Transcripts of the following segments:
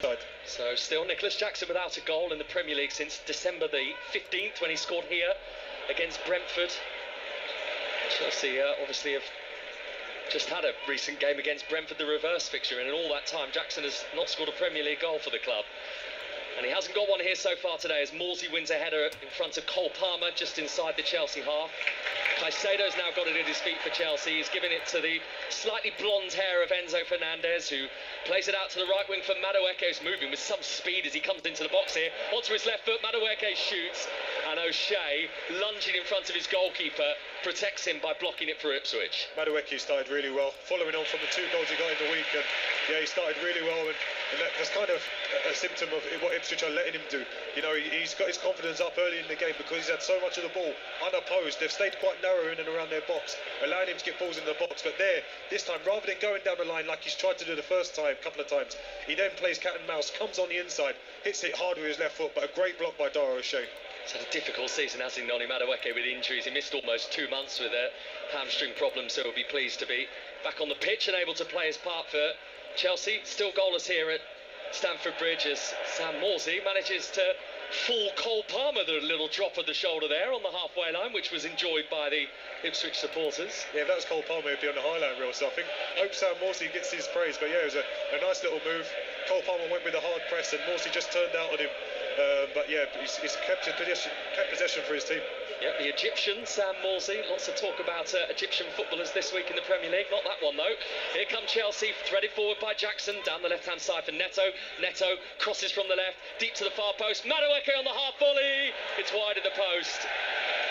side. So still Nicholas Jackson without a goal in the Premier League since December the 15th when he scored here against Brentford. Chelsea obviously have just had a recent game against Brentford, the reverse fixture, and in all that time Jackson has not scored a Premier League goal for the club. And he hasn't got one here so far today as Morsey wins a header in front of Cole Palmer just inside the Chelsea half. Caicedo's now got it at his feet for Chelsea. He's giving it to the slightly blonde hair of Enzo Fernandez, who plays it out to the right wing for Madueke, who's moving with some speed as he comes into the box here. Onto his left foot, Madueke shoots, and O'Shea, lunging in front of his goalkeeper, protects him by blocking it for Ipswich. Madueke started really well, following on from the 2 goals he got in the week, and yeah, he started really well, and that's kind of a symptom of what Ipswich are letting him do. You know, he's got his confidence up early in the game because he's had so much of the ball unopposed. They've stayed quite narrow in and around their box, allowing him to get balls in the box, but this time, rather than going down the line like he's tried to do the first time, a couple of times, he then plays cat and mouse, comes on the inside, hits it hard with his left foot, but a great block by Dara O'Shea. He's had a difficult season, hasn't he, Noni Madueke, with injuries. He missed almost 2 months with a hamstring problem, so he'll be pleased to be back on the pitch and able to play his part for Chelsea. Still goalless here at Stamford Bridge as Sam Morsey manages to fool Cole Palmer, the little drop of the shoulder there on the halfway line, which was enjoyed by the Ipswich supporters. Yeah, if that was Cole Palmer, he'd be on the highlight reel, so I hope Sam Morsey gets his praise, but yeah, it was a nice little move. Cole Palmer went with a hard press and Morsey just turned out on him, but yeah, he's kept possession for his team. Yeah, the Egyptian, Sam Morsey. Lots of talk about Egyptian footballers this week in the Premier League. Not that one, though. Here come Chelsea, threaded forward by Jackson. Down the left-hand side for Neto. Neto crosses from the left, deep to the far post. Madueke on the half volley. It's wide of the post.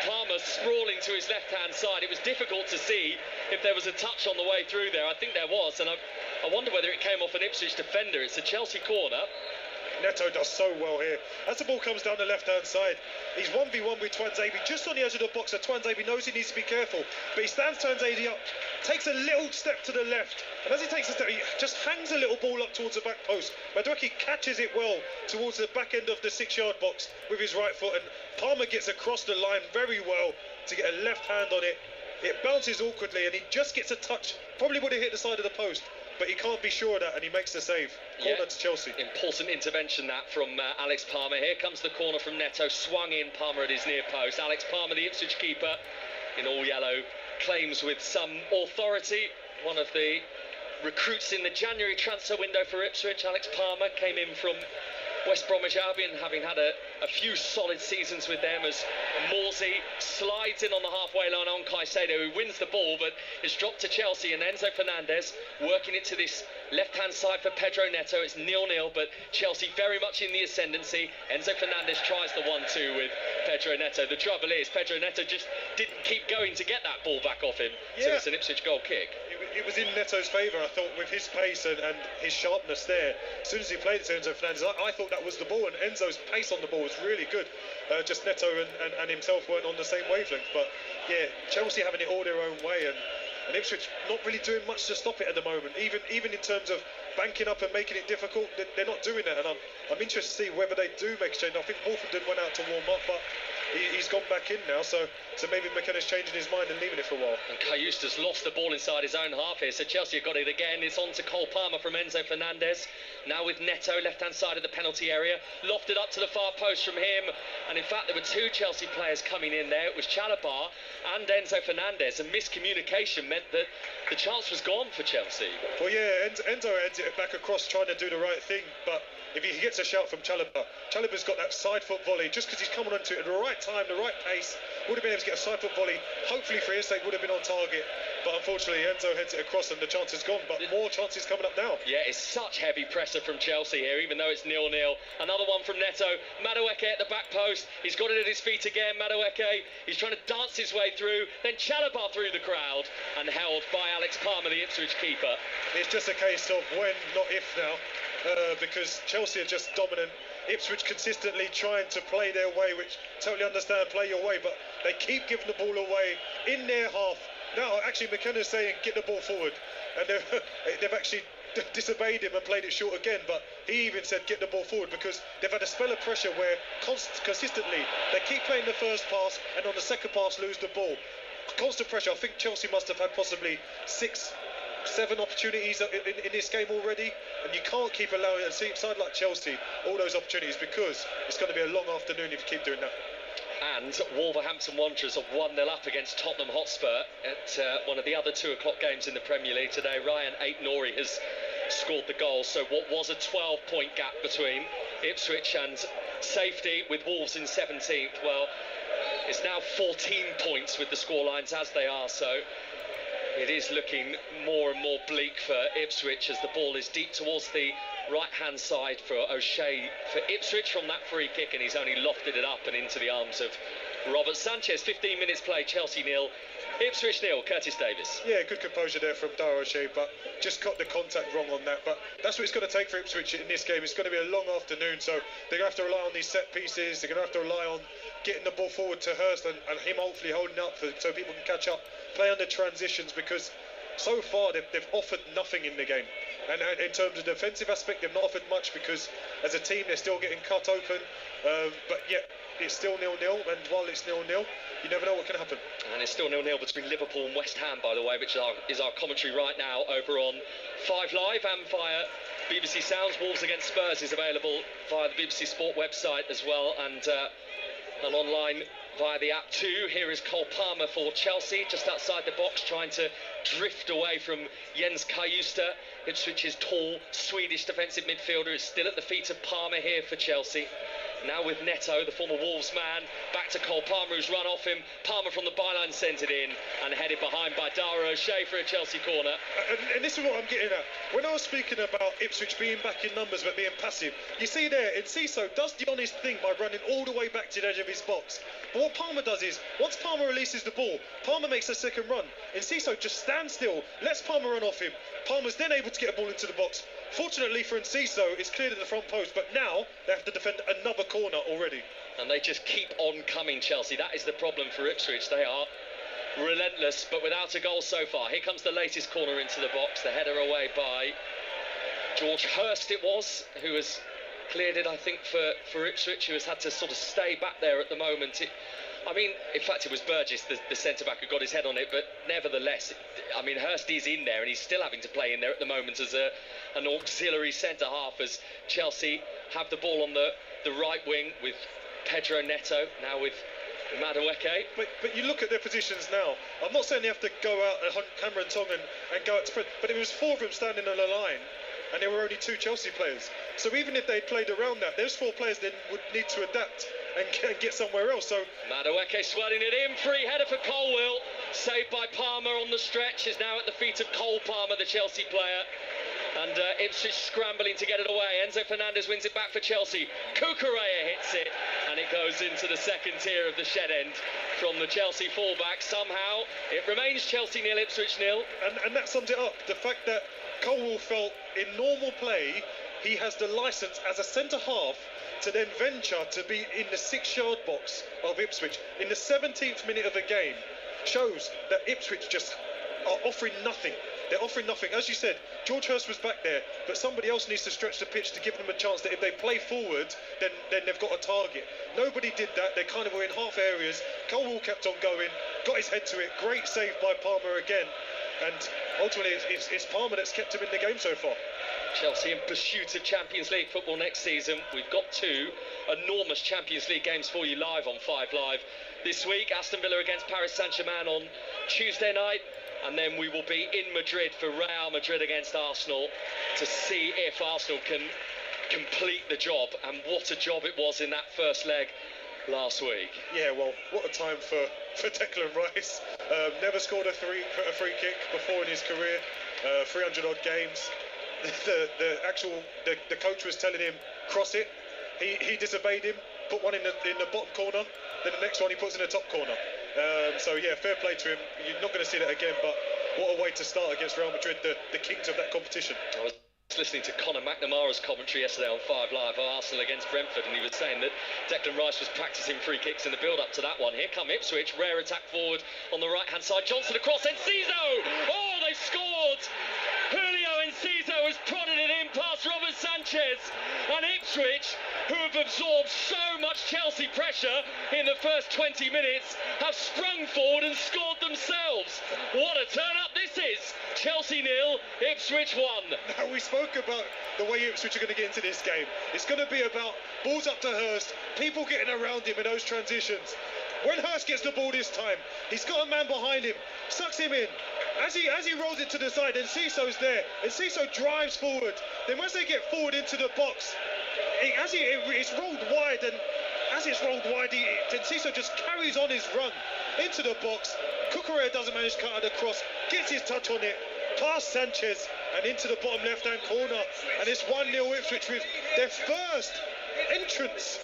Palmer sprawling to his left-hand side. It was difficult to see if there was a touch on the way through there. I think there was, and I wonder whether it came off an Ipswich defender. It's a Chelsea corner. Neto does so well here. As the ball comes down the left-hand side, he's 1v1 with Twanzebe just on the edge of the box. So Twanzebe knows he needs to be careful, but he stands Twanzebe up, takes a little step to the left, and as he takes a step, he just hangs a little ball up towards the back post. Madueke catches it well towards the back end of the 6-yard box with his right foot, and Palmer gets across the line very well to get a left hand on it. It bounces awkwardly, and he just gets a touch. Probably would have hit the side of the post, but he can't be sure of that, and he makes the save. Corner to Chelsea. Important intervention that from Alex Palmer. Here comes the corner from Neto, swung in Palmer at his near post. Alex Palmer, the Ipswich keeper, in all yellow, claims with some authority. One of the recruits in the January transfer window for Ipswich, Alex Palmer, came in from West Bromwich Albion, having had a few solid seasons with them, as Morsey slides in on the halfway line on Caicedo, who wins the ball, but it's dropped to Chelsea, and Enzo Fernandez working it to this left-hand side for Pedro Neto. It's 0-0, but Chelsea very much in the ascendancy. Enzo Fernandez tries the 1-2 with Pedro Neto. The trouble is, Pedro Neto just didn't keep going to get that ball back off him, so it's an Ipswich goal kick. It was in Neto's favour, I thought, with his pace and his sharpness there. As soon as he played it to Enzo Fernandez, I thought that was the ball, and Enzo's pace on the ball was really good. Just Neto and himself weren't on the same wavelength. But yeah, Chelsea having it all their own way, and Ipswich not really doing much to stop it at the moment. Even in terms of banking up and making it difficult, they're not doing that. And I'm interested to see whether they do make a change. I think Wolfenden went out to warm up, but he's gone back in now, so maybe McKenna's changing his mind and leaving it for a while. And Caicedo's lost the ball inside his own half here, so Chelsea have got it again. It's on to Cole Palmer from Enzo Fernandez. Now with Neto, left-hand side of the penalty area, lofted up to the far post from him. And in fact, there were 2 Chelsea players coming in there. It was Chalobah and Enzo Fernandez, and miscommunication meant that the chance was gone for Chelsea. Well, yeah, Enzo heads it back across, trying to do the right thing, but if he gets a shout from Chalobah, Chalobah's got that side foot volley, just because he's coming onto it at the right time, the right pace, would have been able to get a side foot volley. Hopefully for his sake would have been on target, but unfortunately Enzo heads it across and the chance is gone. But more chances coming up now. Yeah, it's such heavy pressure from Chelsea here, even though it's 0-0. Another one from Neto. Madueke at the back post. He's got it at his feet again. Madueke, he's trying to dance his way through. Then Chalobah through the crowd and held by Alex Palmer, the Ipswich keeper. It's just a case of when, not if now. Because Chelsea are just dominant. Ipswich consistently trying to play their way, which totally understand, play your way, but they keep giving the ball away in their half. Now, actually, McKenna's saying get the ball forward, and they've actually disobeyed him and played it short again, but he even said get the ball forward because they've had a spell of pressure where consistently they keep playing the first pass and on the second pass lose the ball. Constant pressure. I think Chelsea must have had possibly 6 7 opportunities in this game already, and you can't keep allowing a side like Chelsea all those opportunities, because it's going to be a long afternoon if you keep doing that. And Wolverhampton Wanderers are 1-0 up against Tottenham Hotspur at one of the other 2 o'clock games in the Premier League today. Ryan Ait-Nouri has scored the goal, so what was a 12-point gap between Ipswich and safety with Wolves in 17th, well, it's now 14 points with the scorelines as they are, so it is looking more and more bleak for Ipswich as the ball is deep towards the right-hand side for O'Shea for Ipswich from that free kick, and he's only lofted it up and into the arms of Robert Sanchez. 15 minutes play, Chelsea 0, Ipswich 0. Curtis Davis. Yeah, good composure there from Dara O'Shea, but just got the contact wrong on that. But that's what it's going to take for Ipswich in this game. It's going to be a long afternoon, so they're going to have to rely on these set pieces. They're going to have to rely on getting the ball forward to Hurst and him hopefully holding up so people can catch up, play under transitions, because so far they've offered nothing in the game. And in terms of the defensive aspect, they've not offered much, because as a team they're still getting cut open. But yet it's still 0-0, and while it's 0-0, you never know what can happen. And it's still 0-0 between Liverpool and West Ham, by the way, which is our commentary right now over on 5 Live and via BBC Sounds. Wolves against Spurs is available via the BBC Sport website as well, and online via the app too. Here is Cole Palmer for Chelsea, just outside the box, trying to drift away from Jens Kajuster. Ipswich's tall Swedish defensive midfielder is still at the feet of Palmer here for Chelsea. Now with Neto, the former Wolves man, back to Cole Palmer, who's run off him. Palmer from the byline sent it in and headed behind by Dara O'Shea for a Chelsea corner. And this is what I'm getting at. When I was speaking about Ipswich being back in numbers but being passive, you see there, Enciso does the honest thing by running all the way back to the edge of his box. But what Palmer does is, once Palmer releases the ball, Palmer makes a second run. Enciso just stands still, lets Palmer run off him. Palmer's then able to get a ball into the box. Fortunately for Enciso, it's cleared at the front post, but now they have to defend another corner already. And they just keep on coming, Chelsea. That is the problem for Ipswich. They are relentless, but without a goal so far. Here comes the latest corner into the box. The header away by George Hurst it was, who has cleared it, I think, for Ipswich, who has had to sort of stay back there at the moment. In fact, it was Burgess, the centre-back, who got his head on it, but nevertheless, Hurst is in there, and he's still having to play in there at the moment as an auxiliary centre-half, as Chelsea have the ball on the right wing with Pedro Neto, now with Madueke. But you look at their positions now. I'm not saying they have to go out and hunt hammer and tong and go out to spread, but it was 4 of them standing on the line, and there were only 2 Chelsea players. So even if they played around that, those 4 players then would need to adapt and get somewhere else. So Madueke swelling it in, free header for Colwill, saved by Palmer on the stretch, is now at the feet of Cole Palmer, the Chelsea player. And Ipswich scrambling to get it away. Enzo Fernandez wins it back for Chelsea. Cucurella hits it, and it goes into the second tier of the shed end from the Chelsea fullback. Somehow it remains Chelsea 0, Ipswich 0. And that sums it up. The fact that Colwill felt in normal play he has the licence as a centre-half to then venture to be in the 6-yard box of Ipswich in the 17th minute of the game shows that Ipswich just are offering nothing. They're offering nothing. As you said, George Hurst was back there, but somebody else needs to stretch the pitch to give them a chance that if they play forward, then they've got a target. Nobody did that. They kind of were in half areas. Colwill kept on going, got his head to it. Great save by Palmer again. And ultimately, it's Palmer that's kept him in the game so far. Chelsea in pursuit of Champions League football next season. We've got 2 enormous Champions League games for you live on 5 Live this week. Aston Villa against Paris Saint-Germain on Tuesday night. And then we will be in Madrid for Real Madrid against Arsenal to see if Arsenal can complete the job. And what a job it was in that first leg last week. Yeah, well, what a time for Declan Rice. Never scored a free kick before in his career. 300 odd games. The coach was telling him cross it. He disobeyed him. Put one in the bottom corner. Then the next one he puts in the top corner. So yeah, fair play to him. You're not going to see that again. But what a way to start against Real Madrid, the kings of that competition. I was listening to Conor McNamara's commentary yesterday on 5 Live of Arsenal against Brentford, and he was saying that Declan Rice was practicing free kicks in the build-up to that one. Here come Ipswich, rare attack forward on the right-hand side. Johnson across, Enciso! Oh, they've scored! Julio Enciso has prodded it in past Robert Sanchez. Sanchez, and Ipswich, who have absorbed so much Chelsea pressure in the first 20 minutes, have sprung forward and scored themselves. What a turn-up this is! Chelsea 0, Ipswich 1. Now, we spoke about the way Ipswich are going to get into this game. It's going to be about balls up to Hurst, people getting around him in those transitions. When Hurst gets the ball this time, he's got a man behind him, sucks him in. As he rolls it to the side, and Cisso's there, and Cisso drives forward. Then once they get forward into the box, it's rolled wide, and as it's rolled wide, then Cisso just carries on his run into the box. Cucurella doesn't manage to cut out the cross, gets his touch on it, past Sanchez, and into the bottom left-hand corner. And it's 1-0 Ipswich with their first entrance.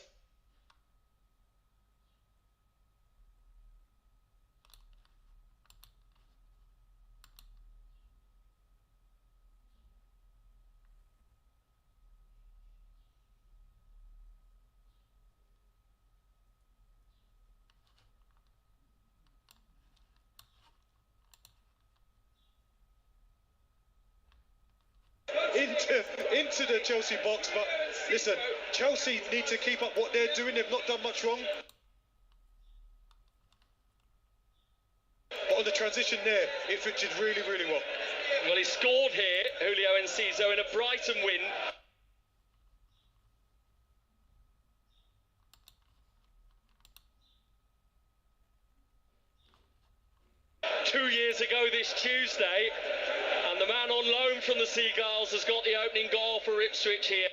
Into the Chelsea box, but listen, Chelsea need to keep up what they're doing. They've not done much wrong. But on the transition there, Ipswich did really, really well. Well, he scored here, Julio Enciso, in a Brighton win. Two years ago this Tuesday, and the man on loan from the Seagulls has got the opening goal for Ipswich here.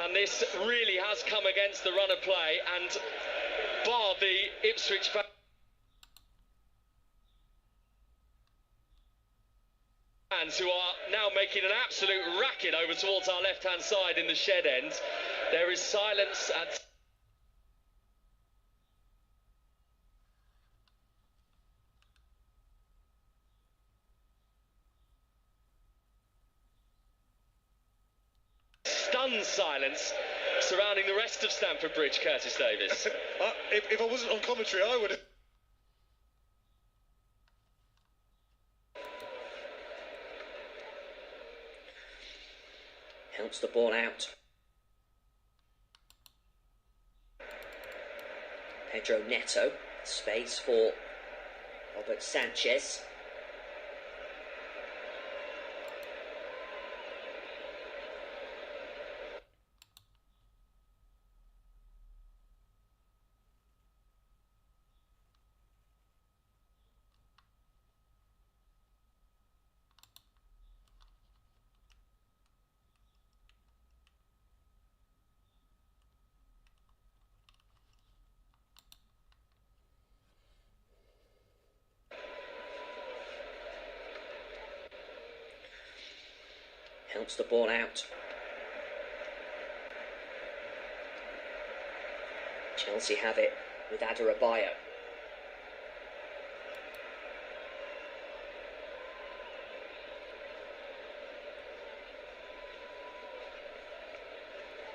And this really has come against the run of play, and bar the Ipswich fans who are now making an absolute racket over towards our left-hand side in the shed end. There is silence at stunned silence surrounding the rest of Stamford Bridge, Curtis Davis. If I wasn't on commentary, I would have. Helps the ball out. Pedro Neto, space for Robert Sanchez. Helps the ball out. Chelsea have it with Adarabioyo.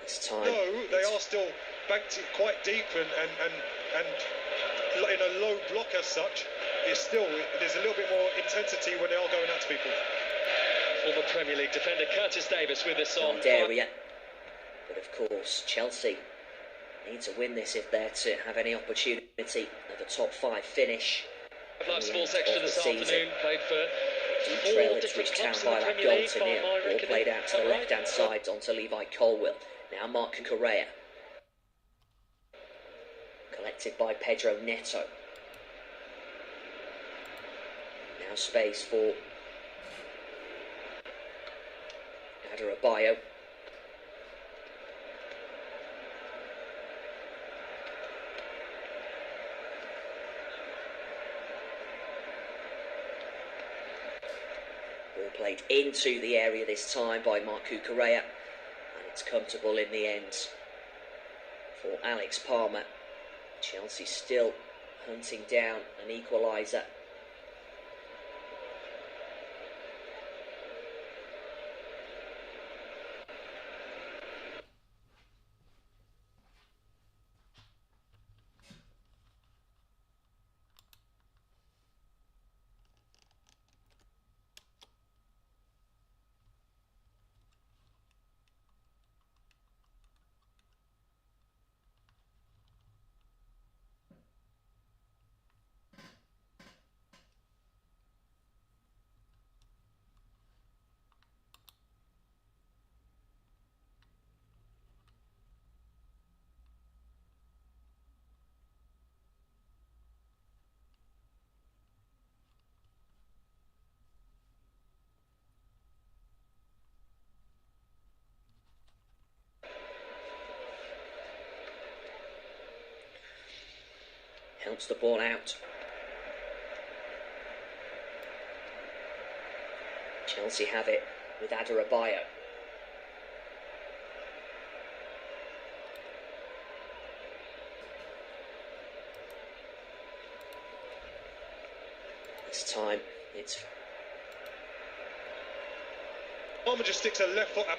This time, no, they are still banked quite deep and in a low block as such. There's a little bit more intensity when they are going out to people. Former Premier League defender Curtis Davis with us on area. But of course, Chelsea need to win this if they're to have any opportunity of a top 5 finish. Live sports extra this afternoon, played for Trail 4 Ipswich different Town clubs by in the that Premier goal League. to nil. Ball played out to the left-hand side onto Levi Colwill. Now Mark Cucurella. Collected by Pedro Neto. Now space for Adarabioyo. Ball played into the area this time by Mark Cucurella, and it's comfortable in the end for Alex Palmer. Chelsea still hunting down an equaliser. Counts the ball out. Chelsea have it with Adarabioyo. This time it's Palmer just sticks her left foot up.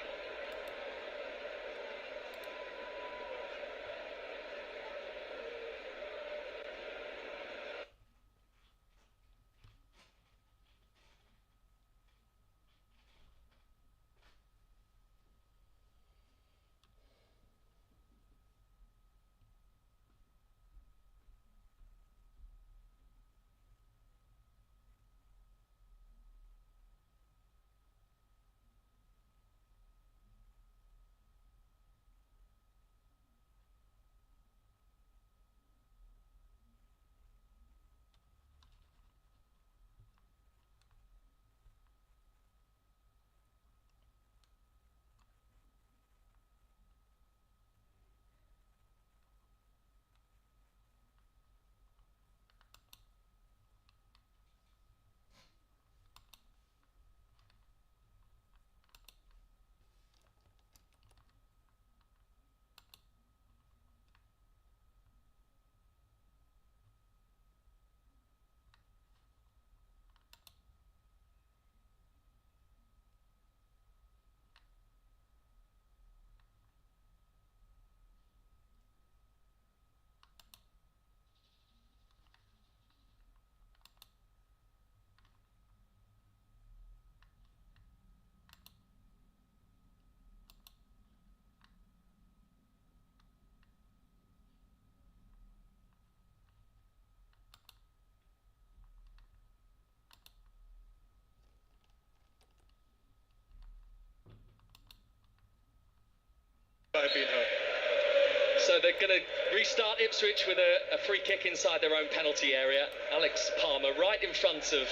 So they're going to restart Ipswich with a free kick inside their own penalty area. Alex Palmer right in front of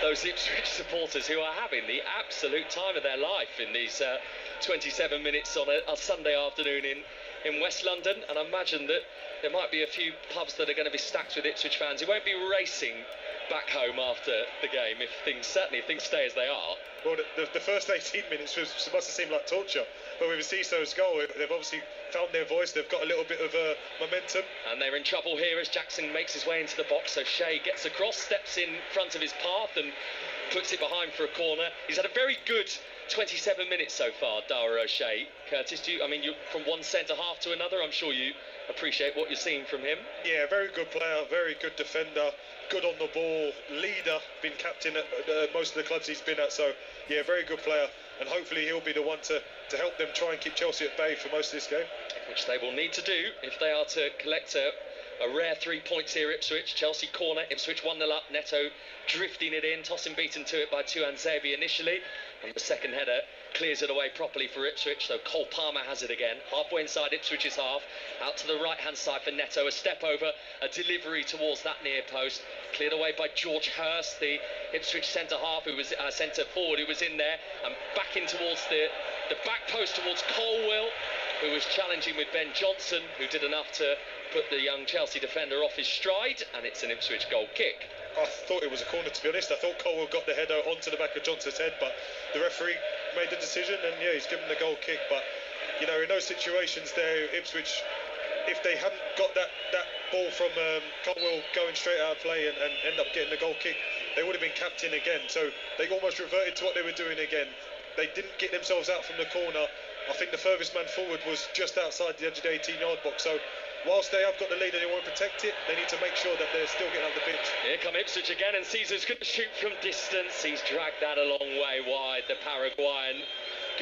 those Ipswich supporters who are having the absolute time of their life in these 27 minutes on a Sunday afternoon in West London. And I imagine that there might be a few pubs that are going to be stacked with Ipswich fans who won't be racing back home after the game if things stay as they are. Well, the first 18 minutes must have seemed like torture. But with Cesso's goal, they've obviously found their voice. They've got a little bit of momentum. And they're in trouble here as Jackson makes his way into the box. So Shea gets across, steps in front of his path and puts it behind for a corner. He's had a very good 27 minutes so far, Dara O'Shea. Curtis, you're from one centre-half to another. I'm sure you appreciate what you're seeing from him. Yeah, very good player, very good defender, good on the ball, leader, been captain at most of the clubs he's been at. So, yeah, very good player. And hopefully he'll be the one to help them try and keep Chelsea at bay for most of this game. Which they will need to do if they are to collect a rare 3 points here. Ipswich, Chelsea corner, Ipswich 1-0 up, Neto drifting it in, tossing beaten to it by Tuanzebe initially, and the second header clears it away properly for Ipswich, so Cole Palmer has it again, halfway inside Ipswich's half, out to the right hand side for Neto, a step over, a delivery towards that near post, cleared away by George Hurst, the Ipswich centre-half, who was centre-forward, who was in there, and back in towards the back post towards Colwill, who was challenging with Ben Johnson, who did enough to put the young Chelsea defender off his stride, and it's an Ipswich goal kick. I thought it was a corner, to be honest. I thought Colwill got the header onto the back of Johnson's head, but the referee made the decision, and yeah, he's given the goal kick. But in those situations there, Ipswich, if they hadn't got that ball from Colwill going straight out of play and end up getting the goal kick, they would have been capped in again. So they almost reverted to what they were doing again. They didn't get themselves out from the corner. I think the furthest man forward was just outside the edge of the 18-yard box. So whilst they have got the lead and they want to protect it, they need to make sure that they're still getting up the pitch. Here come Ipswich again, and Caesar's going to shoot from distance. He's dragged that a long way wide, the Paraguayan.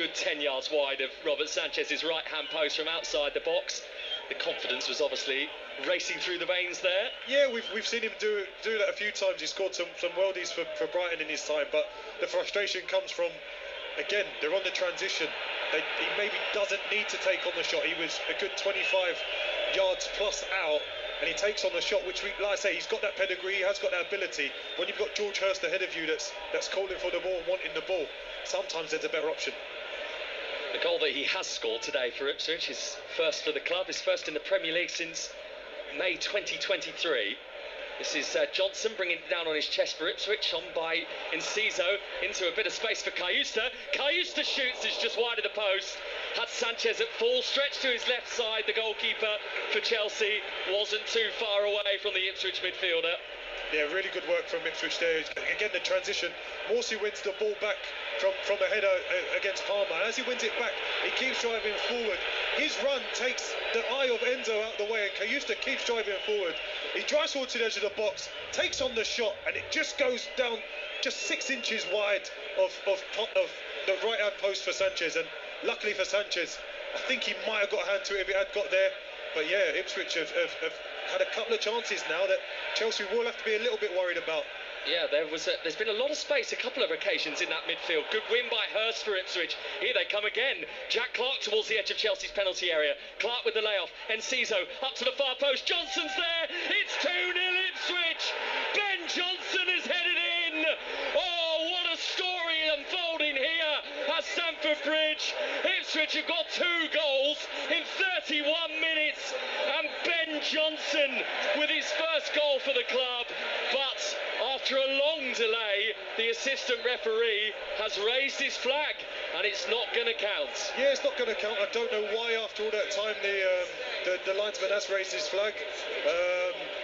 Good 10 yards wide of Robert Sanchez's right-hand post from outside the box. The confidence was obviously racing through the veins there. Yeah, we've seen him do that a few times. He scored some worldies for Brighton in his time, but the frustration comes from, again, they're on the transition. He maybe doesn't need to take on the shot. He was a good 25 yards plus out, and he takes on the shot, which, like I say, he's got that pedigree, he has got that ability. When you've got George Hurst ahead of you that's calling for the ball, wanting the ball, sometimes there's a better option. The goal that he has scored today for Ipswich, his first for the club, his first in the Premier League since May 2023. This is Johnson bringing it down on his chest for Ipswich, on by Enciso, into a bit of space for Cayusta. Cayusta shoots, it's just wide of the post. Had Sanchez at full stretch to his left side. The goalkeeper for Chelsea wasn't too far away from the Ipswich midfielder. Yeah, really good work from Ipswich there. Again, the transition. Morsey wins the ball back from the header against Palmer. As he wins it back, he keeps driving forward. His run takes the eye of Enzo out the way, and Cayusta keeps driving forward. He drives forward to the edge of the box, takes on the shot, and it just goes down just 6 inches wide of the right-hand post for Sanchez. And luckily for Sanchez, I think he might have got a hand to it if he had got there. But yeah, Ipswich have had a couple of chances now that Chelsea will have to be a little bit worried about. Yeah, there's been a lot of space, a couple of occasions in that midfield. Good win by Hurst for Ipswich. Here they come again. Jack Clark towards the edge of Chelsea's penalty area. Clark with the layoff. Enciso up to the far post. Johnson's there. It's 2-0 Ipswich. Ben Johnson is headed in. Oh, what a story unfolding here at Stamford Bridge. Ipswich have got 2 goals in 31 minutes. And Ben Johnson with his first goal for the club. But after a long delay, the assistant referee has raised his flag, and it's not going to count. Yeah, it's not going to count. I don't know why after all that time the linesman has raised his flag.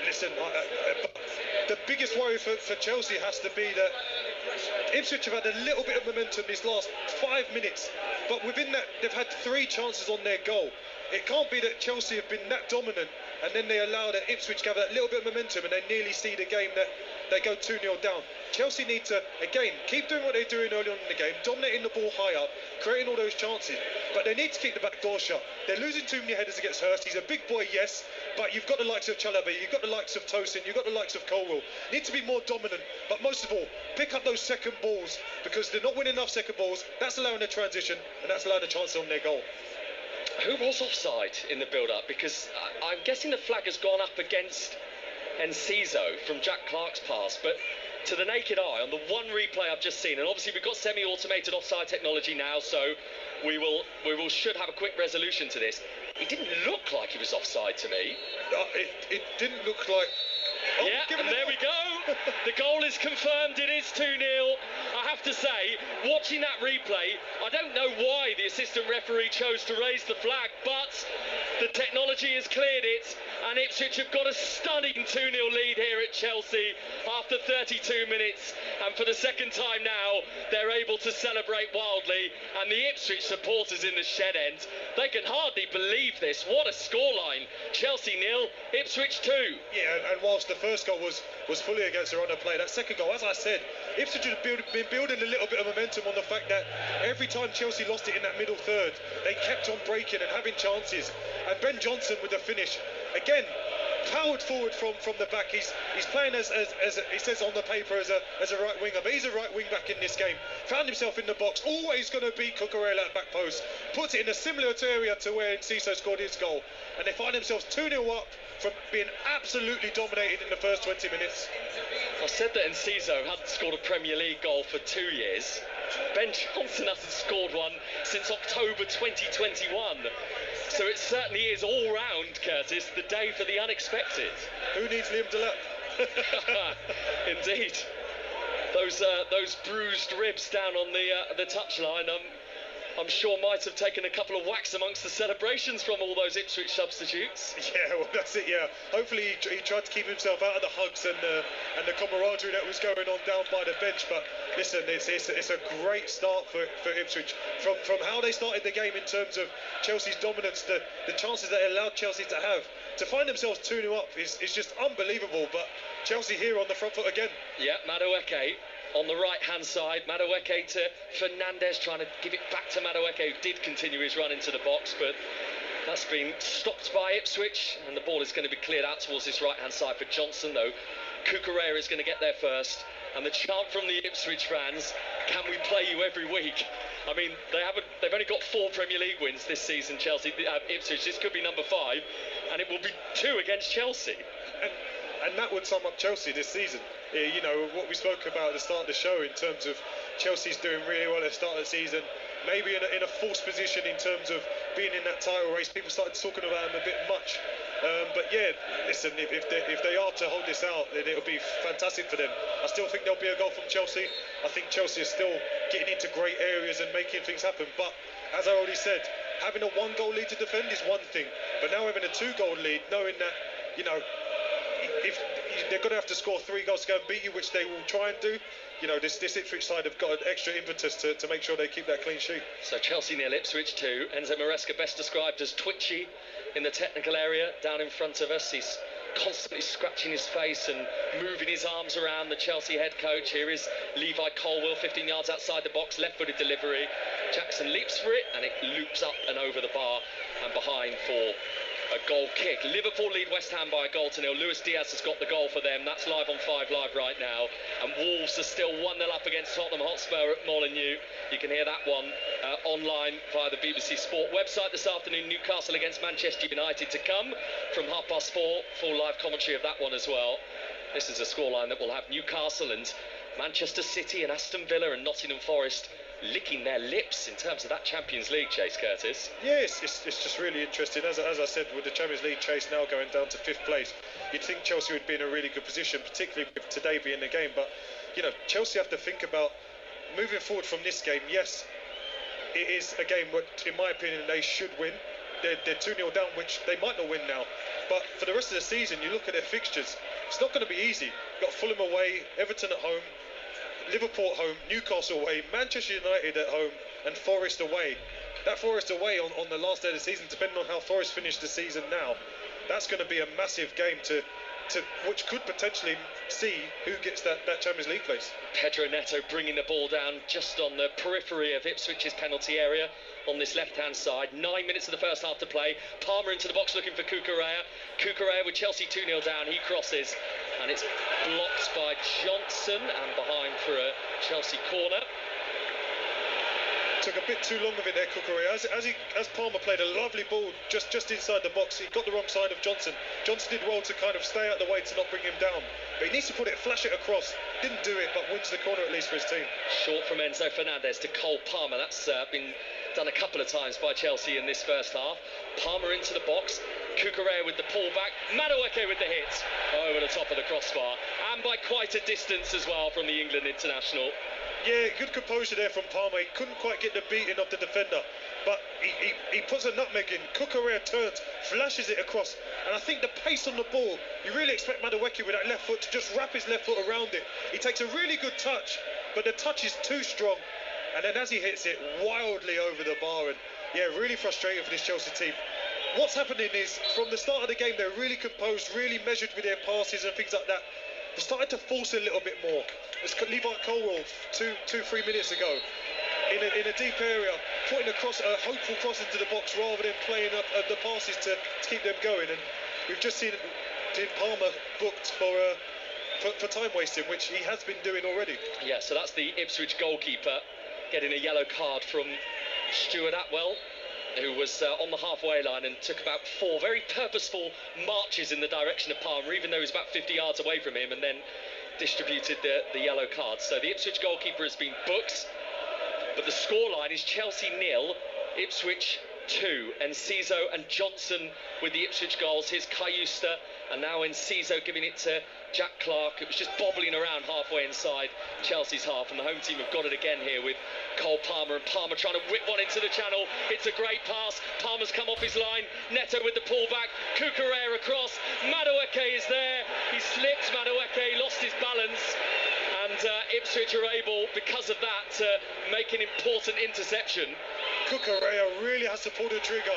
Listen, the biggest worry for Chelsea has to be that Ipswich have had a little bit of momentum these last 5 minutes, but within that they've had 3 chances on their goal. It can't be that Chelsea have been that dominant and then they allow that Ipswich to have that little bit of momentum and they nearly see the game that they go 2-0 down. Chelsea need to, again, keep doing what they're doing early on in the game, dominating the ball high up, creating all those chances, but they need to keep the back door shut. They're losing too many headers against Hurst. He's a big boy, yes, but you've got the likes of Chalobah, you've got the likes of Tosin, you've got the likes of Colwell. Need to be more dominant, but most of all, pick up those second balls, because they're not winning enough second balls. That's allowing the transition, and that's allowing the chance on their goal. Who was offside in the build-up? Because I'm guessing the flag has gone up against Enciso from Jack Clark's pass, but to the naked eye, on the one replay I've just seen, and obviously we've got semi-automated offside technology now, so we should have a quick resolution to this. It didn't look like he was offside to me. It didn't look like... Oh, yeah, and there we go. The goal is confirmed. It is 2-0. I have to say, watching that replay, I don't know why the assistant referee chose to raise the flag, but the technology has cleared it, and Ipswich have got a stunning 2-0 lead here at Chelsea after 32 minutes, and for the second time now, they're able to celebrate wildly, and the Ipswich supporters in the shed end, they can hardly believe this. What a scoreline. Chelsea 0, Ipswich 2. Yeah, and whilst the first goal was fully against their own play, that second goal, as I said, Ipswich have been building a little bit of momentum on the fact that every time Chelsea lost it in that middle third, they kept on breaking and having chances. And Ben Johnson with the finish, again, powered forward from the back. He's playing as he says on the paper as a right winger, but he's a right wing back in this game. Found himself in the box, always going to beat Cucurella at back post. Puts it in a similar area to where Enciso scored his goal, and they find themselves 2-0 up from being absolutely dominated in the first 20 minutes. I said that Enciso hadn't scored a Premier League goal for 2 years. Ben Johnson hasn't scored one since October 2021. So it certainly is all round, Curtis, the day for the unexpected. Who needs Liam Delap? Indeed. Those bruised ribs down on the touchline, I'm sure might have taken a couple of whacks amongst the celebrations from all those Ipswich substitutes. Yeah, well, that's it, yeah. Hopefully he tried to keep himself out of the hugs and the camaraderie that was going on down by the bench. But listen, it's a great start for Ipswich. From how they started the game in terms of Chelsea's dominance, the chances that it allowed Chelsea to have, to find themselves 2-0 up is just unbelievable. But Chelsea here on the front foot again. Yeah, Madueke on the right-hand side. Madueke to Fernandez, trying to give it back to Madueke, who did continue his run into the box, but that's been stopped by Ipswich, and the ball is going to be cleared out towards this right-hand side for Johnson, though. Cucurella is going to get there first, and the chant from the Ipswich fans, can we play you every week? I mean, they've only got 4 Premier League wins this season, Chelsea. Ipswich, this could be number 5, and it will be 2 against Chelsea. And that would sum up Chelsea this season. You know, what we spoke about at the start of the show in terms of Chelsea's doing really well at the start of the season. Maybe in a false position in terms of being in that title race. People started talking about them a bit much. But yeah, listen, if they are to hold this out, then it'll be fantastic for them. I still think there'll be a goal from Chelsea. I think Chelsea is still getting into great areas and making things happen. But as I already said, having a 1-goal lead to defend is one thing. But now having a 2-goal lead, knowing that, you know, if they're going to have to score 3 goals to go and beat you, which they will try and do, you know, this Ipswich side have got an extra impetus to make sure they keep that clean sheet. So Chelsea 0, Ipswich 2. Enzo Maresca best described as twitchy in the technical area down in front of us. He's constantly scratching his face and moving his arms around, the Chelsea head coach. Here is Levi Colwill, 15 yards outside the box, left-footed delivery. Jackson leaps for it and it loops up and over the bar and behind for a goal kick. Liverpool lead West Ham by a goal to 0. Luis Diaz has got the goal for them. That's live on 5 Live right now. And Wolves are still 1-0 up against Tottenham Hotspur at Molineux. You can hear that one online via the BBC Sport website this afternoon. Newcastle against Manchester United to come from 4:30. Full live commentary of that one as well. This is a scoreline that will have Newcastle and Manchester City and Aston Villa and Nottingham Forest licking their lips in terms of that Champions League chase, Curtis. Yes, it's just really interesting. As I said, with the Champions League chase now going down to 5th place, you'd think Chelsea would be in a really good position, particularly with today being the game. But, you know, Chelsea have to think about moving forward from this game. Yes, it is a game which, in my opinion, they should win. They're 2-0 down, which they might not win now. But for the rest of the season, you look at their fixtures, it's not going to be easy. You've got Fulham away, Everton at home, Liverpool at home, Newcastle away, Manchester United at home, and Forest away. That Forest away on the last day of the season, depending on how Forest finish the season now, that's going to be a massive game to which could potentially see who gets that Champions League place. Pedro Neto bringing the ball down just on the periphery of Ipswich's penalty area on this left-hand side. 9 minutes of the first half to play. Palmer into the box looking for Cucurella. Cucurella with Chelsea 2-0 down. He crosses and it's blocked by Johnson and behind for a Chelsea corner. Took a bit too long of it there, Cucurella. As Palmer played a lovely ball just inside the box, he got the wrong side of Johnson. Johnson did well to kind of stay out of the way to not bring him down. But he needs to flash it across. Didn't do it, but wins the corner at least for his team. Short from Enzo Fernandez to Cole Palmer. That's been done a couple of times by Chelsea in this first half. Palmer into the box. Cucurella with the pullback. Madueke with the hit over the top of the crossbar. And by quite a distance as well from the England international. Yeah, good composure there from Palmer. He couldn't quite get the beating of the defender, but he puts a nutmeg in. Cucurella turns, flashes it across, and I think the pace on the ball, you really expect Madueke with that left foot to just wrap his left foot around it. He takes a really good touch, but the touch is too strong, and then as he hits it, wildly over the bar, and yeah, really frustrating for this Chelsea team. What's happening is, from the start of the game, they're really composed, really measured with their passes and things like that. They started to force a little bit more. It's Levi Colwill 2-3 minutes ago in a deep area, putting a hopeful cross into the box rather than playing up the passes to keep them going. And we've just seen Palmer booked for time wasting, which he has been doing already. Yeah, so that's the Ipswich goalkeeper getting a yellow card from Stuart Atwell, who was on the halfway line and took about 4 very purposeful marches in the direction of Palmer, even though he was about 50 yards away from him, and then distributed the yellow card. So the Ipswich goalkeeper has been booked, but the scoreline is Chelsea 0, Ipswich 2. Enciso and Johnson with the Ipswich goals. Here's Cayusta, and now Enciso giving it to Jack Clark. It was just bobbling around halfway inside Chelsea's half, and the home team have got it again here with Cole Palmer, and Palmer trying to whip one into the channel. It's a great pass. Palmer's come off his line. Neto with the pullback. Cucurella across. Madueke is there. He slipped. Madueke lost his balance, and Ipswich are able, because of that, to make an important interception. Cucurella really has to pull the trigger.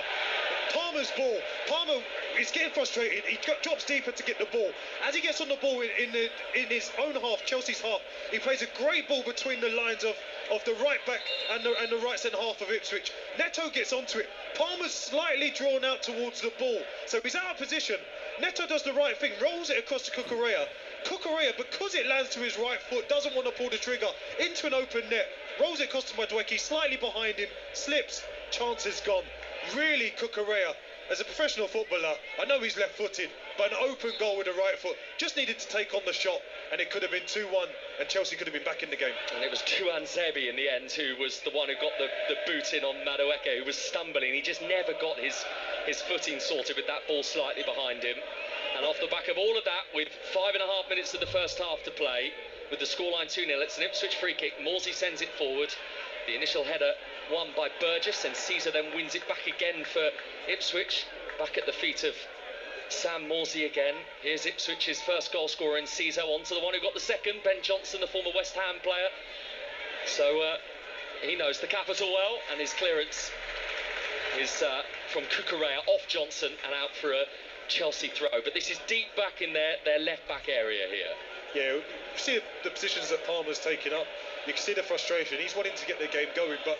Palmer's ball. Palmer is getting frustrated. He drops deeper to get the ball. As he gets on the ball in his own half, Chelsea's half, he plays a great ball between the lines of the right back and the right centre half of Ipswich. Neto gets onto it. Palmer's slightly drawn out towards the ball, so he's out of position. Neto does the right thing, rolls it across to Cucurella. Cucurella, because it lands to his right foot, doesn't want to pull the trigger into an open net. Rolls it across to Madueke, slightly behind him, slips. Chance is gone. Really, Cucurella as a professional footballer, I know he's left-footed, but an open goal with the right foot just needed to take on the shot, and it could have been 2-1, and Chelsea could have been back in the game. And it was Tuanzebe in the end who was the one who got the boot in on Madueke, who was stumbling. He just never got his footing sorted with that ball slightly behind him. And off the back of all of that, with 5.5 minutes of the first half to play, with the scoreline 2-0, it's an Ipswich free kick. Morsey sends it forward. The initial header won by Burgess, and Caesar then wins it back again for Ipswich, back at the feet of Sam Morsey again. Here's Ipswich's first goal scorer in Caesar, on to the one who got the second, Ben Johnson, the former West Ham player. So he knows the capital well, and his clearance is from Cucurella off Johnson and out for a Chelsea throw. But this is deep back in their left back area here. Yeah, you see the positions that Palmer's taking up. You can see the frustration. He's wanting to get the game going, but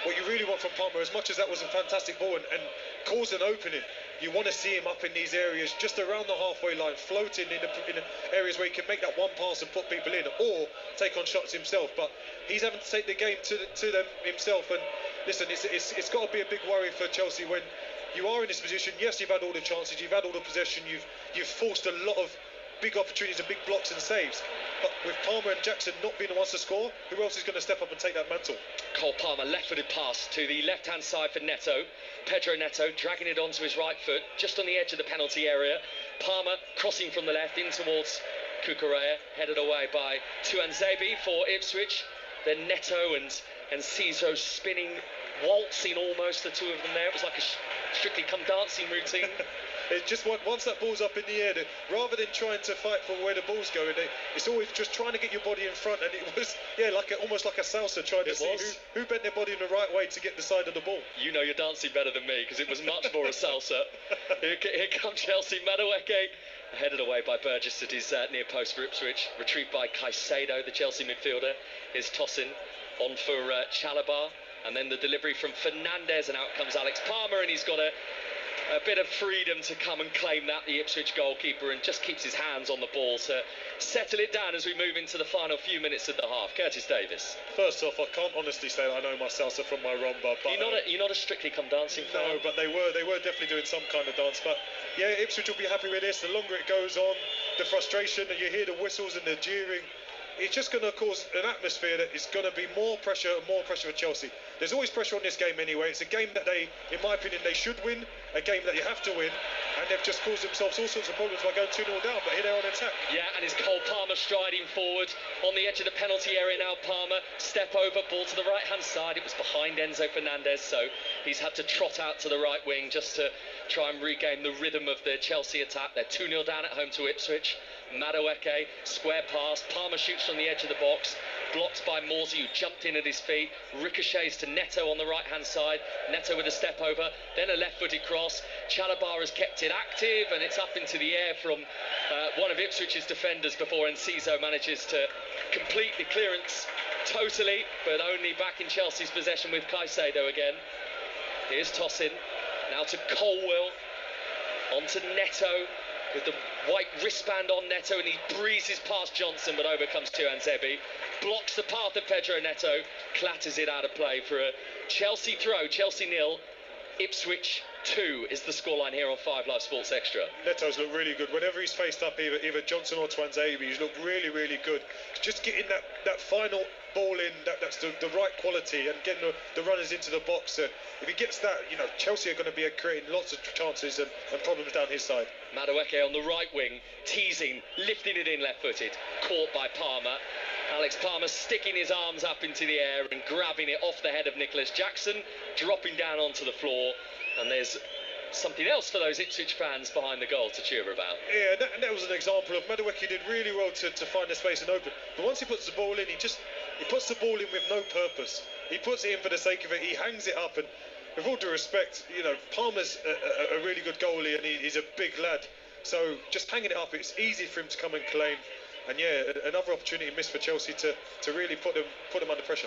what you really want from Palmer, as much as that was a fantastic ball and caused an opening, you want to see him up in these areas just around the halfway line, floating in the areas where he can make that one pass and put people in, or take on shots himself. But he's having to take the game to them himself. And listen, it's got to be a big worry for Chelsea when you are in this position. Yes, you've had all the chances, you've had all the possession, you've forced a lot of big opportunities and big blocks and saves, but with Palmer and Jackson not being the ones to score, who else is going to step up and take that mantle? Cole Palmer, left-footed pass to the left-hand side for Neto. Pedro Neto dragging it onto his right foot, just on the edge of the penalty area. Palmer crossing from the left in towards Cucurella, headed away by Tuanzebe for Ipswich. Then Neto and Ciso spinning, waltzing almost, the two of them there. It was like a Strictly Come Dancing routine. It's just once that ball's up in the air, rather than trying to fight for where the ball's going, it's always just trying to get your body in front. And it was, almost like a salsa, trying to see who bent their body in the right way to get the side of the ball. You know you're dancing better than me, because it was much more a salsa. Here comes Chelsea. Madueke headed away by Burgess at his near post for Ipswich. Retrieved by Caicedo, the Chelsea midfielder. Here's Tosin on for Chalabar. And then the delivery from Fernandez, and out comes Alex Palmer, and he's got a bit of freedom to come and claim that, the Ipswich goalkeeper, and just keeps his hands on the ball to settle it down as we move into the final few minutes of the half. Curtis Davis. First off, I can't honestly say that I know my salsa from my rumba. But you're not a Strictly Come Dancing fan? No, but they were definitely doing some kind of dance. But yeah, Ipswich will be happy with this. The longer it goes on, the frustration, and you hear the whistles and the jeering, it's just going to cause an atmosphere that is going to be more pressure for Chelsea. There's always pressure on this game anyway. It's a game that in my opinion, they should win, a game that you have to win, and they've just caused themselves all sorts of problems by going 2-0 down, but here they're on attack. Yeah, and it's Cole Palmer striding forward on the edge of the penalty area now. Palmer, step over, ball to the right-hand side. It was behind Enzo Fernandez, so he's had to trot out to the right wing just to try and regain the rhythm of the Chelsea attack. They're 2-0 down at home to Ipswich. Madueke, square pass, Palmer shoots from the edge of the box, blocked by Morsey, who jumped in at his feet, ricochets to Neto on the right hand side. Neto with a step over, then a left-footed cross. Chalabar has kept it active, and it's up into the air from one of Ipswich's defenders before Enciso manages to complete the clearance totally, but only back in Chelsea's possession with Caicedo again. Here's Tosin, now to Colwill, on to Neto, with the white wristband on Neto, and he breezes past Johnson, but over comes Tuanzebe, blocks the path of Pedro Neto, clatters it out of play for a Chelsea throw. Chelsea 0, Ipswich 2 is the scoreline here on 5 Live Sports Extra. Neto's looked really good. Whenever he's faced up either Johnson or Tuanzebe, he's looked really, really good. Just getting that final ball in, that's the right quality, and getting the runners into the box. If he gets that, Chelsea are going to be creating lots of chances and problems down his side. Madueke on the right wing, teasing, lifting it in left-footed, caught by Palmer. Alex Palmer sticking his arms up into the air and grabbing it off the head of Nicholas Jackson, dropping down onto the floor, and there's something else for those Ipswich fans behind the goal to cheer about. Yeah, that was an example of Madueke did really well to find the space and open, but once he puts the ball in, he puts the ball in with no purpose. He puts it in for the sake of it, he hangs it up, and with all due respect, Palmer's a really good goalie, and he's a big lad, so just hanging it up, it's easy for him to come and claim. And yeah, another opportunity missed for Chelsea to really put them under pressure.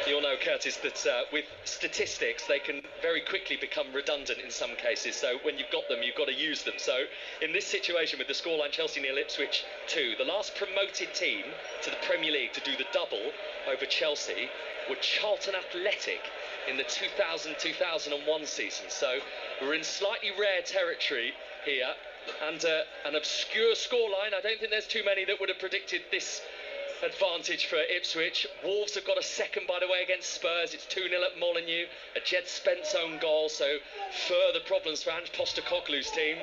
You'll know, Curtis, that with statistics they can very quickly become redundant in some cases. So when you've got them, you've got to use them. So in this situation with the scoreline Chelsea 0, Ipswich 2, the last promoted team to the Premier League to do the double over Chelsea were Charlton Athletic in the 2000-2001 season. So we're in slightly rare territory here, and an obscure scoreline. I don't think there's too many that would have predicted this advantage for Ipswich. Wolves have got a second, by the way, against Spurs. It's 2-0 at Molineux, a Jed Spence own goal, so further problems for Ange Postecoglou's team,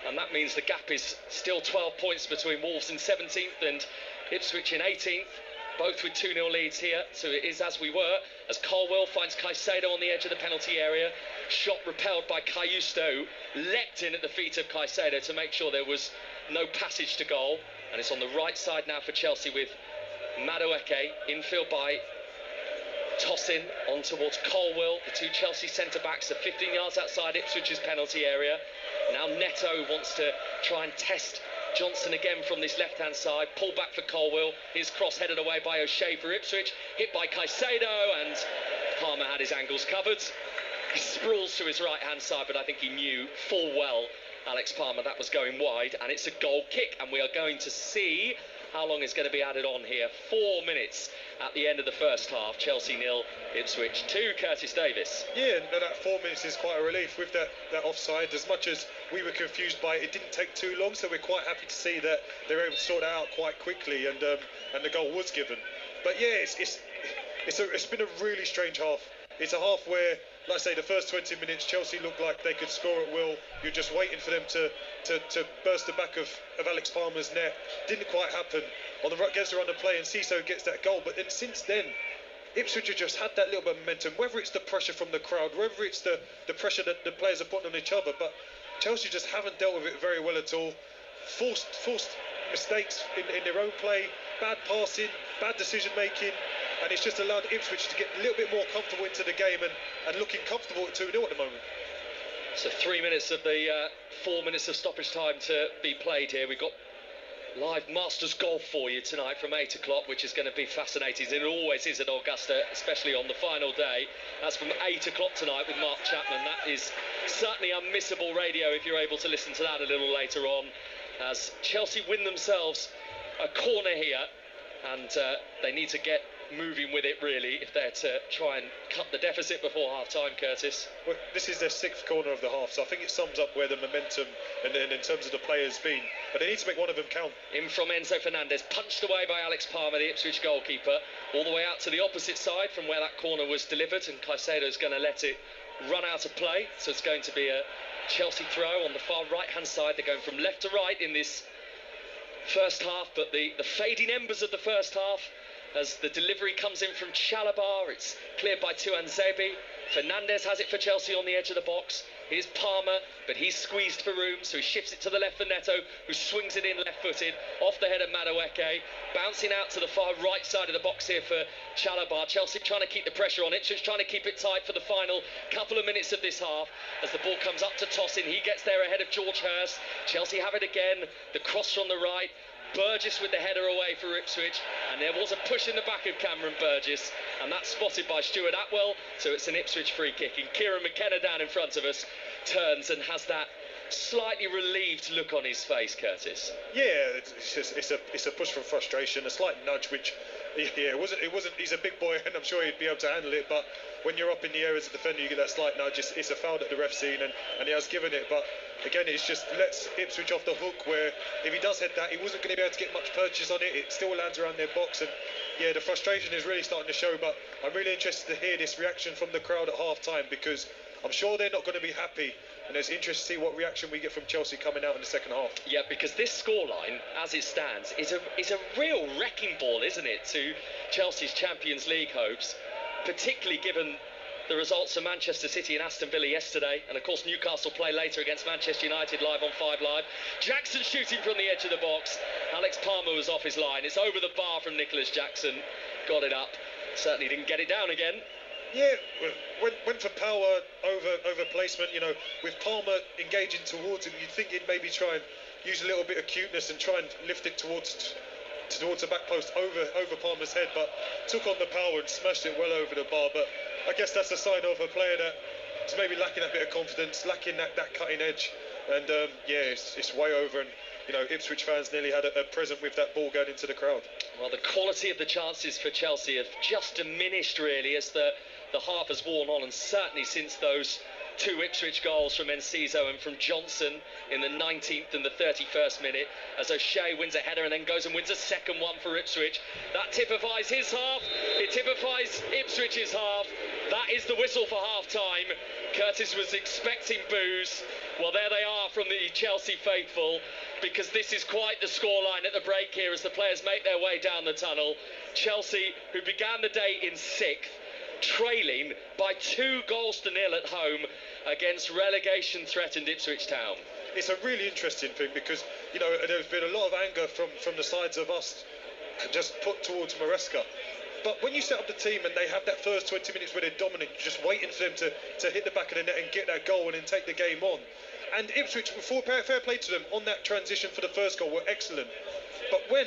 and that means the gap is still 12 points between Wolves in 17th and Ipswich in 18th, both with 2-0 leads here. So it is as we were, as Colwell finds Caicedo on the edge of the penalty area. Shot repelled by Cayusto, leapt in at the feet of Caicedo to make sure there was no passage to goal. And it's on the right side now for Chelsea with Madueke, infield by Tosin, on towards Colwell. The two Chelsea centre-backs are 15 yards outside Ipswich's penalty area. Now Neto wants to try and test Johnson again from this left-hand side. Pull back for Colwell. His cross headed away by O'Shea for Ipswich. Hit by Caicedo, and Palmer had his angles covered. He sprawls to his right-hand side, but I think he knew full well, Alex Palmer, that was going wide, and it's a goal kick, and we are going to see how long is going to be added on here. 4 minutes at the end of the first half. Chelsea 0, Ipswich 2. Curtis Davis. Yeah, no, that 4 minutes is quite a relief with that offside. As much as we were confused by it, it didn't take too long, so we're quite happy to see that they were able to sort it out quite quickly, and the goal was given. But yeah, it's been a really strange half. It's a half where, like I say, the first 20 minutes Chelsea looked like they could score at will. You're just waiting for them to burst the back of Alex Palmer's net. Didn't quite happen. On the against the run of play, and Ciso gets that goal. But then since then, Ipswich have just had that little bit of momentum, whether it's the pressure from the crowd, whether it's the pressure that the players are putting on each other. But Chelsea just haven't dealt with it very well at all. Forced mistakes in their own play, bad passing, bad decision making. And it's just allowed Ipswich to get a little bit more comfortable into the game and looking comfortable at 2-0 at the moment. So 3 minutes of the 4 minutes of stoppage time to be played here. We've got live Masters Golf for you tonight from 8 o'clock, which is going to be fascinating. It always is at Augusta, especially on the final day. That's from 8 o'clock tonight with Mark Chapman. That is certainly unmissable radio if you're able to listen to that a little later on, as Chelsea win themselves a corner here, and they need to get moving with it really if they're to try and cut the deficit before half-time, Curtis. Well, this is their 6th corner of the half, so I think it sums up where the momentum and in terms of the players been, but they need to make one of them count. In from Enzo Fernandez, punched away by Alex Palmer, the Ipswich goalkeeper, all the way out to the opposite side from where that corner was delivered, and Caicedo's going to let it run out of play, so it's going to be a Chelsea throw on the far right-hand side. They're going from left to right in this first half, but the fading embers of the first half, as the delivery comes in from Chalabar, it's cleared by Tuanzebe. Fernandez has it for Chelsea on the edge of the box. Here's Palmer, but he's squeezed for room, so he shifts it to the left for Neto, who swings it in left-footed, off the head of Madueke, bouncing out to the far right side of the box here for Chalabar. Chelsea trying to keep the pressure on it, so it's trying to keep it tight for the final couple of minutes of this half. As the ball comes up to Tosin, he gets there ahead of George Hurst. Chelsea have it again, the cross from the right. Burgess with the header away for Ipswich, and there was a push in the back of Cameron Burgess, and that's spotted by Stuart Atwell, so it's an Ipswich free kick. And Kieran McKenna down in front of us turns and has that slightly relieved look on his face, Curtis. Yeah, it's a push from frustration, a slight nudge, which it wasn't. He's a big boy, and I'm sure he'd be able to handle it. But when you're up in the air as a defender, you get that slight nudge. It's a foul that the ref's seen, and he has given it. But again, it's just lets Ipswich off the hook, where if he does head that, he wasn't going to be able to get much purchase on it. It still lands around their box, and yeah, the frustration is really starting to show. But I'm really interested to hear this reaction from the crowd at half-time, because I'm sure they're not going to be happy, and it's interesting to see what reaction we get from Chelsea coming out in the second half. Yeah, because this scoreline, as it stands, is a real wrecking ball, isn't it, to Chelsea's Champions League hopes, particularly given the results of Manchester City and Aston Villa yesterday, and of course Newcastle play later against Manchester United live on 5 Live. Jackson shooting from the edge of the box. Alex Palmer was off his line. It's over the bar from Nicholas Jackson. Got it up. Certainly didn't get it down again. Yeah, went for power over placement. You know, with Palmer engaging towards him, you'd think he'd maybe try and use a little bit of cuteness and try and lift it towards towards the back post over Palmer's head, but took on the power and smashed it well over the bar. But I guess that's a sign of a player that is maybe lacking that bit of confidence, lacking that cutting edge. And yeah, it's way over, and you know, Ipswich fans nearly had a present with that ball going into the crowd. Well, the quality of the chances for Chelsea have just diminished really as the half has worn on, and certainly since those two Ipswich goals from Enciso and from Johnson in the 19th and the 31st minute, as O'Shea wins a header and then goes and wins a second one for Ipswich. That typifies his half, it typifies Ipswich's half. That is the whistle for half-time. Curtis was expecting boos. Well, there they are from the Chelsea faithful, because this is quite the scoreline at the break here as the players make their way down the tunnel. Chelsea, who began the day in 6th, trailing by 2 goals to 0 at home against relegation-threatened Ipswich Town. It's a really interesting thing because, you know, there's been a lot of anger from the sides of us just put towards Maresca. But when you set up the team and they have that first 20 minutes where they're dominant, you're just waiting for them to hit the back of the net and get that goal and then take the game on. And Ipswich, fair play to them, on that transition for the first goal were excellent. But when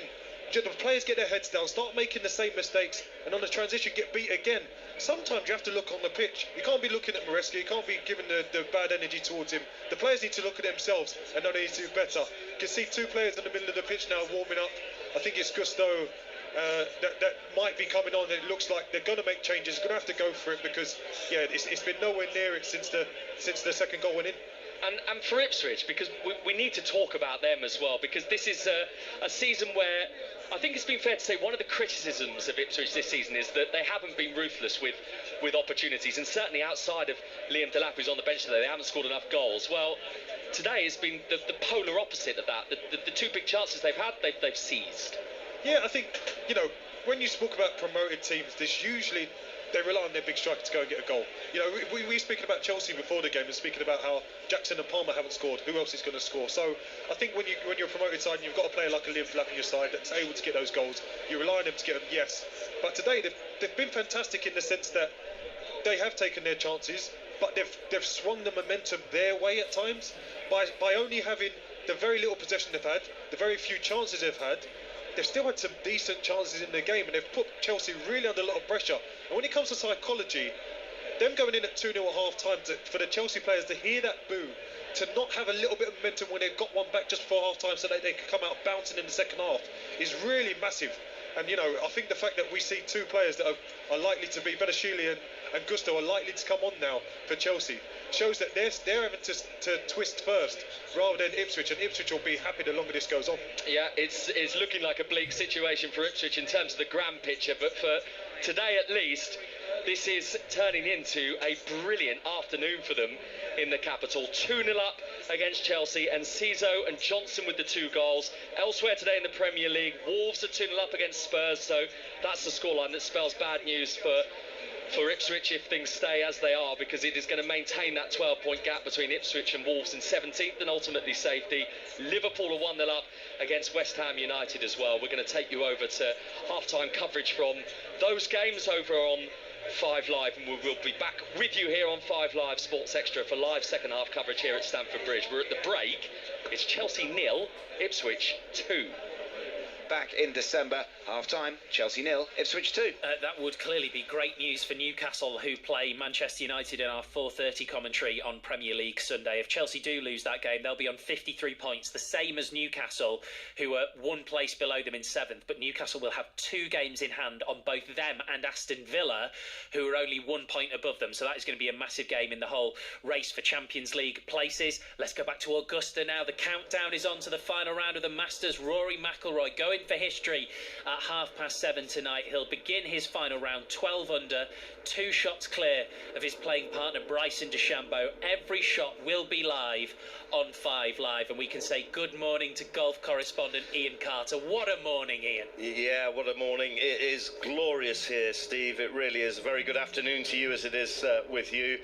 the players get their heads down, start making the same mistakes, and on the transition get beat again, sometimes you have to look on the pitch. You can't be looking at Maresca, you can't be giving the bad energy towards him. The players need to look at themselves and know they need to do better. You can see 2 players in the middle of the pitch now warming up. I think it's Gusto that might be coming on, and it looks like they're going to make changes. They're going to have to go for it because, yeah, it's been nowhere near it since the second goal went in. And for Ipswich, because we need to talk about them as well, because this is a season where I think it's been fair to say one of the criticisms of Ipswich this season is that they haven't been ruthless with opportunities, and certainly outside of Liam Delap, who's on the bench today, they haven't scored enough goals. Well, today has been the polar opposite of that. The 2 big chances they've had, they've seized. Yeah, I think, you know, when you spoke about promoted teams, there's usually they rely on their big striker to go and get a goal. You know, we were speaking about Chelsea before the game and speaking about how Jackson and Palmer haven't scored. Who else is going to score? So I think when you're a promoted side and you've got a player like a Liam Delap on your side that's able to get those goals, you rely on them to get them, yes. But today they've been fantastic in the sense that they have taken their chances, but they've swung the momentum their way at times by only having the very little possession they've had, the very few chances they've had. They've still had some decent chances in the game, and they've put Chelsea really under a lot of pressure. And when it comes to psychology, them going in at 2-0 at half-time, for the Chelsea players to hear that boo, to not have a little bit of momentum when they've got one back just before half-time so that they can come out bouncing in the second half, is really massive. And, you know, I think the fact that we see 2 players that are likely to be, Bedashili and Gusto, are likely to come on now for Chelsea, shows that they're having to twist first rather than Ipswich, and Ipswich will be happy the longer this goes on. Yeah, it's looking like a bleak situation for Ipswich in terms of the grand picture, but for today at least, this is turning into a brilliant afternoon for them in the capital. 2-0 up against Chelsea, and Enciso and Johnson with the 2 goals. Elsewhere today in the Premier League, Wolves are 2-0 up against Spurs, so that's the scoreline that spells bad news for Ipswich if things stay as they are, because it is going to maintain that 12-point gap between Ipswich and Wolves in 17th and ultimately safety. Liverpool are 1-0 up against West Ham United as well. We're going to take you over to half-time coverage from those games over on 5 Live, and we will be back with you here on 5 Live Sports Extra for live second half coverage here at Stamford Bridge. We're at the break. It's Chelsea 0, Ipswich 2. Back in December, half-time, Chelsea 0, Ipswich 2. That would clearly be great news for Newcastle, who play Manchester United in our 4:30 commentary on Premier League Sunday. If Chelsea do lose that game, they'll be on 53 points, the same as Newcastle, who are 1 place below them in 7th. But Newcastle will have 2 games in hand on both them and Aston Villa, who are only 1 point above them. So that is going to be a massive game in the whole race for Champions League places. Let's go back to Augusta now. The countdown is on to the final round of the Masters. Rory McIlroy going for history at 7:30 tonight. He'll begin his final round 12 under, 2 shots clear of his playing partner Bryson DeChambeau. Every shot will be live on 5 Live, and we can say good morning to golf correspondent Ian Carter. What a morning, Ian. Yeah, what a morning. It is glorious here, Steve. It really is. A very good afternoon to you as it is with you.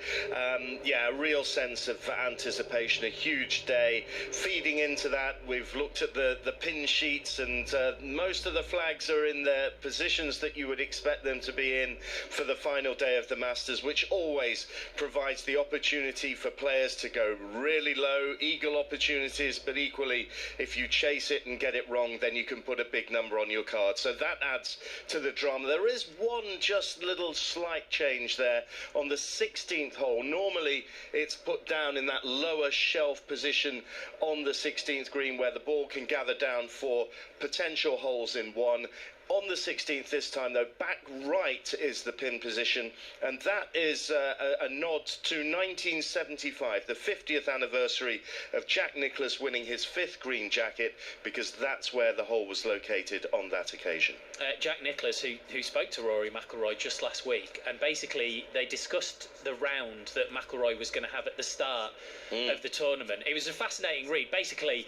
Yeah, a real sense of anticipation, a huge day. Feeding into that, we've looked at the pin sheets, and most of the flags colleagues are in the positions that you would expect them to be in for the final day of the Masters, which always provides the opportunity for players to go really low, eagle opportunities, but equally, if you chase it and get it wrong, then you can put a big number on your card. So that adds to the drama. There is one just little slight change there on the 16th hole. Normally, it's put down in that lower shelf position on the 16th green where the ball can gather down for potential holes in one. On the 16th this time, though, back right is the pin position, and that is a nod to 1975, the 50th anniversary of Jack Nicklaus winning his 5th green jacket, because that's where the hole was located on that occasion. Jack Nicklaus, who spoke to Rory McIlroy just last week, and basically they discussed the round that McIlroy was going to have at the start of the tournament. It was a fascinating read. Basically,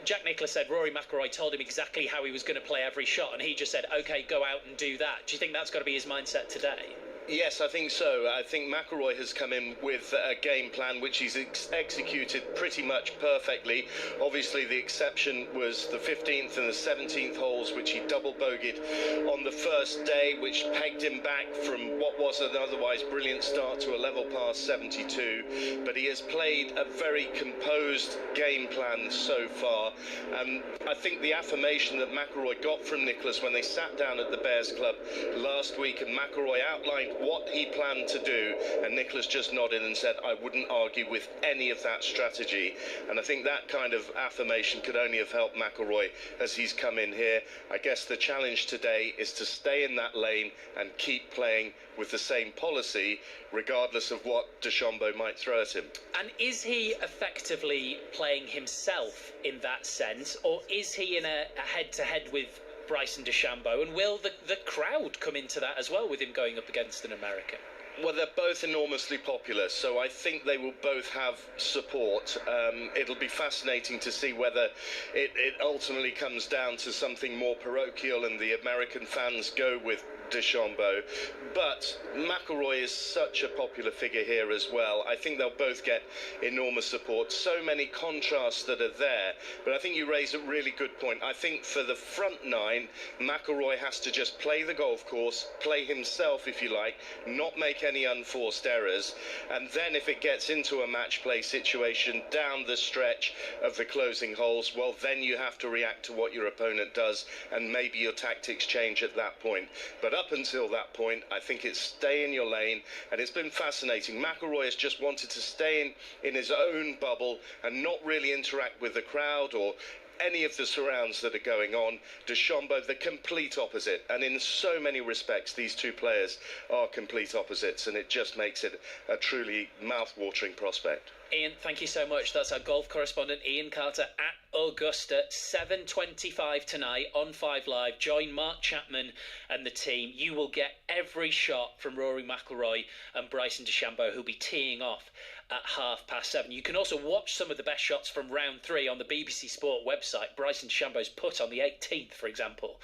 Jack Nicklaus said Rory McIlroy told him exactly how he was going to play every shot, and he just said, OK, go out and do that. Do you think that's got to be his mindset today? Yes, I think so. I think McIlroy has come in with a game plan which he's executed pretty much perfectly. Obviously, the exception was the 15th and the 17th holes, which he double bogeyed on the first day, which pegged him back from what was an otherwise brilliant start to a level past 72. But he has played a very composed game plan so far. I think the affirmation that McIlroy got from Nicklaus when they sat down at the Bears Club last week, and McIlroy outlined what he planned to do, and Nicklaus just nodded and said, I wouldn't argue with any of that strategy. And I think that kind of affirmation could only have helped McIlroy as he's come in here. I guess the challenge today is to stay in that lane and keep playing with the same policy, regardless of what DeChambeau might throw at him. And is he effectively playing himself in that sense, or is he in a head-to-head with Bryson DeChambeau, and will the crowd come into that as well with him going up against an American? Well, they're both enormously popular, so I think they will both have support. It'll be fascinating to see whether it ultimately comes down to something more parochial and the American fans go with DeChambeau. But McIlroy is such a popular figure here as well. I think they'll both get enormous support. So many contrasts that are there. But I think you raise a really good point. I think for the front nine, McIlroy has to just play the golf course, play himself, if you like, not make any unforced errors. And then if it gets into a match play situation down the stretch of the closing holes, well, then you have to react to what your opponent does, and maybe your tactics change at that point. But up until that point, I think it's stay in your lane, and it's been fascinating. McIlroy has just wanted to stay in his own bubble and not really interact with the crowd or any of the surrounds that are going on. DeChambeau, the complete opposite, and in so many respects these two players are complete opposites, and it just makes it a truly mouth-watering prospect. Ian, thank you so much. That's our golf correspondent Ian Carter at Augusta. 7:25 tonight on 5 Live. Join Mark Chapman and the team. You will get every shot from Rory McIlroy and Bryson DeChambeau, who'll be teeing off at 7:30. You can also watch some of the best shots from round 3 on the BBC Sport website. Bryson DeChambeau's putt on the 18th, for example,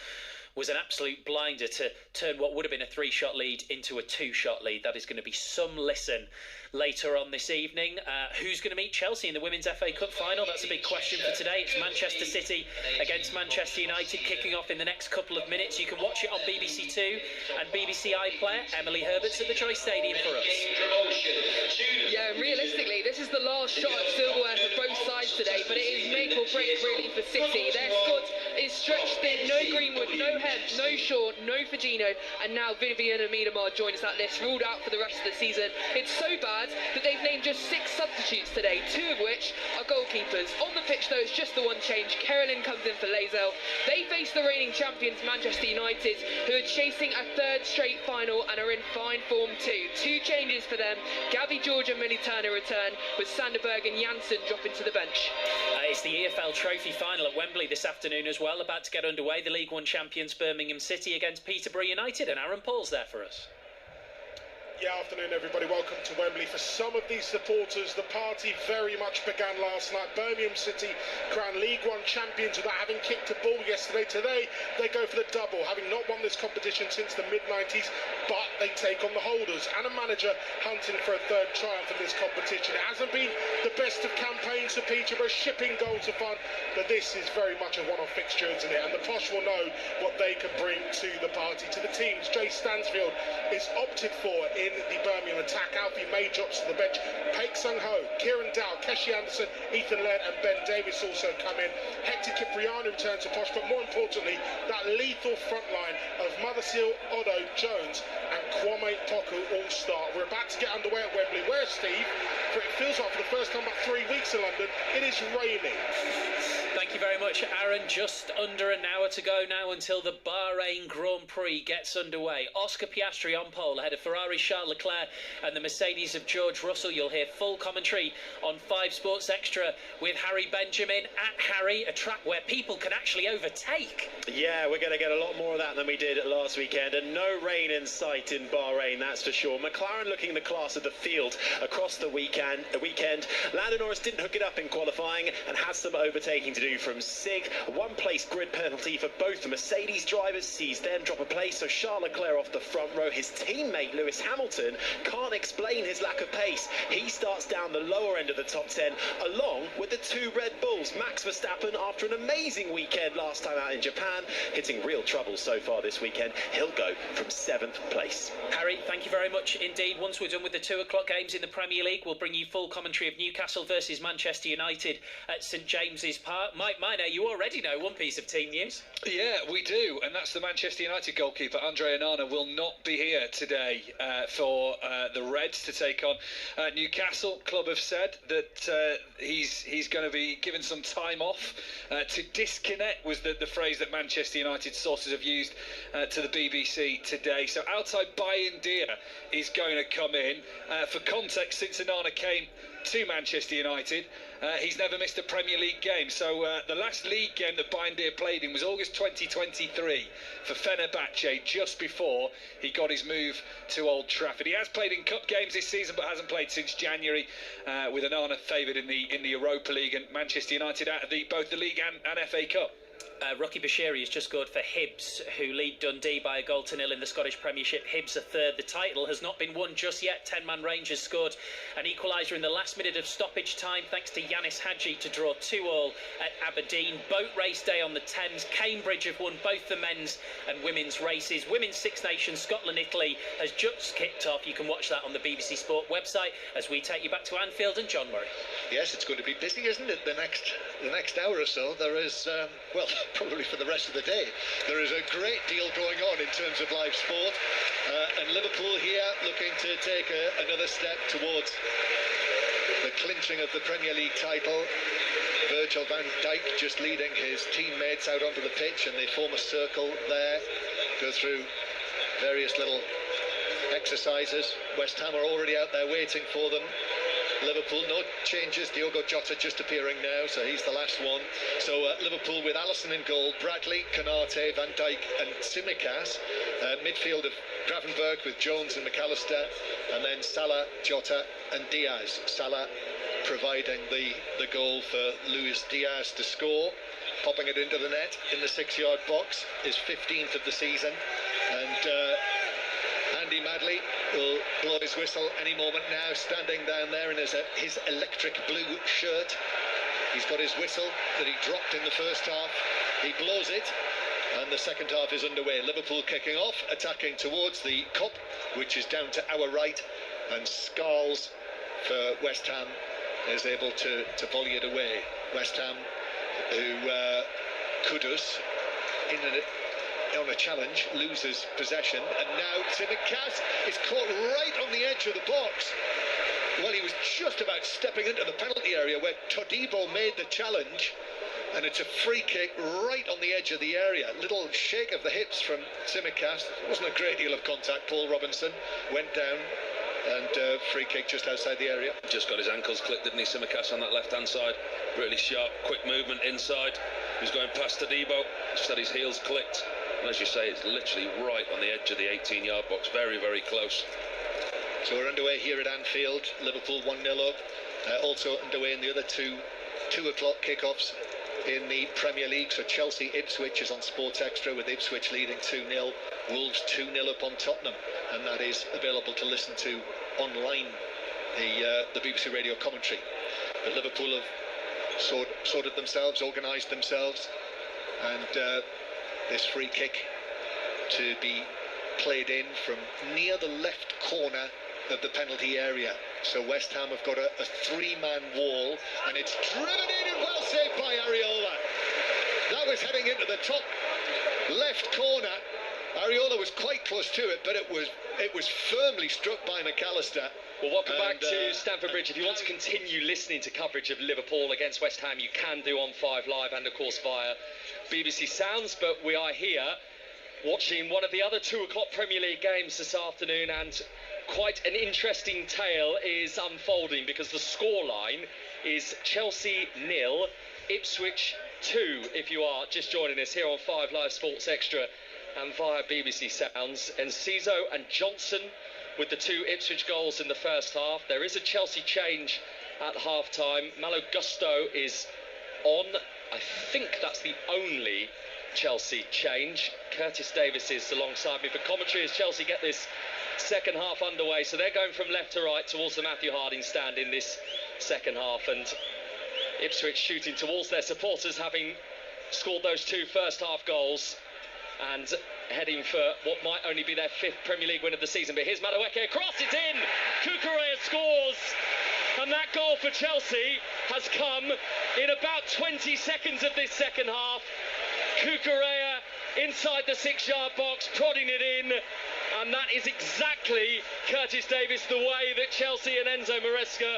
was an absolute blinder to turn what would have been a 3-shot lead into a 2-shot lead. That is going to be some listen later on this evening. Who's going to meet Chelsea in the Women's FA Cup final? That's a big question for today. It's Manchester City against Manchester United kicking off in the next couple of minutes. You can watch it on BBC 2 and BBC iPlayer. Emily Herbert's at the Choice Stadium for us. Yeah, realistically, this is the last shot at silverware for both sides today, but it is make or break really for City. Their squad is stretched thin. No Greenwood, no Head, no Shaw, no Firmino, and now Vivian and Miedemar join us at this, ruled out for the rest of the season. It's so bad that they've named just 6 substitutes today, 2 of which are goalkeepers. On the pitch, though, it's just the one change. Carolyn comes in for Lazel. They face the reigning champions, Manchester United, who are chasing a 3rd straight final and are in fine form too. 2 changes for them. Gabby George and Millie Turner return, with Sanderberg and Janssen dropping to the bench. It's the EFL Trophy final at Wembley this afternoon as well, about to get underway. The League One champions Birmingham City against Peterborough United, and Aaron Paul's there for us. Yeah, afternoon everybody, welcome to Wembley. For some of these supporters, the party very much began last night. Birmingham City crowned League One champions without having kicked a ball yesterday. Today, they go for the double, having not won this competition since the mid-90s, but they take on the holders and a manager hunting for a third triumph in this competition. It hasn't been the best of campaigns for Peterborough, shipping goals of fun, but this is very much a one-off fixture, isn't it? And the Posh will know what they can bring to the party. To the teams, Jay Stansfield is opted for in the Birmingham attack. Alfie May drops to the bench. Paik Sung-ho, Kieran Dow, Keshi Anderson, Ethan Laird and Ben Davis also come in. Hector Cipriano returns to Posh, but more importantly, that lethal front line of Motherseal, Odo, Jones and Kwame Poku all start. We're about to get underway at Wembley, where, Steve, it feels like for the first time about 3 weeks in London, it is raining. Thank you very much, Aaron. Just under an hour to go now until the Bahrain Grand Prix gets underway. Oscar Piastri on pole ahead of Ferrari Charles Leclerc and the Mercedes of George Russell. You'll hear full commentary on 5 Sports Extra with Harry Benjamin at Harry, a track where people can actually overtake. Yeah, we're going to get a lot more of that than we did last weekend, and no rain in sight in Bahrain, that's for sure. McLaren looking the class of the field across the weekend. Lando Norris didn't hook it up in qualifying and has some overtaking to do from Sig. One place grid penalty for both the Mercedes drivers, sees them drop a place, so Charles Leclerc off the front row. His teammate Lewis Hamilton can't explain his lack of pace. He starts down the lower end of the top 10 along with the 2 Red Bulls. Max Verstappen, after an amazing weekend last time out in Japan, hitting real trouble so far this weekend. He'll go from 7th place. Harry, thank you very much indeed. Once we're done with the 2 o'clock games in the Premier League, we'll bring you full commentary of Newcastle versus Manchester United at St James's Park. Mike Miner, you already know one piece of team news. Yeah, we do, and that's the Manchester United goalkeeper Andre Onana will not be here today for the Reds to take on Newcastle. Club have said that he's going to be given some time off to disconnect, was the phrase that Manchester United sources have used to the BBC today. So Altay Bayindir is going to come in. For context, since Onana came to Manchester United, he's never missed a Premier League game. So the last league game that Bayindir played in was August 2023 for Fenerbahce, just before he got his move to Old Trafford. He has played in cup games this season, but hasn't played since January, with Onana favoured in the Europa League, and Manchester United out of both the league and FA Cup. Rocky Bashiri has just scored for Hibs, who lead Dundee by a 1-0 in the Scottish Premiership. Hibs are third. The title has not been won just yet. 10-man Rangers scored an equaliser in the last minute of stoppage time, thanks to Yanis Hadji to draw 2-2 at Aberdeen. Boat race day on the Thames. Cambridge have won both the men's and women's races. Women's Six Nations, Scotland-Italy, has just kicked off. You can watch that on the BBC Sport website as we take you back to Anfield and John Murray. Yes, it's going to be busy, isn't it? The next hour or so. There is, probably for the rest of the day, there is a great deal going on in terms of live sport, and Liverpool here looking to take another step towards the clinching of the Premier League title. Virgil van Dijk just leading his teammates out onto the pitch, and they form a circle there, go through various little exercises. West Ham are already out there waiting for them. Liverpool, no changes. Diogo Jota just appearing now, so he's the last one. So Liverpool with Alisson in goal, Bradley, Konate, Van Dijk and Tsimikas. Midfield of Gravenberch with Jones and McAllister, and then Salah, Jota and Diaz. Salah providing the goal for Luis Diaz to score, popping it into the net in the 6-yard box, his 15th of the season. And Andy Madley will blow his whistle any moment now, standing down there in his electric blue shirt. He's got his whistle that he dropped in the first half. He blows it, and the second half is underway. Liverpool kicking off, attacking towards the Kop, which is down to our right, and Scarles for West Ham is able to volley it away. West Ham, who Kudus on a challenge loses possession, and now Tsimikas is caught right on the edge of the box. Well, he was just about stepping into the penalty area where Todibo made the challenge, and it's a free kick right on the edge of the area. Little shake of the hips from Tsimikas. Wasn't a great deal of contact. Paul Robinson went down, and free kick just outside the area. Just got his ankles clipped, didn't he, Tsimikas, on that left-hand side. Really sharp, quick movement inside. He was going past Todibo, just had his heels clicked. And as you say, it's literally right on the edge of the 18-yard box. Very, very close. So we're underway here at Anfield. Liverpool 1-0 up. Also underway in the other 2 o'clock kickoffs in the Premier League. So Chelsea Ipswich is on Sports Extra, with Ipswich leading 2-0. Wolves 2-0 up on Tottenham, and that is available to listen to online, the BBC radio commentary. But Liverpool have sorted themselves, organised themselves, and this free kick to be played in from near the left corner of the penalty area. So West Ham have got a 3-man wall, and it's driven in and well saved by Areola. That was heading into the top left corner. Areola was quite close to it, but it was firmly struck by McAllister. Well, welcome back to Stamford Bridge. If you want to continue listening to coverage of Liverpool against West Ham, you can do on 5 Live and, of course, via BBC Sounds. But we are here watching one of the other 2 o'clock Premier League games this afternoon, and quite an interesting tale is unfolding, because the scoreline is Chelsea 0, Ipswich 2, if you are just joining us here on 5 Live Sports Extra and via BBC Sounds. Enciso and Johnson with the 2 Ipswich goals in the first half. There is a Chelsea change at half-time. Malo Gusto is on. I think that's the only Chelsea change. Curtis Davis is alongside me for commentary as Chelsea get this second half underway. So they're going from left to right towards the Matthew Harding stand in this second half, and Ipswich shooting towards their supporters, having scored those 2 first half goals and heading for what might only be their 5th Premier League win of the season. But here's Madueke across, it's in! Cucurella scores! And that goal for Chelsea has come in about 20 seconds of this second half. Cucurella inside the 6-yard box, prodding it in. And that is exactly, Curtis Davis, the way that Chelsea and Enzo Maresca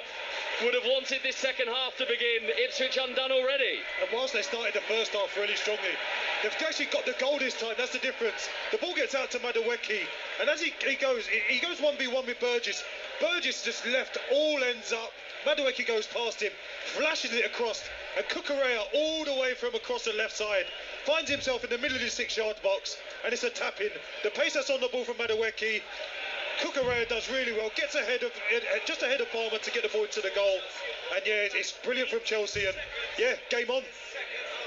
would have wanted this second half to begin. Ipswich undone already. And whilst they started the first half really strongly, they've actually got the goal this time. That's the difference. The ball gets out to Madueke, and as he goes 1v1 with Burgess. Burgess just left all ends up. Madueke goes past him, flashes it across, and Cucurella all the way from across the left side finds himself in the middle of the 6-yard box, and it's a tap-in. The pace that's on the ball from Madueke, Cucurella does really well, gets just ahead of Palmer to get the ball to the goal, and yeah, it's brilliant from Chelsea, and yeah, game on.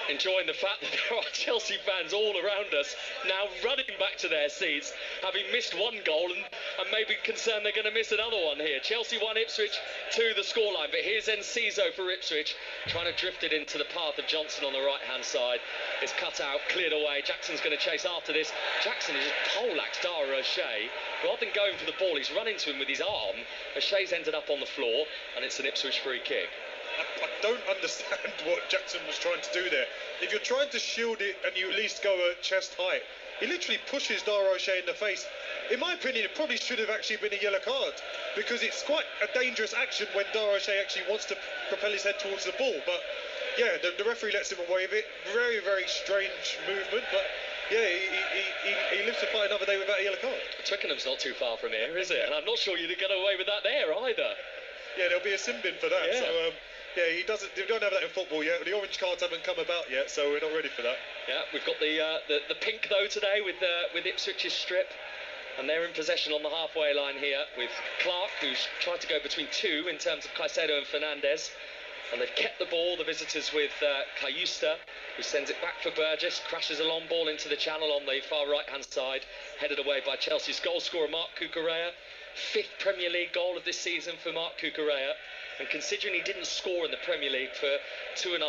Enjoying the fact that there are Chelsea fans all around us now running back to their seats, having missed 1 goal and maybe concerned they're going to miss another one here. Chelsea 1, Ipswich 2 the scoreline, but here's Enciso for Ipswich, trying to drift it into the path of Johnson on the right-hand side. It's cut out, cleared away. Jackson's going to chase after this. Jackson has just poleaxed Dara O'Shea. Rather than going for the ball, he's run into him with his arm. O'Shea's ended up on the floor, and it's an Ipswich free kick. I don't understand what Jackson was trying to do there. If you're trying to shield it and you at least go at chest height, he literally pushes Dara O'Shea in the face. In my opinion, it probably should have actually been a yellow card, because it's quite a dangerous action when Dara O'Shea actually wants to propel his head towards the ball. But yeah, the referee lets him away with it. Very, very strange movement, but yeah, he lives to fight another day without a yellow card. Twickenham's not too far from here, is it? And I'm not sure you'd get away with that there either. Yeah, there'll be a sin bin for that. Yeah. So yeah, they don't have that in football yet. The orange cards haven't come about yet, so we're not ready for that. Yeah, we've got the pink though today with Ipswich's strip, and they're in possession on the halfway line here with Clark, who's tried to go between 2 in terms of Caicedo and Fernandes, and they've kept the ball, the visitors, with Cayusta, who sends it back for Burgess, crashes a long ball into the channel on the far right-hand side, headed away by Chelsea's goal scorer Marc Cucurella. 5th Premier League goal of this season for Marc Cucurella. And considering he didn't score in the Premier League for 2.5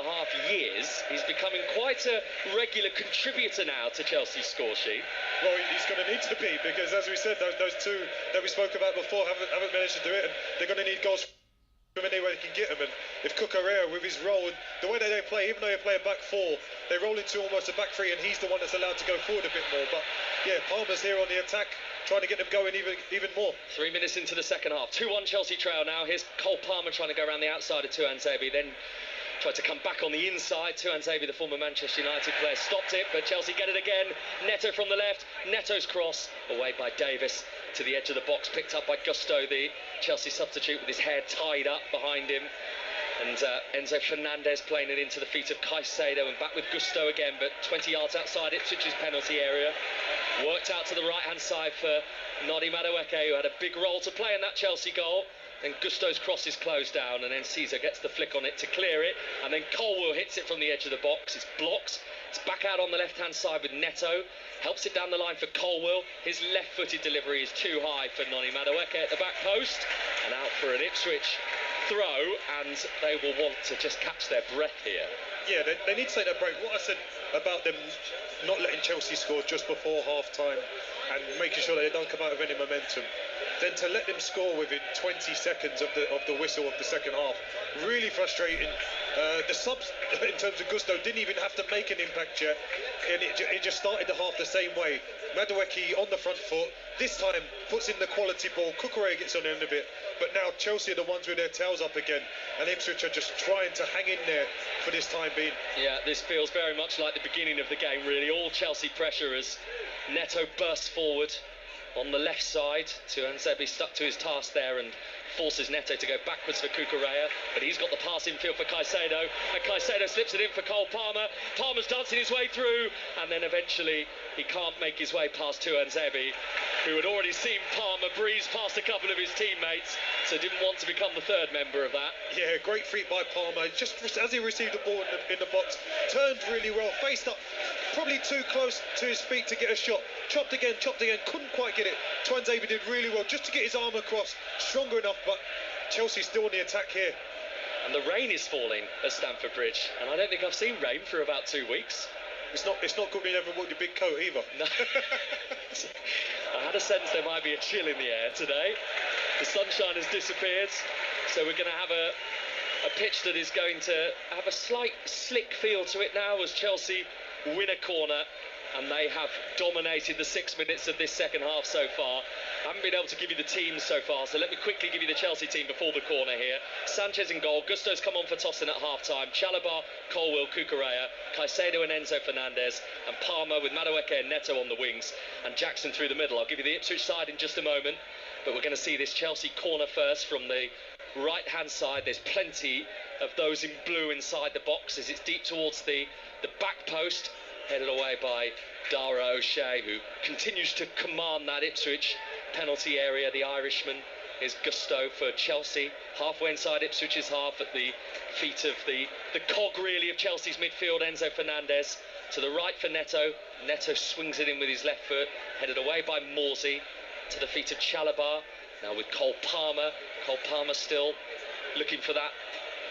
years, he's becoming quite a regular contributor now to Chelsea's score sheet. Well, he's going to need to be, because as we said, those 2 that we spoke about before haven't managed to do it, and they're going to need goals from anywhere they can get them. And if Cucurella, with his role, the way that they play, even though they play a back 4, they roll into almost a back 3, and he's the one that's allowed to go forward a bit more. But yeah, Palmer's here on the attack, trying to get them going even more. 3 minutes into the second half. 2-1 Chelsea trail now. Here's Cole Palmer trying to go around the outside of Tuanzebe, then tried to come back on the inside. Tuanzebe, the former Manchester United player, stopped it, but Chelsea get it again. Neto from the left. Neto's cross away by Davis to the edge of the box, picked up by Gusto, the Chelsea substitute, with his hair tied up behind him. And Enzo Fernandez playing it into the feet of Caicedo, and back with Gusto again, but 20 yards outside Ipswich's penalty area. Worked out to the right-hand side for Noni Madueke, who had a big role to play in that Chelsea goal. Then Gusto's cross is closed down, and then Caesar gets the flick on it to clear it, and then Colwell hits it from the edge of the box. It's blocked. It's back out on the left-hand side with Neto. Helps it down the line for Colwell. His left-footed delivery is too high for Noni Madueke at the back post, and out for an Ipswich throw, and they will want to just catch their breath here. Yeah, they need to take that break. What I said about them not letting Chelsea score just before half-time and making sure they don't come out with any momentum, then to let them score within 20 seconds of the whistle of the second half, really frustrating. The subs, in terms of Gusto, didn't even have to make an impact yet, and it just started the half the same way. Madueke on the front foot, this time puts in the quality ball. Cucurella gets on the end of it, but now Chelsea are the ones with their tails up again, and Ipswich are just trying to hang in there for this time being. Yeah, this feels very much like the beginning of the game, really. All Chelsea pressure as Neto bursts forward on the left side. Tuanzebe stuck to his task there and forces Neto to go backwards for Cucurella, but he's got the pass infield for Caicedo, and Caicedo slips it in for Cole Palmer. Palmer's dancing his way through, and then eventually he can't make his way past Tuanzebe, who had already seen Palmer breeze past a couple of his teammates, so didn't want to become the third member of that. Yeah, great feat by Palmer. Just as he received the ball in the box, turned really well, faced up, probably too close to his feet to get a shot. Chopped again, couldn't quite get it. Tuanzebe did really well just to get his arm across, stronger enough, but Chelsea's still on the attack here. And the rain is falling at Stamford Bridge, and I don't think I've seen rain for about 2 weeks. It's not good when you haven't worn your big coat either. No. I had a sense there might be a chill in the air today. The sunshine has disappeared, so we're going to have a pitch that is going to have a slight slick feel to it now as Chelsea win a corner, and they have dominated the 6 minutes of this second half so far. I haven't been able to give you the teams so far, so let me quickly give you the Chelsea team before the corner here. Sanchez in goal, Gusto's come on for Tosin at half-time, Chalobah, Colwell, Cucurella, Caicedo and Enzo Fernandez, and Palmer with Madueke and Neto on the wings, and Jackson through the middle. I'll give you the Ipswich side in just a moment, but we're going to see this Chelsea corner first from the right-hand side. There's plenty of those in blue inside the box as it's deep towards the back post, headed away by Dara O'Shea, who continues to command that Ipswich penalty area. The Irishman is Gusto for Chelsea, halfway inside Ipswich's half at the feet of the cog really of Chelsea's midfield, Enzo Fernandez. To the right for Neto. Neto swings it in with his left foot, headed away by Morsey. To the feet of Chalobah, now with Cole Palmer. Cole Palmer still looking for that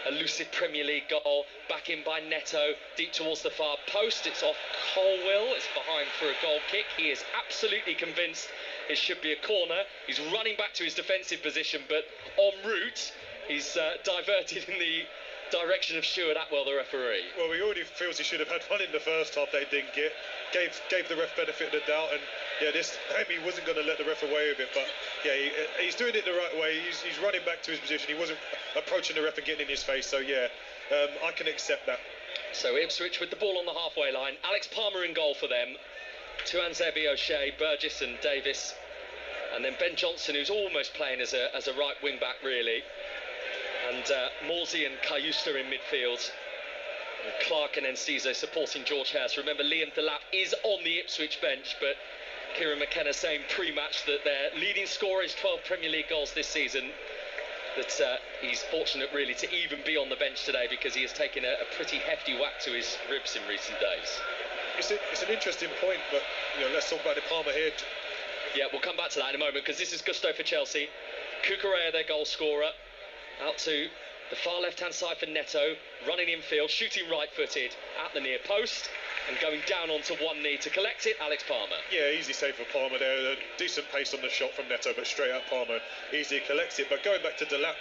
elusive Premier League goal. Back in by Neto, deep towards the far post. It's off Colwell. It's behind for a goal kick. He is absolutely convinced it should be a corner. He's running back to his defensive position, but en route, he's diverted in the direction of Stuart Atwell, the referee. Well, he already feels he should have had one in the first half they didn't get. Gave the ref benefit of the doubt, and yeah, this time he wasn't going to let the ref away with it, but yeah, he's doing it the right way. He's running back to his position. He wasn't approaching the ref and getting in his face, so yeah, I can accept that. So Ipswich with the ball on the halfway line. Alex Palmer in goal for them. Tuanzebe, O'Shea, Burgess and Davis, and then Ben Johnson, who's almost playing as a right wing back really, and Morsey and Cayusta in midfield, and Clark and Enciso supporting George House. Remember, Liam Delap is on the Ipswich bench, but Kieran McKenna saying pre-match that their leading scorer is 12 Premier League goals this season, that he's fortunate really to even be on the bench today because he has taken a pretty hefty whack to his ribs in recent days. It's an interesting point, but let's talk about the Palmer here. Yeah, we'll come back to that in a moment because this is Gusto for Chelsea. Cucurella, their goal scorer, out to the far left-hand side for Neto, running infield, shooting right-footed at the near post and going down onto one knee to collect it, Alex Palmer. Yeah, easy save for Palmer there. A decent pace on the shot from Neto, but straight out Palmer easily collects it. But going back to Delap,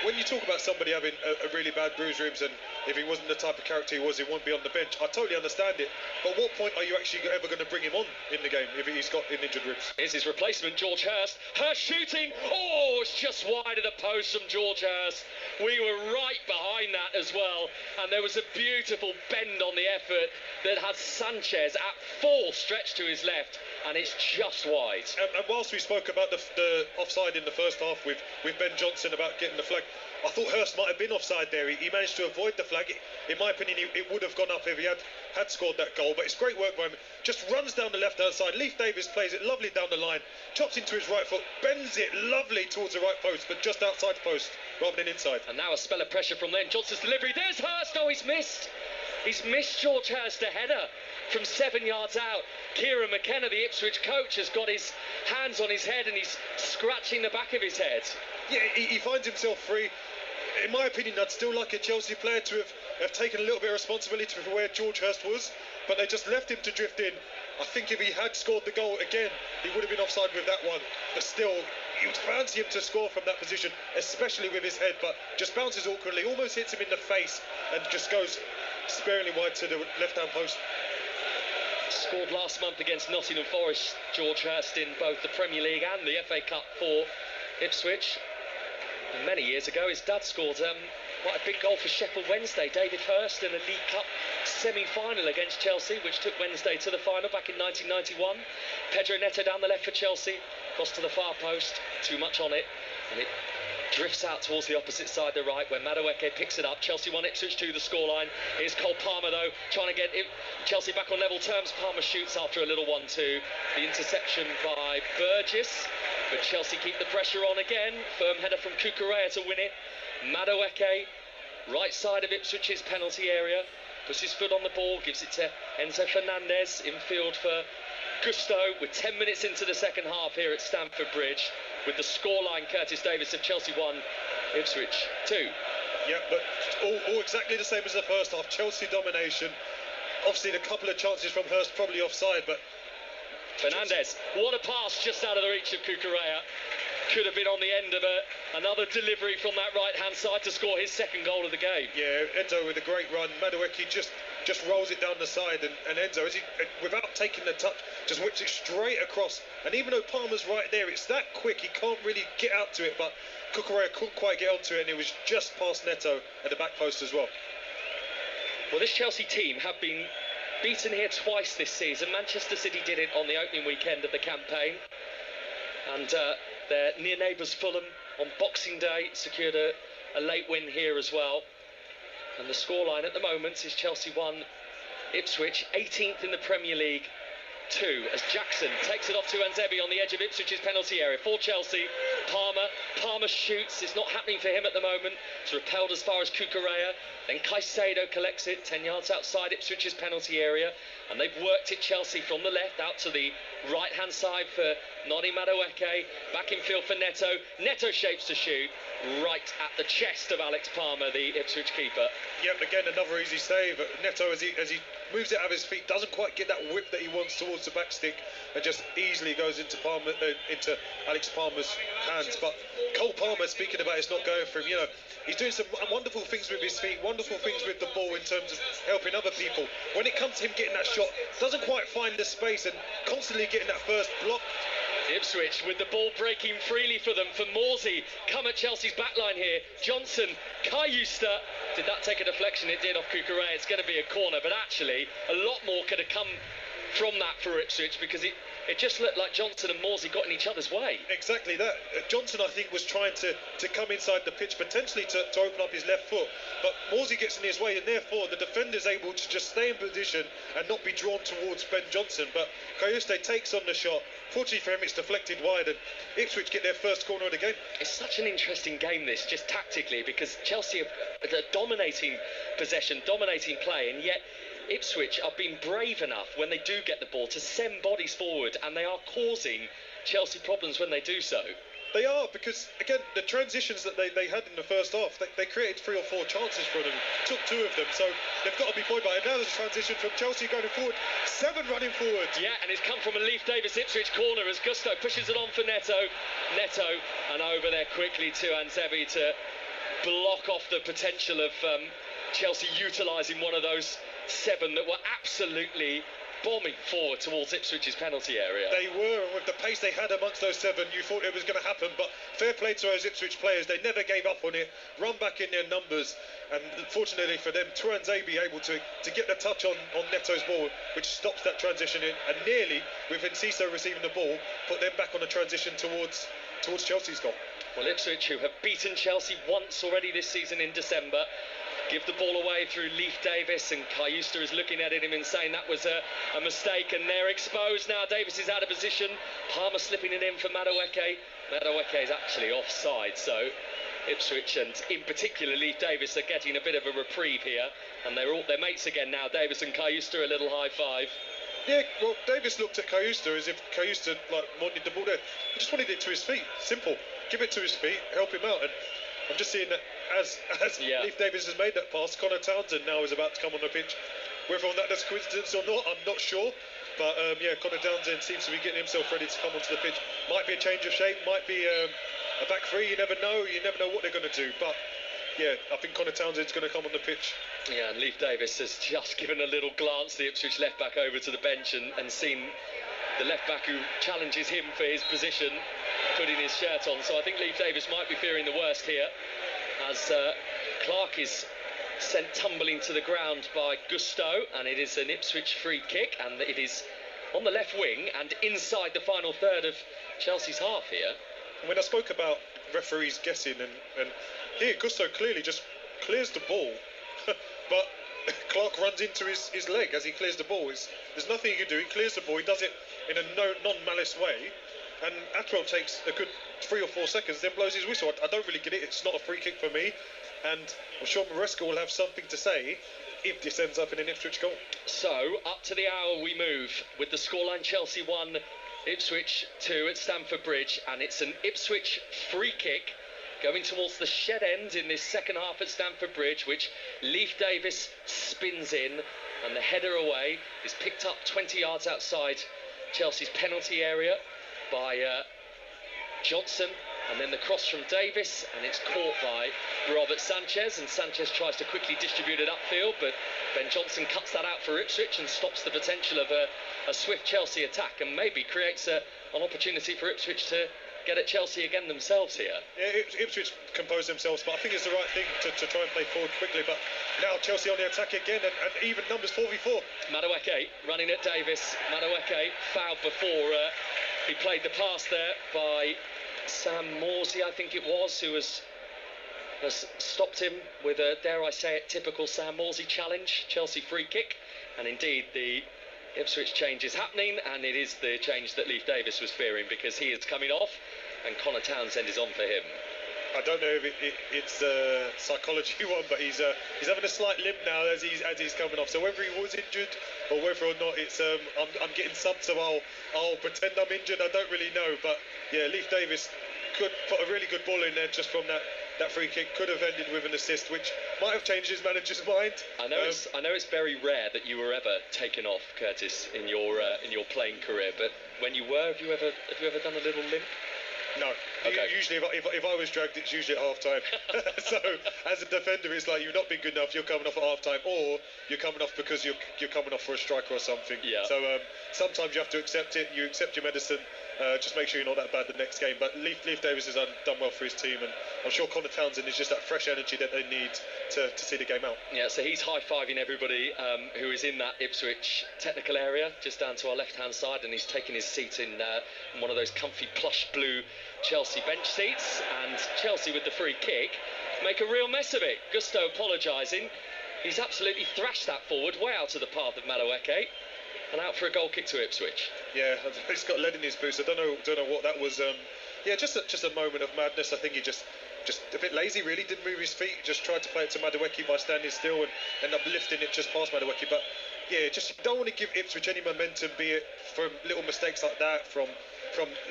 when you talk about somebody having a really bad bruised ribs, and if he wasn't the type of character he was, he won't be on the bench, I totally understand it. But what point are you actually ever going to bring him on in the game if he's got injured ribs? Here's his replacement, George Hurst. Hurst shooting. Oh, it's just wide of the post from George Hurst. We were right behind that as well, and there was a beautiful bend on the effort that had Sanchez at full stretch to his left, and it's just wide. And whilst we spoke about the offside in the first half with Ben Johnson about getting the flag, I thought Hurst might have been offside there. He managed to avoid the flag. In my opinion, it would have gone up if he had scored that goal. But it's great work by him. Just runs down the left-hand side. Leif Davis plays it lovely down the line. Chops into his right foot. Bends it lovely towards the right post, but just outside the post rather than inside. And now a spell of pressure from then. Johnson's delivery. There's Hurst. Oh, he's missed. He's missed George Hurst, a header from 7 yards out. Kieran McKenna, the Ipswich coach, has got his hands on his head and he's scratching the back of his head. Yeah, he finds himself free. In my opinion, I'd still like a Chelsea player to have taken a little bit of responsibility for where George Hurst was, but they just left him to drift in. I think if he had scored the goal again, he would have been offside with that one. But still, you would fancy him to score from that position, especially with his head, but just bounces awkwardly, almost hits him in the face, and just goes sparingly wide to the left-hand post. Scored last month against Nottingham Forest, George Hurst, in both the Premier League and the FA Cup for Ipswich. And many years ago, his dad scored quite a big goal for Sheffield Wednesday, David Hurst, in a League Cup semi-final against Chelsea, which took Wednesday to the final back in 1991. Pedro Neto down the left for Chelsea, cross to the far post, too much on it, and it drifts out towards the opposite side, the right, where Madueke picks it up. Chelsea 1, Ipswich 2, the scoreline. Here's Cole Palmer, though, trying to get Chelsea back on level terms. Palmer shoots after a little 1-2. The interception by Burgess, but Chelsea keep the pressure on again. Firm header from Cucurella to win it. Madueke, right side of Ipswich's penalty area, puts his foot on the ball, gives it to Enzo Fernandez, infield for Gusto, with 10 minutes into the second half here at Stamford Bridge, with the scoreline Curtis Davis of Chelsea 1, Ipswich 2. Yeah, but all exactly the same as the first half. Chelsea domination. Obviously, a couple of chances from Hurst, probably offside, but Fernandez, what a pass just out of the reach of Cucurella. Could have been on the end of another delivery from that right-hand side to score his second goal of the game. Yeah, Enzo with a great run. Madueke just rolls it down the side, and Enzo, without taking the touch, just whips it straight across. And even though Palmer's right there, it's that quick, he can't really get out to it, but Cucurella couldn't quite get onto it, and it was just past Neto at the back post as well. Well, this Chelsea team have been beaten here twice this season. Manchester City did it on the opening weekend of the campaign, and their near neighbours Fulham on Boxing Day secured a late win here as well. And the scoreline at the moment is Chelsea 1, Ipswich 18th in the Premier League 2, as Jackson takes it off to Anzebi on the edge of Ipswich's penalty area for Chelsea. Palmer shoots. It's not happening for him at the moment. It's repelled as far as Cucurella. Then Caicedo collects it 10 yards outside Ipswich's penalty area, and they've worked it, Chelsea, from the left out to the right-hand side for Noni Madueke. Back in field for Neto. Neto shapes to shoot right at the chest of Alex Palmer, the Ipswich keeper. Yep, again another easy save. Neto, as he moves it out of his feet, doesn't quite get that whip that he wants towards the back stick, and just easily goes into into Alex Palmer's hands. But Cole Palmer, speaking about it's not going for him, you know, he's doing some wonderful things with his feet, wonderful things with the ball in terms of helping other people. When it comes to him getting that shot, doesn't quite find the space and constantly getting that first block. Ipswich with the ball breaking freely for them, for Morsey. Come at Chelsea's backline here. Johnson, Cayusta. Did that take a deflection? It did off Cucurella. It's going to be a corner, but actually a lot more could have come from that for Ipswich, because it just looked like Johnson and Morsey got in each other's way. Exactly that. Johnson, I think, was trying to come inside the pitch, potentially to open up his left foot, but Morsey gets in his way, and therefore the defender's able to just stay in position and not be drawn towards Ben Johnson. But Cayusta takes on the shot. Fortunately for him, it's deflected wide, and Ipswich get their first corner of the game. It's such an interesting game, this, just tactically, because Chelsea are dominating possession, dominating play, and yet Ipswich are being brave enough when they do get the ball to send bodies forward, and they are causing Chelsea problems when they do so. They are, because again, the transitions that they had in the first half, they created 3 or 4 chances for them, took 2 of them, so they've got to be buoyed by it. Now there's a transition from Chelsea going forward, 7 running forward. Yeah, and it's come from a Leif Davis Ipswich corner as Gusto pushes it on for Neto, and over there quickly to Anzebi to block off the potential of Chelsea utilising one of those 7 that were absolutely bombing forward towards Ipswich's penalty area. They were, and with the pace they had amongst those 7, you thought it was going to happen, but fair play to those Ipswich players. They never gave up on it, run back in their numbers, and fortunately for them, Tuanzebe able to get the touch on Neto's ball, which stops that transition in, and nearly, with Enciso receiving the ball, put them back on a transition towards Chelsea's goal. Well, Ipswich, who have beaten Chelsea once already this season in December, give the ball away through Leif Davis, and Cayusta is looking at him and saying that was a mistake, and they're exposed now. Davis is out of position. Palmer slipping it in for Madueke. Madueke is actually offside, so Ipswich, and in particular Leif Davis, are getting a bit of a reprieve here, and they're all their mates again now. Davis and Cayusta, a little high five. Yeah, well, Davis looked at Cayusta as if Cayusta wanted the ball there. He just wanted it to his feet. Simple. Give it to his feet, help him out, and I'm just seeing that as Leif Davis has made that pass, Connor Townsend now is about to come on the pitch. Whether or not that's coincidence or not, I'm not sure. But yeah, Connor Townsend seems to be getting himself ready to come onto the pitch. Might be a change of shape, might be a back three. You never know. You never know what they're going to do. But yeah, I think Connor Townsend's going to come on the pitch. Yeah, and Leif Davis has just given a little glance, the Ipswich left back, over to the bench and seen the left back who challenges him for his position putting his shirt on. So I think Leif Davis might be fearing the worst here, as Clark is sent tumbling to the ground by Gusto, and it is an Ipswich free kick, and it is on the left wing and inside the final third of Chelsea's half here. And when I spoke about referees guessing, and here Gusto clearly just clears the ball, but Clark runs into his leg as he clears the ball. There's nothing he can do. He clears the ball, he does it in a non-malice way, and Atwell takes a good 3 or 4 seconds, then blows his whistle. I don't really get it. It's not a free kick for me, and I'm sure Maresca will have something to say if this ends up in an Ipswich goal. So, up to the hour we move with the scoreline: Chelsea 1, Ipswich 2 at Stamford Bridge, and it's an Ipswich free kick going towards the shed end in this second half at Stamford Bridge, which Leif Davis spins in, and the header away is picked up 20 yards outside Chelsea's penalty area by Johnson, and then the cross from Davis, and it's caught by Robert Sanchez, and Sanchez tries to quickly distribute it upfield, but Ben Johnson cuts that out for Ipswich and stops the potential of a swift Chelsea attack, and maybe creates an opportunity for Ipswich to get at Chelsea again themselves here. Yeah, Ipswich compose themselves, but I think it's the right thing to try and play forward quickly. But now Chelsea on the attack again, and even numbers 4v4. Madueke running at Davis. Madueke fouled before he played the pass there by Sam Morsey, I think it was, who has stopped him with a, dare I say it, typical Sam Morsey challenge. Chelsea free kick, and indeed the Ipswich change is happening, and it is the change that Leif Davis was fearing, because he is coming off and Connor Townsend is on for him. I don't know if it's a psychology one, but he's having a slight limp now as he's coming off. So whether he was injured or whether or not it's I'm getting subbed, so I'll pretend I'm injured. I don't really know, but yeah, Leif Davis could put a really good ball in there just from that free kick. Could have ended with an assist, which might have changed his manager's mind. I know it's very rare that you were ever taken off, Curtis, in your playing career. But when you were, have you ever done a little limp? No. Okay. Usually, if I was dragged, it's usually at half time. So, as a defender, it's like you've not been good enough, you're coming off at half time, or you're coming off because you're coming off for a striker or something. Yeah. So, sometimes you have to accept it. You accept your medicine. Just make sure you're not that bad the next game. But Leif Davis has done well for his team, and I'm sure Connor Townsend is just that fresh energy that they need to see the game out. Yeah, so he's high-fiving everybody who is in that Ipswich technical area, just down to our left-hand side, and he's taking his seat in one of those comfy plush blue Chelsea bench seats. And Chelsea, with the free kick, make a real mess of it. Gusto apologising. He's absolutely thrashed that forward, way out of the path of Madueke, and out for a goal kick to Ipswich. Yeah, he's got lead in his boots. I don't know what that was. Yeah, just a moment of madness. I think he just a bit lazy, really. Didn't move his feet. Just tried to play it to Madueke by standing still and end up lifting it just past Madueke. But yeah, just don't want to give Ipswich any momentum, be it from little mistakes like that, from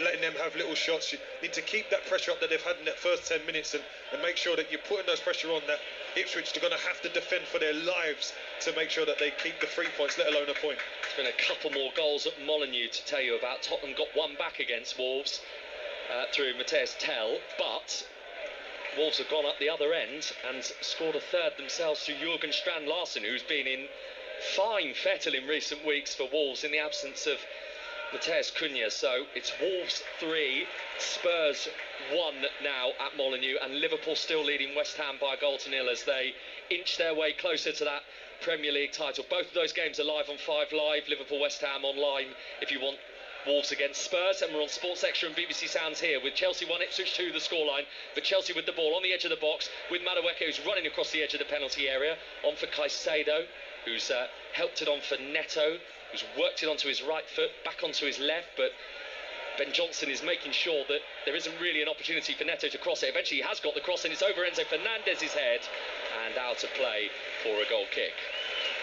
letting them have little shots. You need to keep that pressure up that they've had in that first 10 minutes and make sure that you're putting those pressure on that Ipswich are going to have to defend for their lives to make sure that they keep the 3 points, let alone a point. There's been a couple more goals at Molineux to tell you about. Tottenham got one back against Wolves through Mateus Tell, but Wolves have gone up the other end and scored a third themselves through Jurgen Strand Larsen, who's been in fine fettle in recent weeks for Wolves in the absence of Mateus Cunha. So it's Wolves 3, Spurs 1 now at Molineux, and Liverpool still leading West Ham by a goal to nil as they inch their way closer to that Premier League title. Both of those games are live on 5 Live, Liverpool West Ham online if you want Wolves against Spurs, and we're on Sports Extra and BBC Sounds here with Chelsea 1, Ipswich 2 the scoreline, but Chelsea with the ball on the edge of the box with Madueke, who's running across the edge of the penalty area, on for Caicedo, who's helped it on for Neto, who's worked it onto his right foot, back onto his left, but Ben Johnson is making sure that there isn't really an opportunity for Neto to cross it. Eventually he has got the cross and it's over Enzo Fernandez's head and out of play for a goal kick.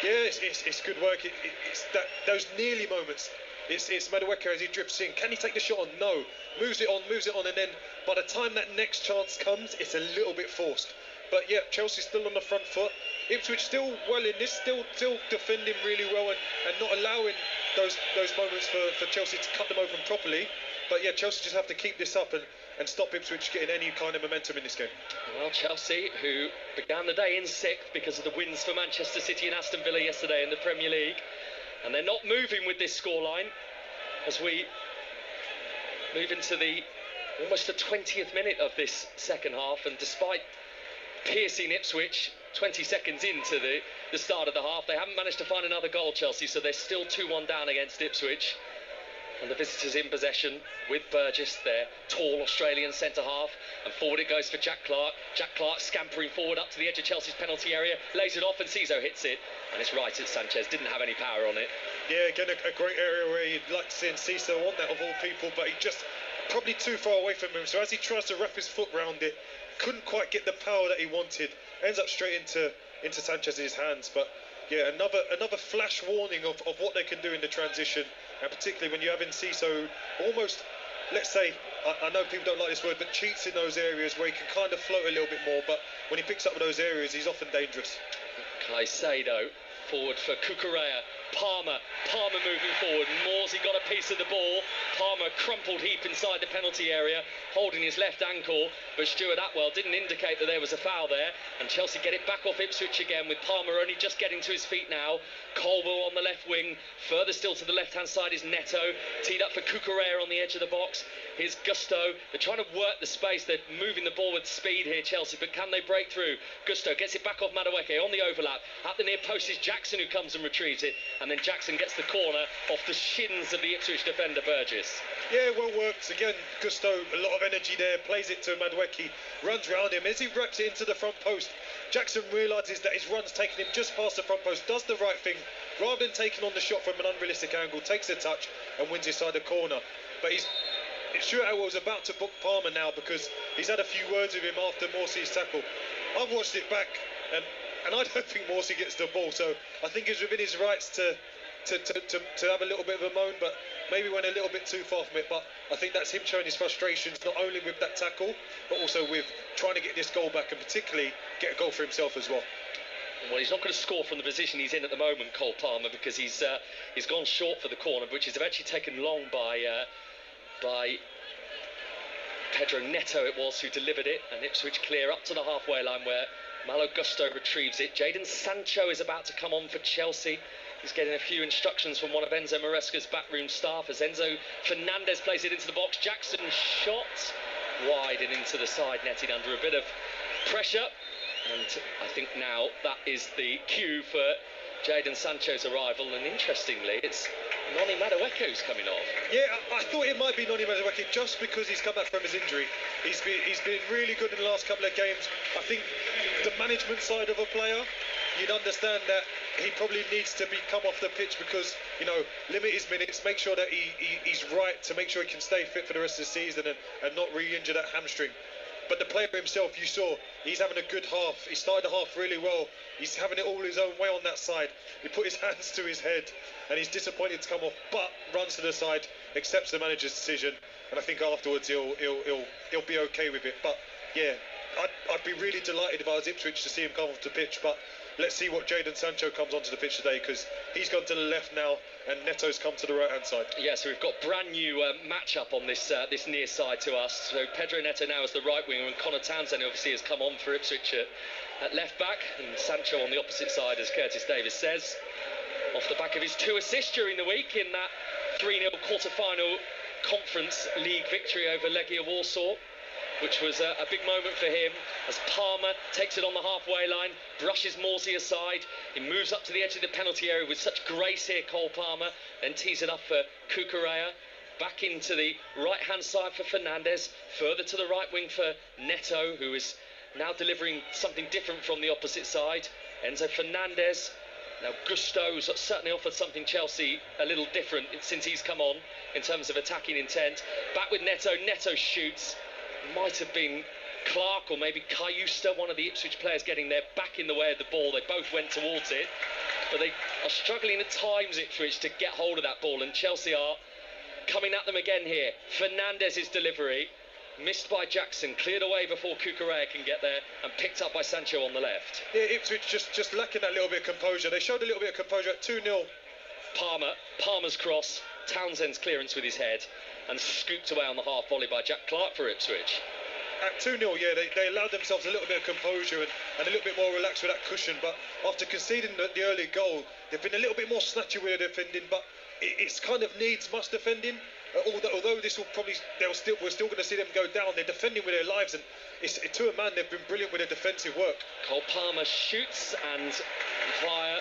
Yeah, it's good work. It's those nearly moments. It's Madueke as he drifts in. Can he take the shot on? No. Moves it on, and then by the time that next chance comes, it's a little bit forced. But yeah, Chelsea's still on the front foot. Ipswich still well in this, still defending really well and not allowing those moments for Chelsea to cut them open properly. But yeah, Chelsea just have to keep this up and stop Ipswich getting any kind of momentum in this game. Well, Chelsea, who began the day in 6th because of the wins for Manchester City and Aston Villa yesterday in the Premier League, and they're not moving with this scoreline as we move into almost the 20th minute of this second half, and despite piercing Ipswich 20 seconds into the start of the half, they haven't managed to find another goal, Chelsea, so they're still 2-1 down against Ipswich. And the visitors in possession with Burgess, their tall Australian centre-half, and forward it goes for Jack Clark. Jack Clark scampering forward up to the edge of Chelsea's penalty area, lays it off and Ciso hits it, and it's right at Sanchez, didn't have any power on it. Yeah, again, a great area where you'd like to see Ciso on that of all people, but he just probably too far away from him, so as he tries to wrap his foot round it, couldn't quite get the power that he wanted, ends up straight into Sanchez's hands. But yeah, another flash warning of what they can do in the transition, and particularly when you have Ciso almost, let's say, I know people don't like this word, but cheats in those areas where he can kind of float a little bit more, but when he picks up those areas, he's often dangerous. Caicedo forward for Cucurella. Palmer moving forward. Morsey got a piece of the ball. Palmer crumpled heap inside the penalty area, holding his left ankle, but Stuart Atwell didn't indicate that there was a foul there, and Chelsea get it back off Ipswich again with Palmer only just getting to his feet now. Colwell on the left wing. Further still to the left-hand side is Neto, teed up for Cucurella on the edge of the box. Here's Gusto. They're trying to work the space. They're moving the ball with speed here, Chelsea, but can they break through? Gusto gets it back off Madueke on the overlap. At the near post is Jackson, who comes and retrieves it, and then Jackson gets the corner off the shins of the Ipswich defender Burgess. Yeah, well worked. Again, Gusto, a lot of energy there, plays it to Madueke, runs round him. As he wraps it into the front post, Jackson realises that his run's taking him just past the front post, does the right thing, rather than taking on the shot from an unrealistic angle, takes the touch and wins inside the corner. But Stuart Atwell's about to book Palmer now because he's had a few words with him after Morsey's tackle. I've watched it back and I don't think Morsey gets the ball, so I think it's within his rights to have a little bit of a moan, but maybe went a little bit too far from it. But I think that's him showing his frustrations, not only with that tackle, but also with trying to get this goal back and particularly get a goal for himself as well. Well, he's not going to score from the position he's in at the moment, Cole Palmer, because he's gone short for the corner, which is eventually taken long by Pedro Neto it was who delivered it, and Ipswich clear up to the halfway line where Malo Gusto retrieves it. Jadon Sancho is about to come on for Chelsea. He's getting a few instructions from one of Enzo Maresca's backroom staff as Enzo Fernandez plays it into the box. Jackson shot wide and into the side netting under a bit of pressure, and I think now that is the cue for Jadon Sancho's arrival, and interestingly it's Noni Madueke who's coming off. Yeah, I thought it might be Noni Madueke just because he's come back from his injury. He's been really good in the last couple of games. I think the management side of a player, you'd understand that he probably needs to come off the pitch because, you know, limit his minutes, make sure that he's right to make sure he can stay fit for the rest of the season and not re-injure that hamstring. But the player himself, you saw, he's having a good half. He started the half really well. He's having it all his own way on that side. He put his hands to his head and he's disappointed to come off, but runs to the side, accepts the manager's decision, and I think afterwards he'll be okay with it. But yeah, I'd be really delighted if I was Ipswich to see him come off the pitch, but let's see what Jadon Sancho comes onto the pitch today, because he's gone to the left now and Neto's come to the right hand side. Yeah, so we've got brand new match-up on this near side to us. So Pedro Neto now is the right winger, and Connor Townsend obviously has come on for Ipswich at left back, and Sancho on the opposite side, as Curtis Davis says. off the back of his 2 assists during the week in that 3-0 quarter-final Conference League victory over Legia Warsaw, which was a big moment for him, as Palmer takes it on the halfway line, brushes Morsey aside. He moves up to the edge of the penalty area with such grace here, Cole Palmer, then tees it up for Cucurella. Back into the right-hand side for Fernandez, further to the right wing for Neto, who is now delivering something different from the opposite side. Enzo Fernandez. Now Gusto's certainly offered something Chelsea a little different since he's come on in terms of attacking intent. Back with Neto. Neto shoots. Might have been Clark or maybe Cayusta, one of the Ipswich players, getting their back in the way of the ball. They both went towards it, but they are struggling at times, Ipswich, to get hold of that ball, and Chelsea are coming at them again here. Fernandez's delivery, missed by Jackson, cleared away before Cucurella can get there, and picked up by Sancho on the left. Yeah, Ipswich just lacking that little bit of composure. They showed a little bit of composure at 2-0. Palmer's cross, Townsend's clearance with his head, and scooped away on the half volley by Jack Clark for Ipswich. At 2-0, yeah, they allowed themselves a little bit of composure and a little bit more relaxed with that cushion, but after conceding the early goal, they've been a little bit more snatchy with their defending, but it's kind of must defending. Although this will probably, we're still going to see them go down. They're defending with their lives, and to a man, they've been brilliant with their defensive work. Cole Palmer shoots, and via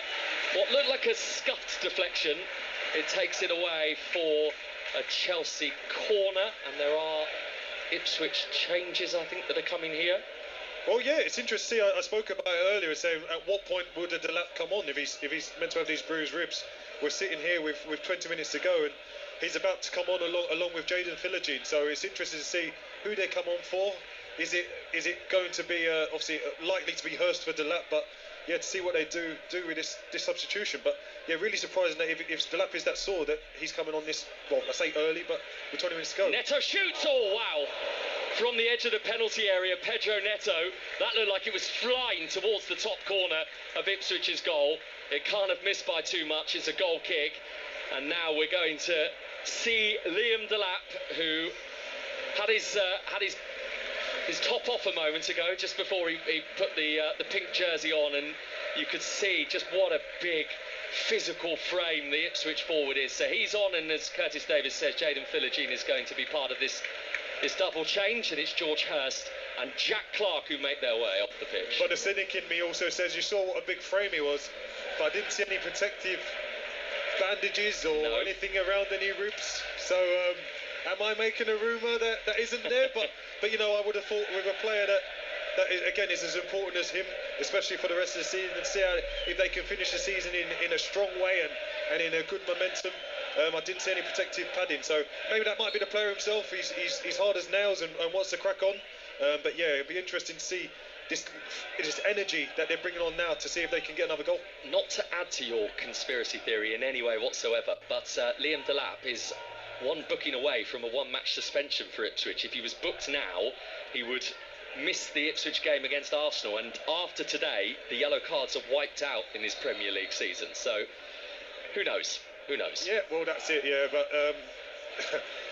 what looked like a scuffed deflection, it takes it away for a Chelsea corner, and there are Ipswich changes, I think, that are coming here. Well, yeah, it's interesting to see. I spoke about it earlier, saying at what point would a Delap come on if he's meant to have these bruised ribs. We're sitting here with 20 minutes to go, and he's about to come on along with Jaden Philogene. So it's interesting to see who they come on for. Is it going to be obviously likely to be Hurst for Delap? But yeah, to see what they do with this substitution. But yeah, really surprising that if Delap is that sore, that he's coming on this. Well, I say early, but with 20 minutes to go. Neto shoots. Oh wow! From the edge of the penalty area, Pedro Neto. That looked like it was flying towards the top corner of Ipswich's goal. It can't have missed by too much. It's a goal kick, and now we're going to see Liam Delap, who had his top off a moment ago, just before he put the pink jersey on, and you could see just what a big physical frame the Ipswich forward is. So he's on, and as Curtis Davis says, Jaden Philogene is going to be part of this double change, and it's George Hurst and Jack Clark who make their way off the pitch. But the cynic in me also says, you saw what a big frame he was, but I didn't see any protective bandages or anything around any ribs. So am I making a rumour that isn't there? But you know, I would have thought with a player that again is as important as him, especially for the rest of the season, and see if they can finish the season in a strong way and in a good momentum. I didn't see any protective padding, so maybe that might be the player himself. He's hard as nails and wants to crack on. But yeah, it'll be interesting to see this energy that they're bringing on now, to see if they can get another goal. Not to add to your conspiracy theory in any way whatsoever, but Liam Delap is one booking away from a one-match suspension for Ipswich. If he was booked now, he would miss the Ipswich game against Arsenal, and after today, the yellow cards are wiped out in his Premier League season. So who knows? Who knows? Yeah, well, that's it, yeah, but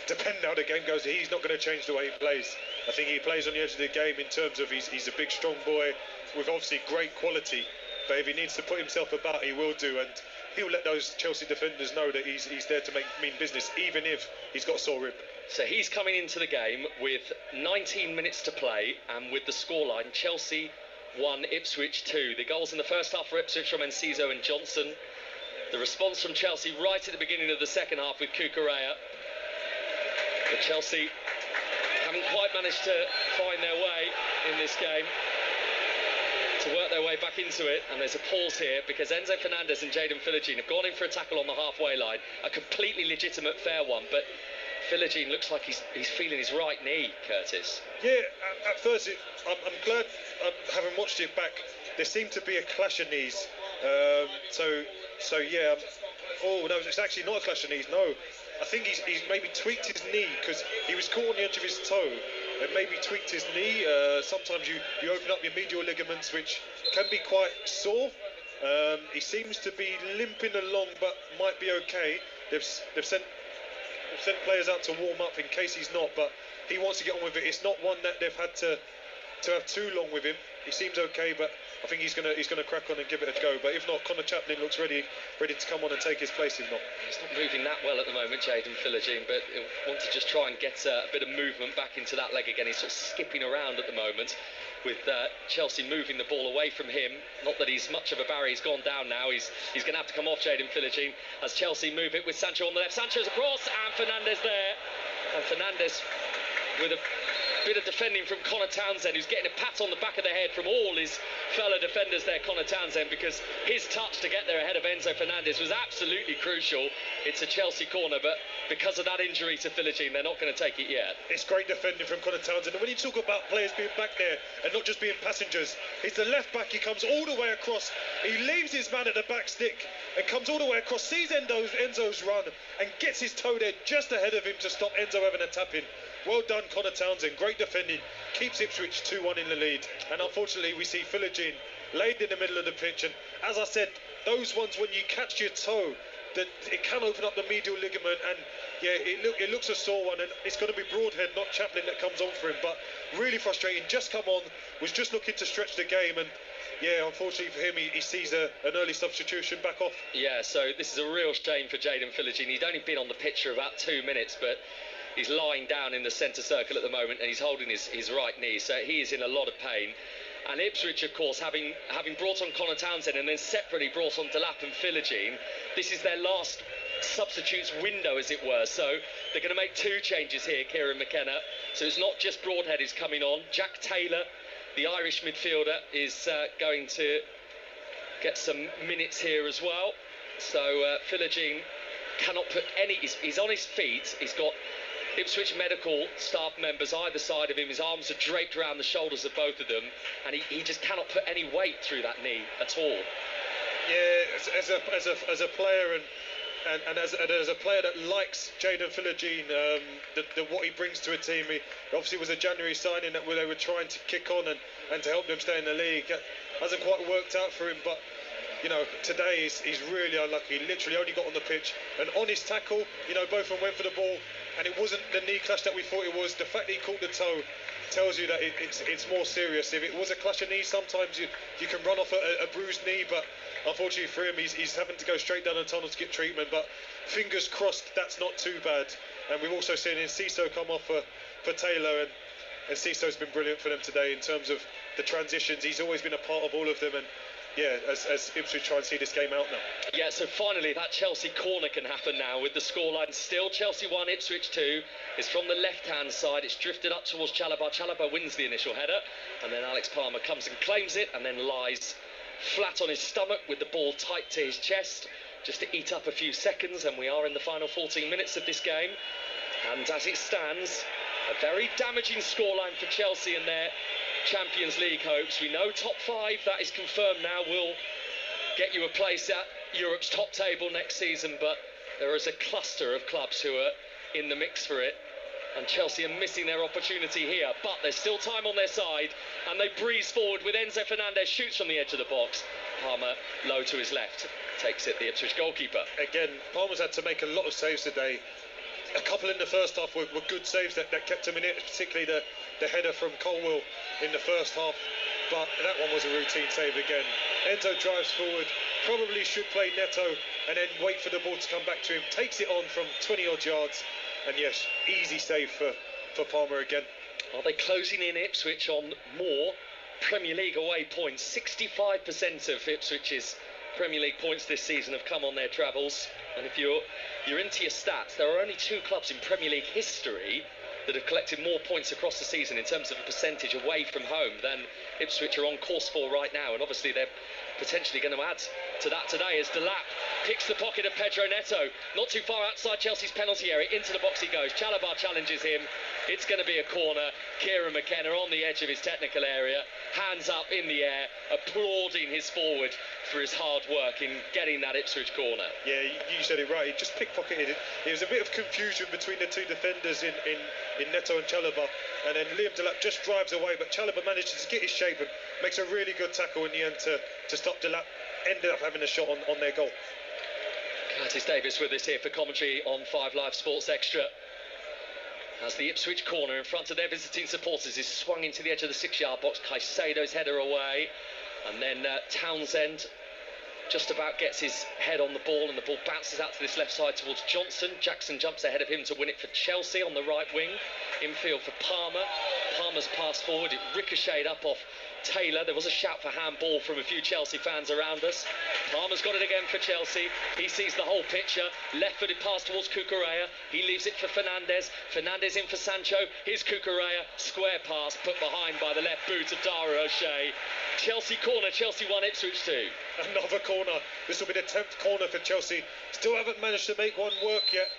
depending how the game goes, he's not going to change the way he plays. I think he plays on the edge of the game in terms of he's a big, strong boy with obviously great quality, but if he needs to put himself about, he will do, and he'll let those Chelsea defenders know that he's there to make mean business, even if he's got a sore rib. So he's coming into the game with 19 minutes to play, and with the scoreline, Chelsea 1, Ipswich 2. The goals in the first half for Ipswich from Enciso and Johnson. The response from Chelsea right at the beginning of the second half with Cucurella. But Chelsea haven't quite managed to find their way in this game, to work their way back into it. And there's a pause here because Enzo Fernandez and Jaden Philogene have gone in for a tackle on the halfway line, a completely legitimate fair one, but Philogene looks like he's feeling his right knee, Curtis. Yeah, at first I'm glad, having watched it back, there seemed to be a clash of knees. So yeah, oh no, it's actually not a clash of knees, no. I think he's maybe tweaked his knee, because he was caught on the edge of his toe and maybe tweaked his knee. Sometimes you open up your medial ligaments, which can be quite sore. He seems to be limping along, but might be okay. They've sent players out to warm up in case he's not, but he wants to get on with it. It's not one that they've had to have too long with him. He seems okay, but I think he's gonna crack on and give it a go. But if not, Connor Chaplin looks ready to come on and take his place. If not, he's not moving that well at the moment, Jayden Philogene, but he'll want to just try and get a bit of movement back into that leg again. He's sort of skipping around at the moment, with Chelsea moving the ball away from him. Not that he's much of a barrier. He's gone down now. He's going to have to come off Jayden Philogene as Chelsea move it with Sancho on the left. Sancho's across and Fernandes there. And Fernandes with a bit of defending from Connor Townsend, who's getting a pat on the back of the head from all his fellow defenders there, Connor Townsend, because his touch to get there ahead of Enzo Fernandez was absolutely crucial. It's a Chelsea corner, but because of that injury to Philogene, they're not going to take it yet. It's great defending from Connor Townsend, and when you talk about players being back there and not just being passengers, he's the left back. He comes all the way across, he leaves his man at the back stick and comes all the way across, sees Enzo's run and gets his toe there just ahead of him to stop Enzo having a tap in. Well done, Connor Townsend. Great defending. Keeps Ipswich 2-1 in the lead. And unfortunately, we see Philogene laid in the middle of the pitch. And as I said, those ones when you catch your toe, that it can open up the medial ligament. And yeah, it looks a sore one. And it's going to be Broadhead, not Chaplin, that comes on for him. But really frustrating. Just come on. Was just looking to stretch the game. And yeah, unfortunately for him, he sees an early substitution back off. Yeah, so this is a real shame for Jayden Philogene. He'd only been on the pitch for about 2 minutes, but he's lying down in the centre circle at the moment, and he's holding his right knee, so he is in a lot of pain. And Ipswich, of course, having brought on Connor Townsend and then separately brought on Delap and Philogene, this is their last substitutes window, as it were. So they're going to make 2 changes here, Kieran McKenna. So it's not just Broadhead is coming on. Jack Taylor, the Irish midfielder, is going to get some minutes here as well. So Philogene cannot put any... He's on his feet. He's got Ipswich medical staff members either side of him. His arms are draped around the shoulders of both of them, and he just cannot put any weight through that knee at all. Yeah, as a player and as a player that likes Jayden Philogene, what he brings to a team. He obviously was a January signing that they were trying to kick on and to help them stay in the league. Hasn't quite worked out for him, but you know, today he's really unlucky. He literally only got on the pitch. An honest tackle, you know, both of them went for the ball, and it wasn't the knee clash that we thought it was. The fact that he caught the toe tells you that it's more serious. If it was a clash of knees, sometimes you can run off a bruised knee, but unfortunately for him, he's having to go straight down the tunnel to get treatment. But fingers crossed, that's not too bad. And we've also seen Enciso come off for Taylor, and Enciso's been brilliant for them today in terms of the transitions. He's always been a part of all of them, and yeah, as Ipswich try and see this game out now. Yeah, so finally that Chelsea corner can happen now with the scoreline still Chelsea 1, Ipswich 2. It's from the left-hand side. It's drifted up towards Chalobah. Chalobah wins the initial header, and then Alex Palmer comes and claims it, and then lies flat on his stomach with the ball tight to his chest, just to eat up a few seconds, and we are in the final 14 minutes of this game. And as it stands, a very damaging scoreline for Chelsea and their Champions League hopes. We know top 5, that is confirmed now, will get you a place at Europe's top table next season, but there is a cluster of clubs who are in the mix for it, and Chelsea are missing their opportunity here. But there's still time on their side, and they breeze forward with Enzo Fernandez, shoots from the edge of the box. Palmer low to his left, takes it, the Ipswich goalkeeper. Again, Palmer's had to make a lot of saves today. A couple in the first half were good saves that kept him in it, particularly the header from Colwell in the first half, but that one was a routine save again. Enzo drives forward, probably should play Neto and then wait for the ball to come back to him, takes it on from 20 odd yards, and yes, easy save for Palmer again. Are they closing in Ipswich on more Premier League away points? 65% of Ipswich's Premier League points this season have come on their travels, and if you're into your stats, there are only 2 clubs in Premier League history that have collected more points across the season in terms of a percentage away from home than Ipswich are on course for right now, and obviously they're potentially going to add to that today as Delap picks the pocket of Pedro Neto, not too far outside Chelsea's penalty area, into the box he goes. Chalobah challenges him, it's going to be a corner. Kieran McKenna on the edge of his technical area, hands up in the air, applauding his forward for his hard work in getting that Ipswich corner. Yeah, you said it right, he just pickpocketed it. There was a bit of confusion between the 2 defenders in Neto and Chalobah, and then Liam Delap just drives away, but Chalobah manages to get his shape and makes a really good tackle in the end to stop Delap. Ended up having a shot on their goal. Curtis Davis with us here for commentary on 5 Live Sports Extra, as the Ipswich corner in front of their visiting supporters is swung into the edge of the 6-yard box. Caicedo's header away, And then Townsend just about gets his head on the ball, and the ball bounces out to this left side towards Johnson. Jackson jumps ahead of him to win it for Chelsea on the right wing. Infield for Palmer. Palmer's pass forward, it ricocheted up off Taylor. There was a shout for handball from a few Chelsea fans around us. Palmer's got it again for Chelsea. He sees the whole picture. Left-footed pass towards Cucurella. He leaves it for Fernandez. Fernandez in for Sancho. Here's Cucurella. Square pass put behind by the left boot of Dara O'Shea. Chelsea corner. Chelsea 1, Ipswich 2. Another corner. This will be the 10th corner for Chelsea. Still haven't managed to make one work yet.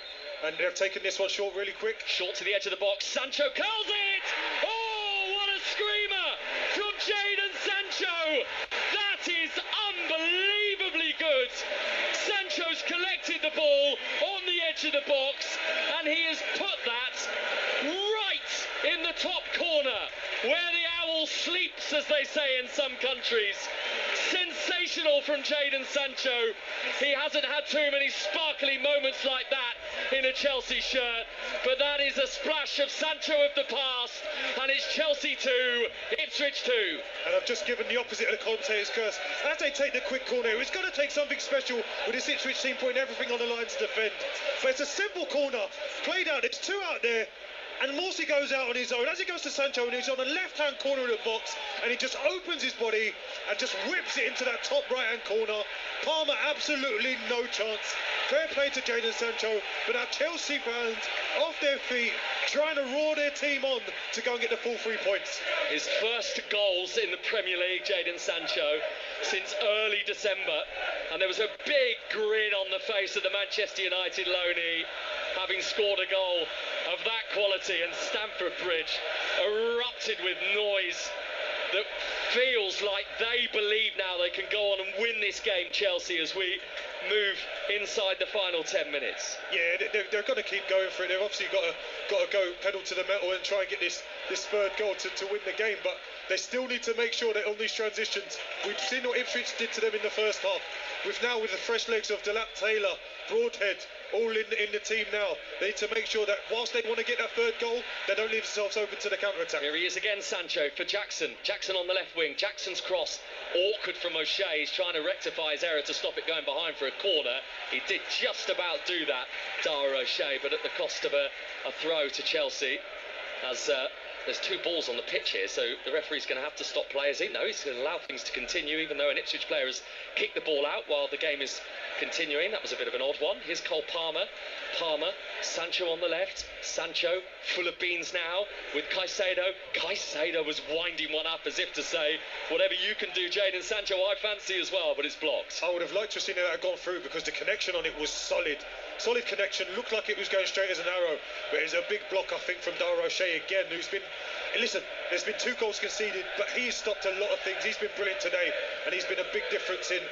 And they've taken this one short really quick. Short to the edge of the box. Sancho curls it! Oh, what a screamer from Jadon Sancho! That is unbelievably good. Sancho's collected the ball on the edge of the box, and he has put that right in the top corner, where the owl sleeps, as they say in some countries. Sensational from Jadon Sancho. He hasn't had too many sparkly moments like that in a Chelsea shirt, but that is a splash of Sancho of the past, and it's Chelsea 2, Ipswich 2. And I've just given the opposite of the commentator's curse. As they take the quick corner, it's going to take something special with this Ipswich team putting everything on the line to defend. But it's a simple corner, played out, it's 2 out there, and Morsey goes out on his own. As he goes to Sancho, and he's on the left-hand corner of the box, and he just opens his body and just whips it into that top right-hand corner. Palmer, absolutely no chance. Fair play to Jadon Sancho, but our Chelsea fans off their feet, trying to roar their team on to go and get the full 3 points. His first goals in the Premier League, Jadon Sancho, since early December, and there was a big grin on the face of the Manchester United loanee, having scored a goal of that quality, and Stamford Bridge erupted with noise that feels like they believe now they can go on and win this game, Chelsea, as we move inside the final 10 minutes. Yeah, they're going to keep going for it. They've obviously got to go pedal to the metal and try and get this third goal to win the game, but they still need to make sure that on these transitions, we've seen what Ipswich did to them in the first half. With the fresh legs of Delap, Taylor, Broadhead, all in the team now. They need to make sure that whilst they want to get that third goal, they don't leave themselves open to the counter-attack. Here he is again, Sancho, for Jackson. Jackson on the left wing. Jackson's cross, awkward from O'Shea. He's trying to rectify his error to stop it going behind for a corner. He did just about do that, Dara O'Shea, but at the cost of a throw to Chelsea. As there's 2 balls on the pitch here, so the referee's going to have to stop players in. No, he's going to allow things to continue, even though an Ipswich player has kicked the ball out while the game is continuing. That was a bit of an odd one. Here's Cole Palmer. Palmer, Sancho on the left. Sancho, full of beans now, with Caicedo. Caicedo was winding one up as if to say, whatever you can do, Jadon Sancho, I fancy as well, but it's blocked. I would have liked to have seen that gone through, because the connection on it was solid. Solid connection, looked like it was going straight as an arrow, but it's a big block, I think, from Dara O'Shea again, who's been... Listen, there's been 2 goals conceded, but he's stopped a lot of things. He's been brilliant today, and he's been a big difference in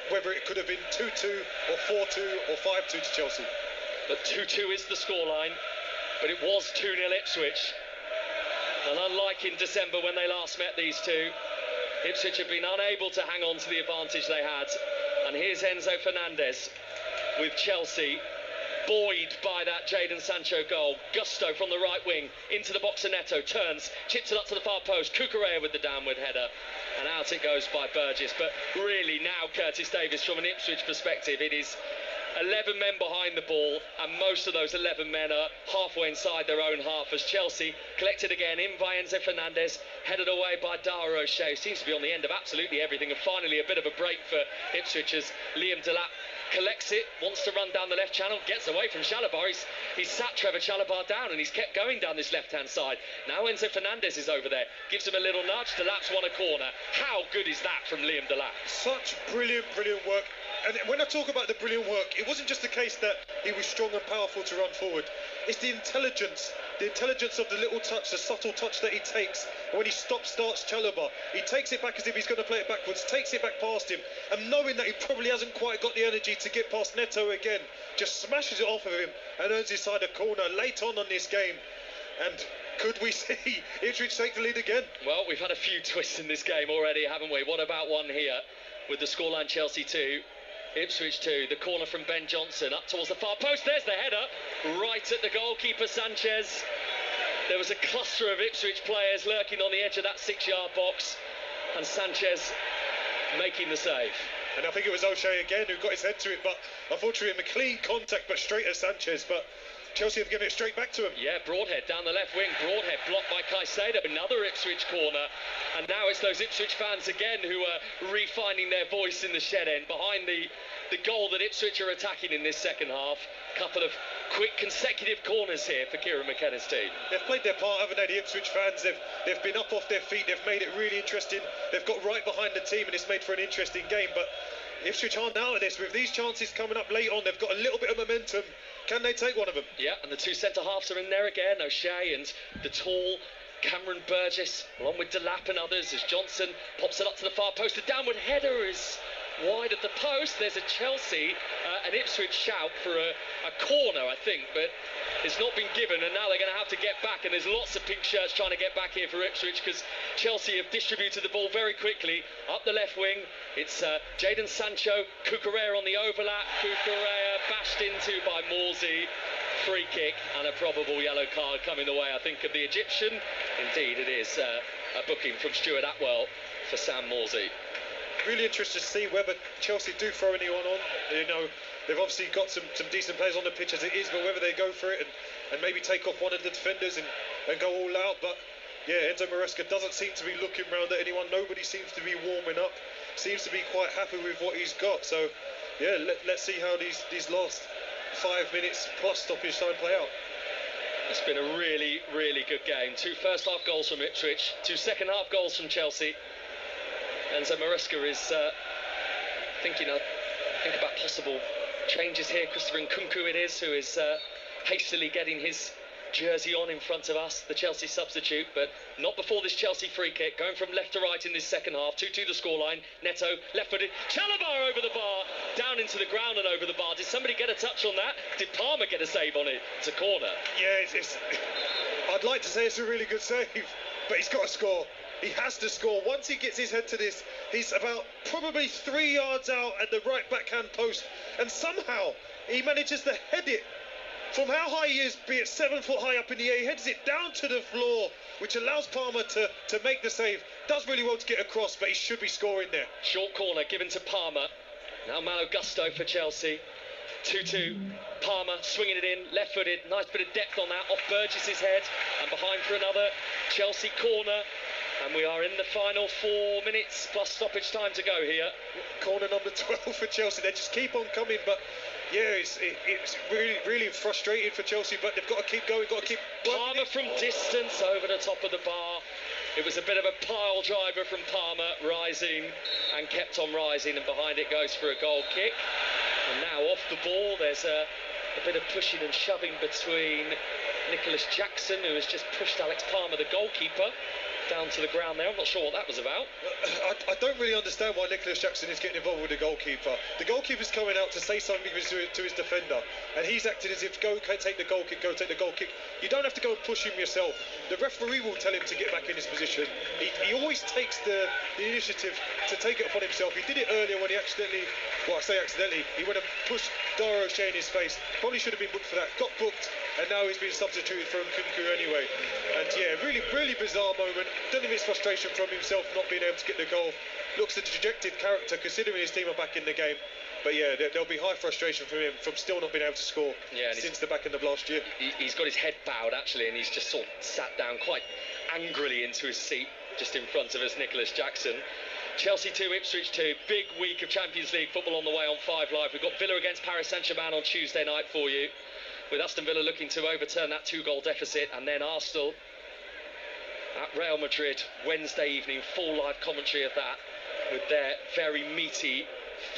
whether it could have been 2-2 or 4-2 or 5-2 to Chelsea. But 2-2 is the scoreline, but it was 2-0 Ipswich. And unlike in December when they last met these two, Ipswich have been unable to hang on to the advantage they had. And here's Enzo Fernandez with Chelsea, buoyed by that Jadon Sancho goal. Gusto from the right wing into the box of Neto, turns, chips it up to the far post. Cucurella with the downward header, and out it goes by Burgess. But really now, Curtis Davies, from an Ipswich perspective, it is 11 men behind the ball, and most of those 11 men are halfway inside their own half, as Chelsea collected again in by Enzo Fernandez, headed away by Dara O'Shea. Seems to be on the end of absolutely everything, and finally a bit of a break for Ipswich as Liam Delap collects it, wants to run down the left channel, gets away from Chalobah. He's sat Trevor Chalobah down, and he's kept going down this left-hand side. Now Enzo Fernandez is over there, gives him a little nudge. Delap's won a corner. How good is that from Liam Delap? Such brilliant work. And when I talk about the brilliant work, it wasn't just the case that he was strong and powerful to run forward. It's the intelligence of the little touch, the subtle touch that he takes. When he starts Chalobah, he takes it back as if he's going to play it backwards, takes it back past him, and knowing that he probably hasn't quite got the energy to get past Neto again, just smashes it off of him and earns his side a corner late on this game. And could we see Ipswich take the lead again? Well, we've had a few twists in this game already, haven't we? What about one here with the scoreline Chelsea 2, Ipswich 2, the corner from Ben Johnson up towards the far post. There's the header right at the goalkeeper Sanchez. There was a cluster of Ipswich players lurking on the edge of that 6-yard box. and Sanchez making the save. And I think it was O'Shea again who got his head to it, but unfortunately a clean contact, but straight at Sanchez. But Chelsea have given it straight back to him. Yeah, Broadhead down the left wing. Broadhead blocked by Caicedo. Another Ipswich corner. And now it's those Ipswich fans again who are refinding their voice in the shed end behind the goal that Ipswich are attacking in this second half. Couple of quick consecutive corners here for Kieran McKenna's team. They've played their part, haven't they, the Ipswich fans? They've been up off their feet. They've made it really interesting. They've got right behind the team, and it's made for an interesting game. But Ipswich aren't out of this. With these chances coming up late on, they've got a little bit of momentum. Can they take one of them? Yeah, and the two centre-halves are in there again. O'Shea and the tall Cameron Burgess, along with Delap and others, as Johnson pops it up to the far post. The downward header is wide at the post. There's a Chelsea an Ipswich shout for a corner, I think, but it's not been given, and now they're going to have to get back, and there's lots of pink shirts trying to get back here for Ipswich because Chelsea have distributed the ball very quickly up the left wing. It's Jadon Sancho, Cucurella on the overlap. Cucurella bashed into by Morsey. Free kick and a probable yellow card coming the way, I think, of the Egyptian. Indeed, it is a booking from Stuart Atwell for Sam Morsey. Really interested to see whether Chelsea do throw anyone on. You know, they've obviously got some decent players on the pitch as it is, but whether they go for it and maybe take off one of the defenders and go all out. But yeah, Enzo Maresca doesn't seem to be looking round at anyone. Nobody seems to be warming up. Seems to be quite happy with what he's got. So yeah, let's see how these last 5 minutes plus stoppage time play out. It's been a really, really good game. 2 first half goals from Ipswich, 2 second half goals from Chelsea. Enzo Maresca is thinking about possible changes here. Christopher Nkunku it is, who is hastily getting his jersey on in front of us, the Chelsea substitute, but not before this Chelsea free kick, going from left to right in this second half. 2-2 the scoreline. Neto, left-footed, Chalabar over the bar, down into the ground and over the bar. Did somebody get a touch on that? Did Palmer get a save on it? It's a corner. Yeah, I'd like to say it's a really good save, but he's got to score. He has to score. Once he gets his head to this, he's about probably 3 yards out at the right backhand post, and somehow he manages to head it from how high he is, be it 7 foot high up in the air. He heads it down to the floor, which allows Palmer to make the save. Does really well to get across, but he should be scoring there. Short corner given to Palmer. Now Malo Gusto for Chelsea. 2-2. Palmer swinging it in, left-footed. Nice bit of depth on that, off Burgess's head, and behind for another Chelsea corner. And we are in the final 4 minutes plus stoppage time to go here. Corner number 12 for Chelsea. They just keep on coming, but yeah, it's really, really frustrating for Chelsea, but they've got to keep going, got to keep Palmer from distance over the top of the bar. It was a bit of a pile driver from Palmer, rising and kept on rising, and behind it goes for a goal kick. And now off the ball, there's a bit of pushing and shoving between Nicholas Jackson, who has just pushed Alex Palmer, the goalkeeper, down to the ground there. I'm not sure what that was about. I don't really understand why Nicholas Jackson is getting involved with the goalkeeper. The goalkeeper's coming out to say something to his defender, and he's acting as if go take the goal kick, go take the goal kick. You don't have to go and push him yourself. The referee will tell him to get back in his position. He always takes the initiative to take it upon himself. He did it earlier when he accidentally, well, I say accidentally, he went and pushed Dara O'Shea in his face. Probably should have been booked for that. Got booked, and now he's been substituted for Nkunku anyway. And yeah, really, really bizarre moment. Don't think it's frustration from himself not being able to get the goal. Looks a dejected character considering his team are back in the game. But yeah, there'll be high frustration from him from still not being able to score since the back end of last year. He's got his head bowed actually, and he's just sort of sat down quite angrily into his seat just in front of us, Nicholas Jackson. Chelsea 2, Ipswich 2. Big week of Champions League football on the way on 5 Live. We've got Villa against Paris Saint-Germain on Tuesday night for you, with Aston Villa looking to overturn that 2-goal deficit, and then Arsenal at Real Madrid Wednesday evening. Full live commentary of that with their very meaty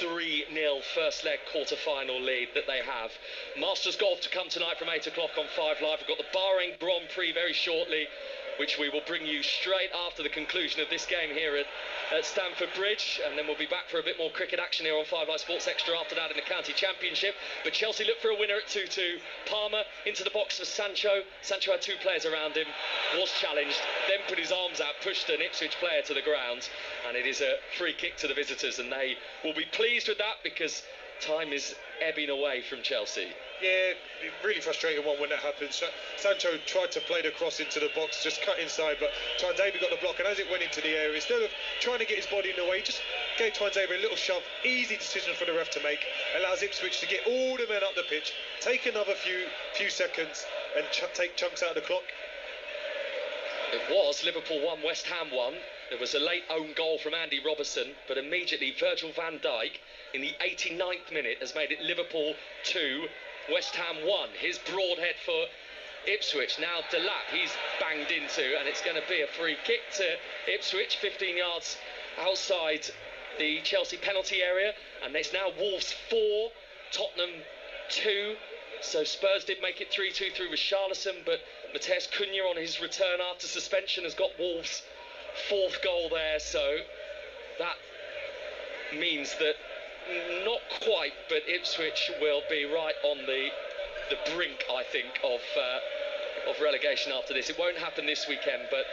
3-0 first leg quarter-final lead that they have. Masters Golf to come tonight from 8 o'clock on 5 Live. We've got the Bahrain Grand Prix very shortly, which we will bring you straight after the conclusion of this game here at Stamford Bridge, and then we'll be back for a bit more cricket action here on 5 Live Sports Extra after that in the County Championship. But Chelsea look for a winner at 2-2. Palmer into the box for Sancho. Sancho had 2 players around him, was challenged, then put his arms out, pushed an Ipswich player to the ground, and it is a free kick to the visitors, and they will be pleased with that because time is ebbing away from Chelsea. Yeah, really frustrating one when that happens. Sancho tried to play the cross into the box, just cut inside, but Tuanzebe got the block, and as it went into the area, instead of trying to get his body in the way, he just gave Tuanzebe a little shove. Easy decision for the ref to make. Allows Ipswich to get all the men up the pitch, take another few seconds, and take chunks out of the clock. It was Liverpool 1, West Ham 1. There was a late own goal from Andy Robertson, but immediately Virgil van Dijk in the 89th minute has made it Liverpool 2, West Ham 1. His broad head for Ipswich. Now Delap, he's banged into, and it's going to be a free kick to Ipswich, 15 yards outside the Chelsea penalty area, and it's now Wolves 4, Tottenham 2. So Spurs did make it 3-2 through Richarlison, but Mateus Cunha on his return after suspension has got Wolves' 4th goal there, so that means that not quite, but Ipswich will be right on the brink, I think, of relegation after this. It won't happen this weekend, but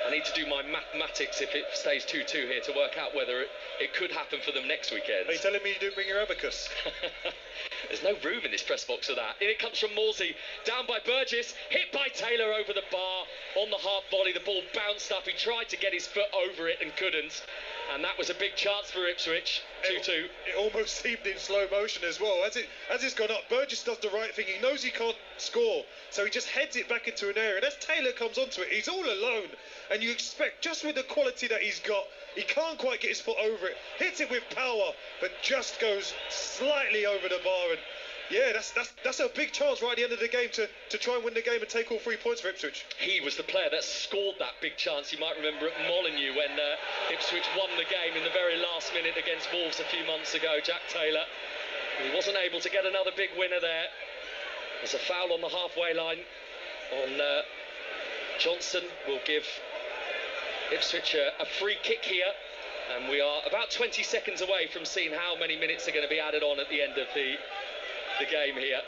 I need to do my mathematics if it stays 2-2 here to work out whether it could happen for them next weekend. Are you telling me you didn't bring your abacus? There's no room in this press box for that. In it comes from Morsey, down by Burgess, hit by Taylor over the bar on the half volley. The ball bounced up. He tried to get his foot over it and couldn't. And that was a big chance for Ipswich. 2-2. It almost seemed in slow motion as well. As it's gone up, Burgess does the right thing. He knows he can't score, so he just heads it back into an area. And as Taylor comes onto it, he's all alone. And you expect, just with the quality that he's got, he can't quite get his foot over it. Hits it with power, but just goes slightly over the bar. And yeah, that's a big chance right at the end of the game to try and win the game and take all 3 points for Ipswich. He was the player that scored that big chance. You might remember at Molineux when Ipswich won the game in the very last minute against Wolves a few months ago. Jack Taylor. He wasn't able to get another big winner there. There's a foul on the halfway line on Johnson. Will give Ipswich a free kick here, and we are about 20 seconds away from seeing how many minutes are going to be added on at the end of the game here,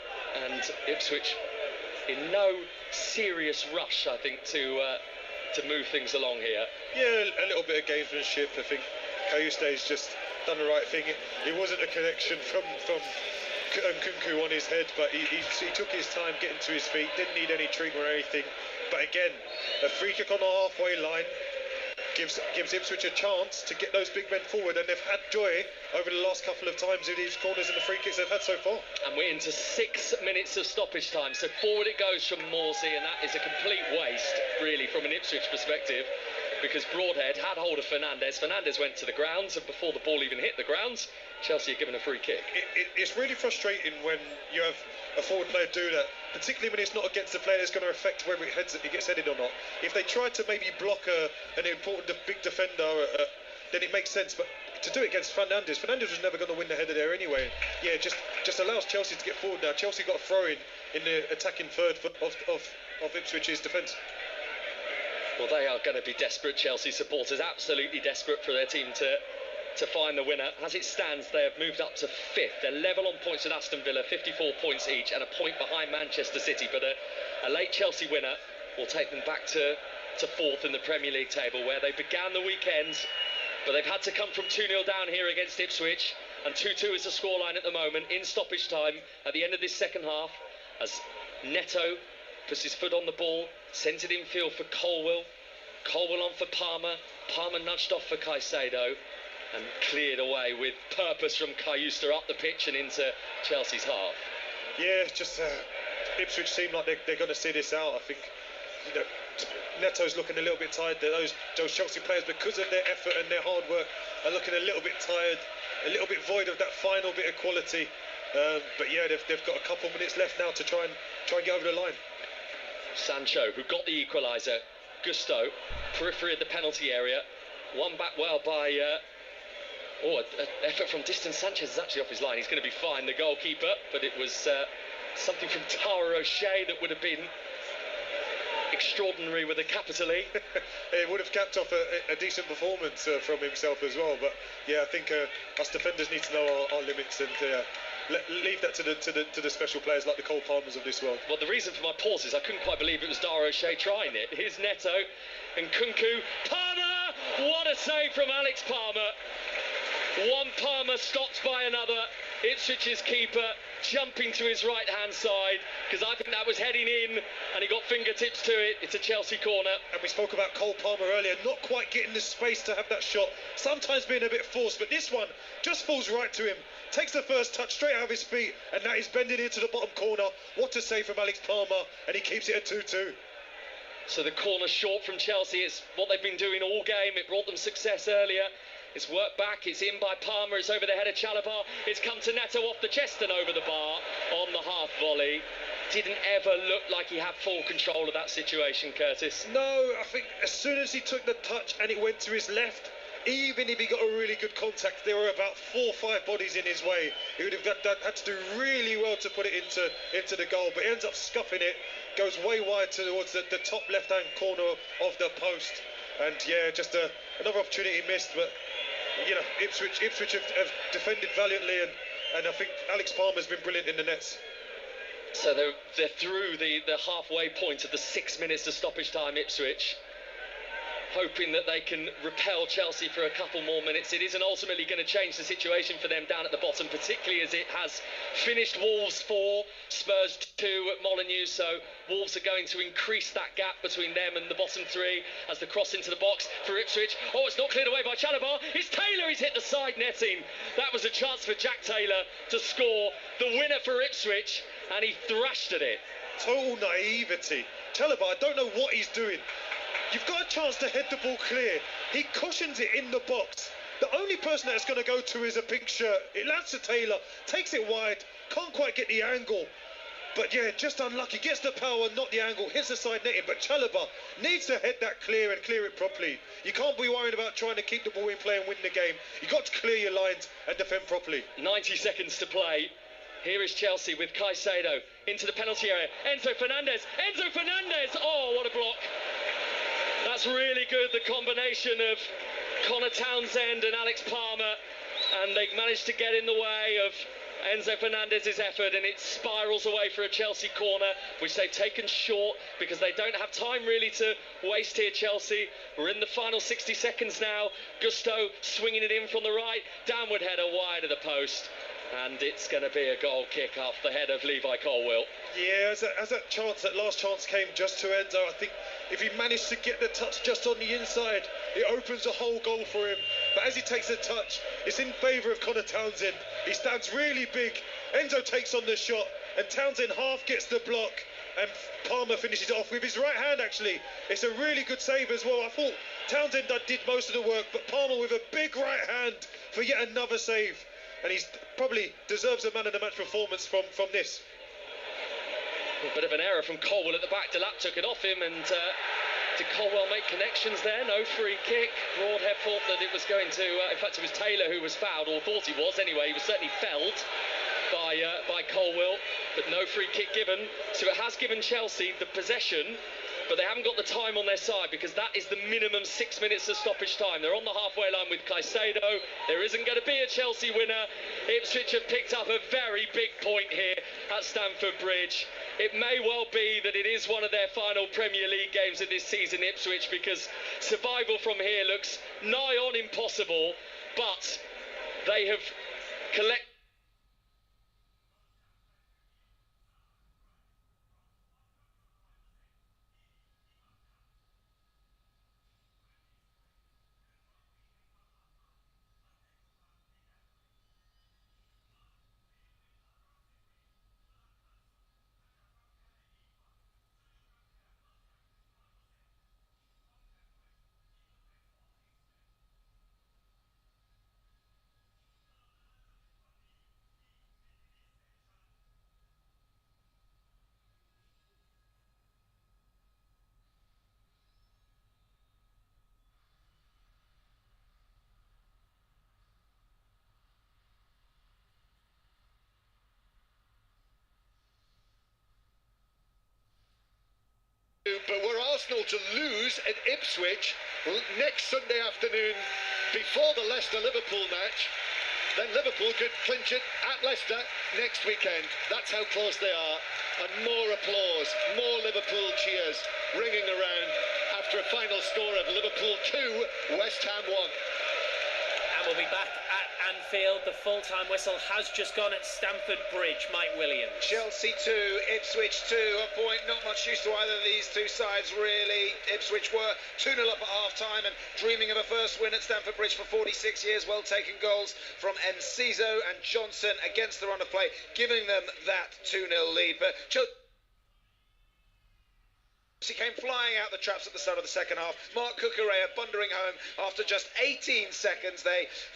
and Ipswich in no serious rush, I think, to move things along here. Yeah, a little bit of gamesmanship. I think Cayuste's just done the right thing. It wasn't a connection from Nkunku on his head, but he took his time getting to his feet, didn't need any treatment or anything. But again, a free kick on the halfway line gives Ipswich a chance to get those big men forward, and they've had joy over the last couple of times with these corners and the free kicks they've had so far. And we're into 6 minutes of stoppage time, so forward it goes from Morsey, and that is a complete waste, really, from an Ipswich perspective, because Broadhead had hold of Fernandes. Fernandes went to the grounds, and before the ball even hit the grounds, Chelsea are given a free kick. It's really frustrating when you have a forward player do that, particularly when it's not against the player that's going to affect whether it gets headed or not. If they try to maybe block an important big defender, then it makes sense. But to do it against Fernandes was never going to win the header there anyway. Yeah, just allows Chelsea to get forward now. Chelsea got a throw in the attacking third of Ipswich's defence. Well, they are going to be desperate, Chelsea supporters, absolutely desperate for their team to find the winner. As it stands, they have moved up to 5th. They're level on points with Aston Villa, 54 points each, and a point behind Manchester City. But a late Chelsea winner will take them back to 4th in the Premier League table, where they began the weekend. But they've had to come from 2-0 down here against Ipswich, and 2-2 is the scoreline at the moment. In stoppage time, at the end of this second half, as Neto puts his foot on the ball, sends it infield for Colwill. Colwill on for Palmer. Palmer nudged off for Caicedo, and cleared away with purpose from Cayusta up the pitch and into Chelsea's half. Yeah, just Ipswich seem like they're going to see this out. I think Neto's looking a little bit tired. Those Chelsea players, because of their effort and their hard work, are looking a little bit tired, a little bit void of that final bit of quality. But yeah, they've got a couple minutes left now to try and get over the line. Sancho, who got the equaliser. Gusto, periphery of the penalty area, won back well by an effort from distance. Sanchez is actually off his line. He's going to be fine, the goalkeeper, but it was something from Tara O'Shea that would have been extraordinary with a capital E. It would have capped off a decent performance from himself as well. But yeah, I think us defenders need to know our limits, and leave that to the special players like the Cole Palmers of this world. Well, the reason for my pause is I couldn't quite believe it was Dara O'Shea trying it. Here's Neto and Nkunku. Palmer! What a save from Alex Palmer. One Palmer stopped by another. Ipswich's keeper jumping to his right-hand side, because I think that was heading in and he got fingertips to it. It's a Chelsea corner. And we spoke about Cole Palmer earlier, not quite getting the space to have that shot, sometimes being a bit forced, but this one just falls right to him. Takes the first touch straight out of his feet, and now he's bending into the bottom corner. What a save from Alex Palmer, and he keeps it at 2-2. So the corner short from Chelsea, it's what they've been doing all game. It brought them success earlier. It's worked back, it's in by Palmer, it's over the head of Chalobah. It's come to Neto off the chest and over the bar on the half volley. Didn't ever look like he had full control of that situation, Curtis. No, I think as soon as he took the touch and it went to his left, even if he got a really good contact, there were about 4 or 5 bodies in his way. He would have had to do really well to put it into the goal, but he ends up scuffing it, goes way wide towards the top left-hand corner of the post. And yeah, just another opportunity missed, but you know, Ipswich have defended valiantly, and I think Alex Palmer's been brilliant in the nets. So they're through the halfway point of the 6 minutes of stoppage time, Ipswich, hoping that they can repel Chelsea for a couple more minutes. It isn't ultimately going to change the situation for them down at the bottom, particularly as it has finished Wolves 4, Spurs 2 at Molineux. So Wolves are going to increase that gap between them and the bottom 3 as the cross into the box for Ipswich. Oh, it's not cleared away by Chalobah. It's Taylor. He's hit the side netting. That was a chance for Jack Taylor to score the winner for Ipswich, and he thrashed at it. Total naivety. Chalobah, I don't know what he's doing. You've got a chance to head the ball clear. He cushions it in the box. The only person that's going to go to is a pink shirt. It lands to Taylor, takes it wide, can't quite get the angle. But yeah, just unlucky. Gets the power, not the angle, hits the side netting. But Chalobah needs to head that clear and clear it properly. You can't be worrying about trying to keep the ball in play and win the game. You've got to clear your lines and defend properly. 90 seconds to play. Here is Chelsea with Caicedo into the penalty area. Enzo Fernandez. Oh, what a block. That's really good, the combination of Connor Townsend and Alex Palmer, and they managed to get in the way of Enzo Fernandez's effort, and it spirals away for a Chelsea corner, which they've taken short because they don't have time really to waste here, Chelsea. We're in the final 60 seconds now. Gusto swinging it in from the right, downward header wide of the post, and it's going to be a goal kick off the head of Levi Colwill. Yeah, as that last chance came just to Enzo, I think if he managed to get the touch just on the inside, it opens a whole goal for him. But as he takes the touch, it's in favour of Connor Townsend. He stands really big. Enzo takes on the shot, and Townsend half gets the block, and Palmer finishes it off with his right hand, actually. It's a really good save as well. I thought Townsend did most of the work, but Palmer with a big right hand for yet another save. And he's probably deserves a man of the match performance from this. A bit of an error from Colwill at the back. Delap took it off him, and did Colwill make connections there? No free kick. Broadhead thought that it was going to... in fact, it was Taylor who was fouled, or thought he was anyway. He was certainly felled by Colwill, but no free kick given. So it has given Chelsea the possession, but they haven't got the time on their side because that is the minimum 6 minutes of stoppage time. They're on the halfway line with Caicedo. There isn't going to be a Chelsea winner. Ipswich have picked up a very big point here at Stamford Bridge. It may well be that it is one of their final Premier League games of this season, Ipswich, because survival from here looks nigh on impossible, but they have collected... But were Arsenal to lose at Ipswich next Sunday afternoon before the Leicester-Liverpool match, then Liverpool could clinch it at Leicester next weekend. That's how close they are. And more applause, more Liverpool cheers ringing around after a final score of Liverpool 2, West Ham 1. And we'll We'll be back at Anfield. The full-time whistle has just gone at Stamford Bridge. Mike Williams. Chelsea 2, Ipswich 2. A point, not much use to either of these two sides, really. Ipswich were 2-0 up at half-time and dreaming of a first win at Stamford Bridge for 46 years. Well-taken goals from Enciso and Johnson against the run of play, giving them that 2-0 lead. But Chelsea came flying out the traps at the start of the second half. Mark Cucurella bundling home after just 18 seconds.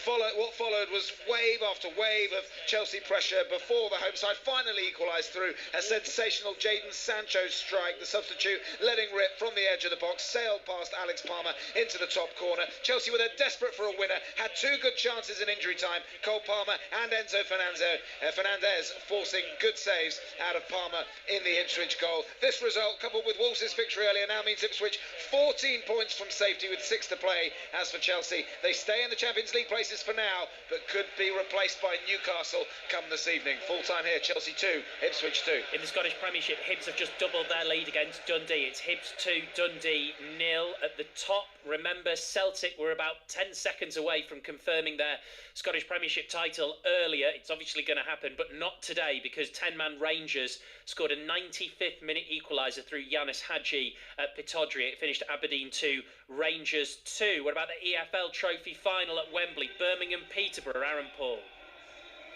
What followed was wave after wave of Chelsea pressure before the home side finally equalised through a sensational Jadon Sancho strike. The substitute letting rip from the edge of the box, sailed past Alex Palmer into the top corner. Chelsea were desperate for a winner, had two good chances in injury time. Cole Palmer and Enzo Fernandez forcing good saves out of Palmer in the Ipswich goal. This result, coupled with Wolves' victory earlier, now means Ipswich 14 points from safety with 6 to play. As for Chelsea, they stay in the Champions League places for now, but could be replaced by Newcastle come this evening. Full time here, Chelsea 2, Ipswich 2. In the Scottish Premiership, Hibs have just doubled their lead against Dundee. It's Hibs 2, Dundee 0 at the top. Remember, Celtic were about 10 seconds away from confirming their Scottish Premiership title earlier. It's obviously going to happen, but not today, because 10-man Rangers scored a 95th minute equaliser through Yanis Hadji at Pittodrie. It finished Aberdeen 2, Rangers 2. What about the EFL Trophy final at Wembley? Birmingham, Peterborough, Aaron Paul.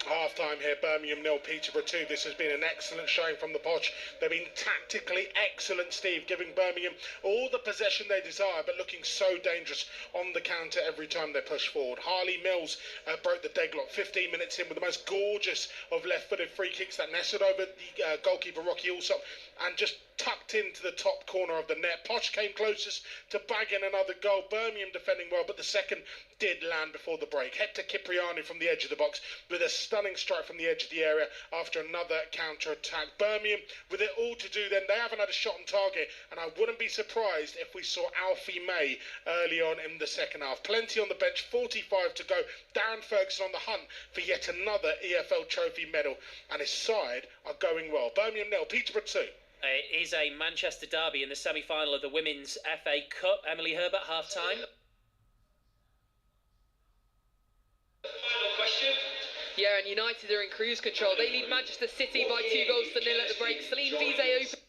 Half-time here, Birmingham 0, Peterborough 2. This has been an excellent showing from the Poch. They've been tactically excellent, Steve, giving Birmingham all the possession they desire, but looking so dangerous on the counter every time they push forward. Harley Mills broke the deadlock 15 minutes in with the most gorgeous of left-footed free kicks that nestled over the goalkeeper Rocky Allsop and just tucked into the top corner of the net. Poch came closest to bagging another goal. Birmingham defending well, but the second did land before the break. Hector Cipriani from the edge of the box with a stunning strike from the edge of the area after another counter-attack. Birmingham, with it all to do then, they haven't had a shot on target, and I wouldn't be surprised if we saw Alfie May early on in the second half. Plenty on the bench, 45 to go. Darren Ferguson on the hunt for yet another EFL Trophy medal, and his side are going well. Birmingham 0, Peterborough 2. It is a Manchester derby in the semi-final of the Women's FA Cup. Emily Herbert, half-time. Final question. Yeah, and United are in cruise control. They lead Manchester City by 2-0 at the break. Celine Vizé open.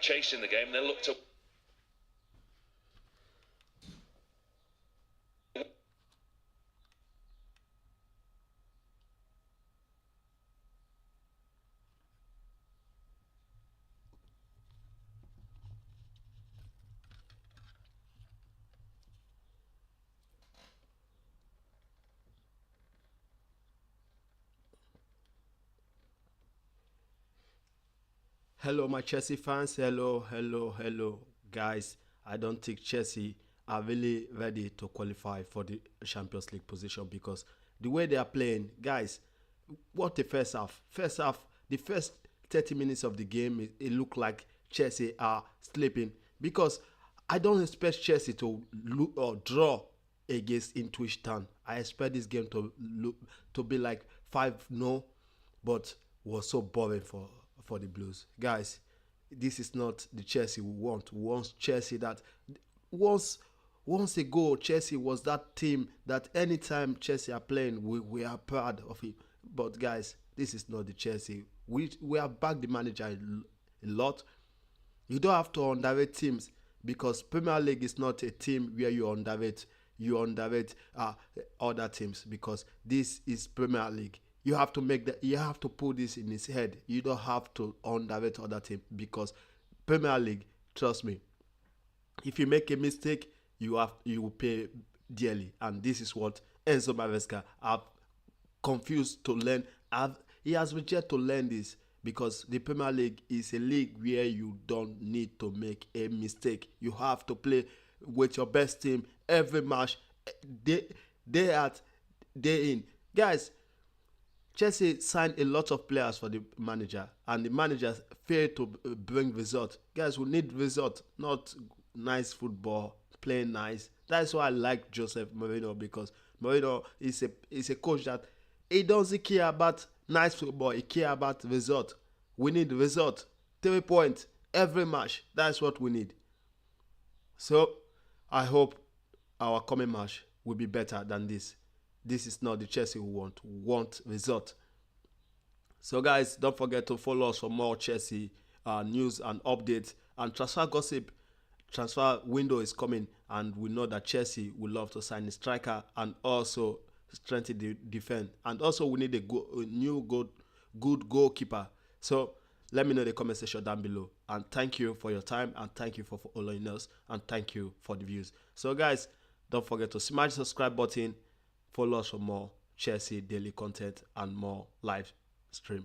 Chasing the game, they looked to Hello, my Chelsea fans. Hello, guys. I don't think Chelsea are really ready to qualify for the Champions League position because the way they are playing, guys, what the first half. The first 30 minutes of the game, it looked like Chelsea are sleeping because I don't expect Chelsea to look or draw against Ipswich Town. I expect this game to be like 5-0, but was so boring for the Blues. Guys, this is not the Chelsea we want. We want Chelsea that once ago, Chelsea was that team that anytime Chelsea are playing, we are proud of it. But guys, this is not the Chelsea. We have backed the manager a lot. You don't have to underrate teams because Premier League is not a team where you underrate other teams because this is Premier League. You have to put this in his head. You don't have to underrate other teams because Premier League, trust me, if you make a mistake, you will pay dearly. And this is what Enzo Maresca have confused to learn. He has rejected to learn this because the Premier League is a league where you don't need to make a mistake. You have to play with your best team every match, day out, day in. Guys, Chelsea signed a lot of players for the manager, and the manager failed to bring results. Guys, we need results, not nice football, playing nice. That's why I like Joseph Mourinho, because Mourinho is a coach that he doesn't care about nice football. He cares about result. We need result. 3 points every match. That's what we need. So I hope our coming match will be better than this. This is not the Chelsea we want. We want result. So guys, don't forget to follow us for more Chelsea news and updates and transfer gossip. Transfer window is coming, and we know that Chelsea would love to sign a striker and also strengthen the defense. And also we need a new good goalkeeper. So let me know in the comment section down below. And thank you for your time, and thank you for following us, and thank you for the views. So guys, don't forget to smash the subscribe button. Follow us for more Chelsea daily content and more live stream.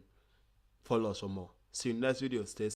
Follow us for more. See you in the next video. Stay safe.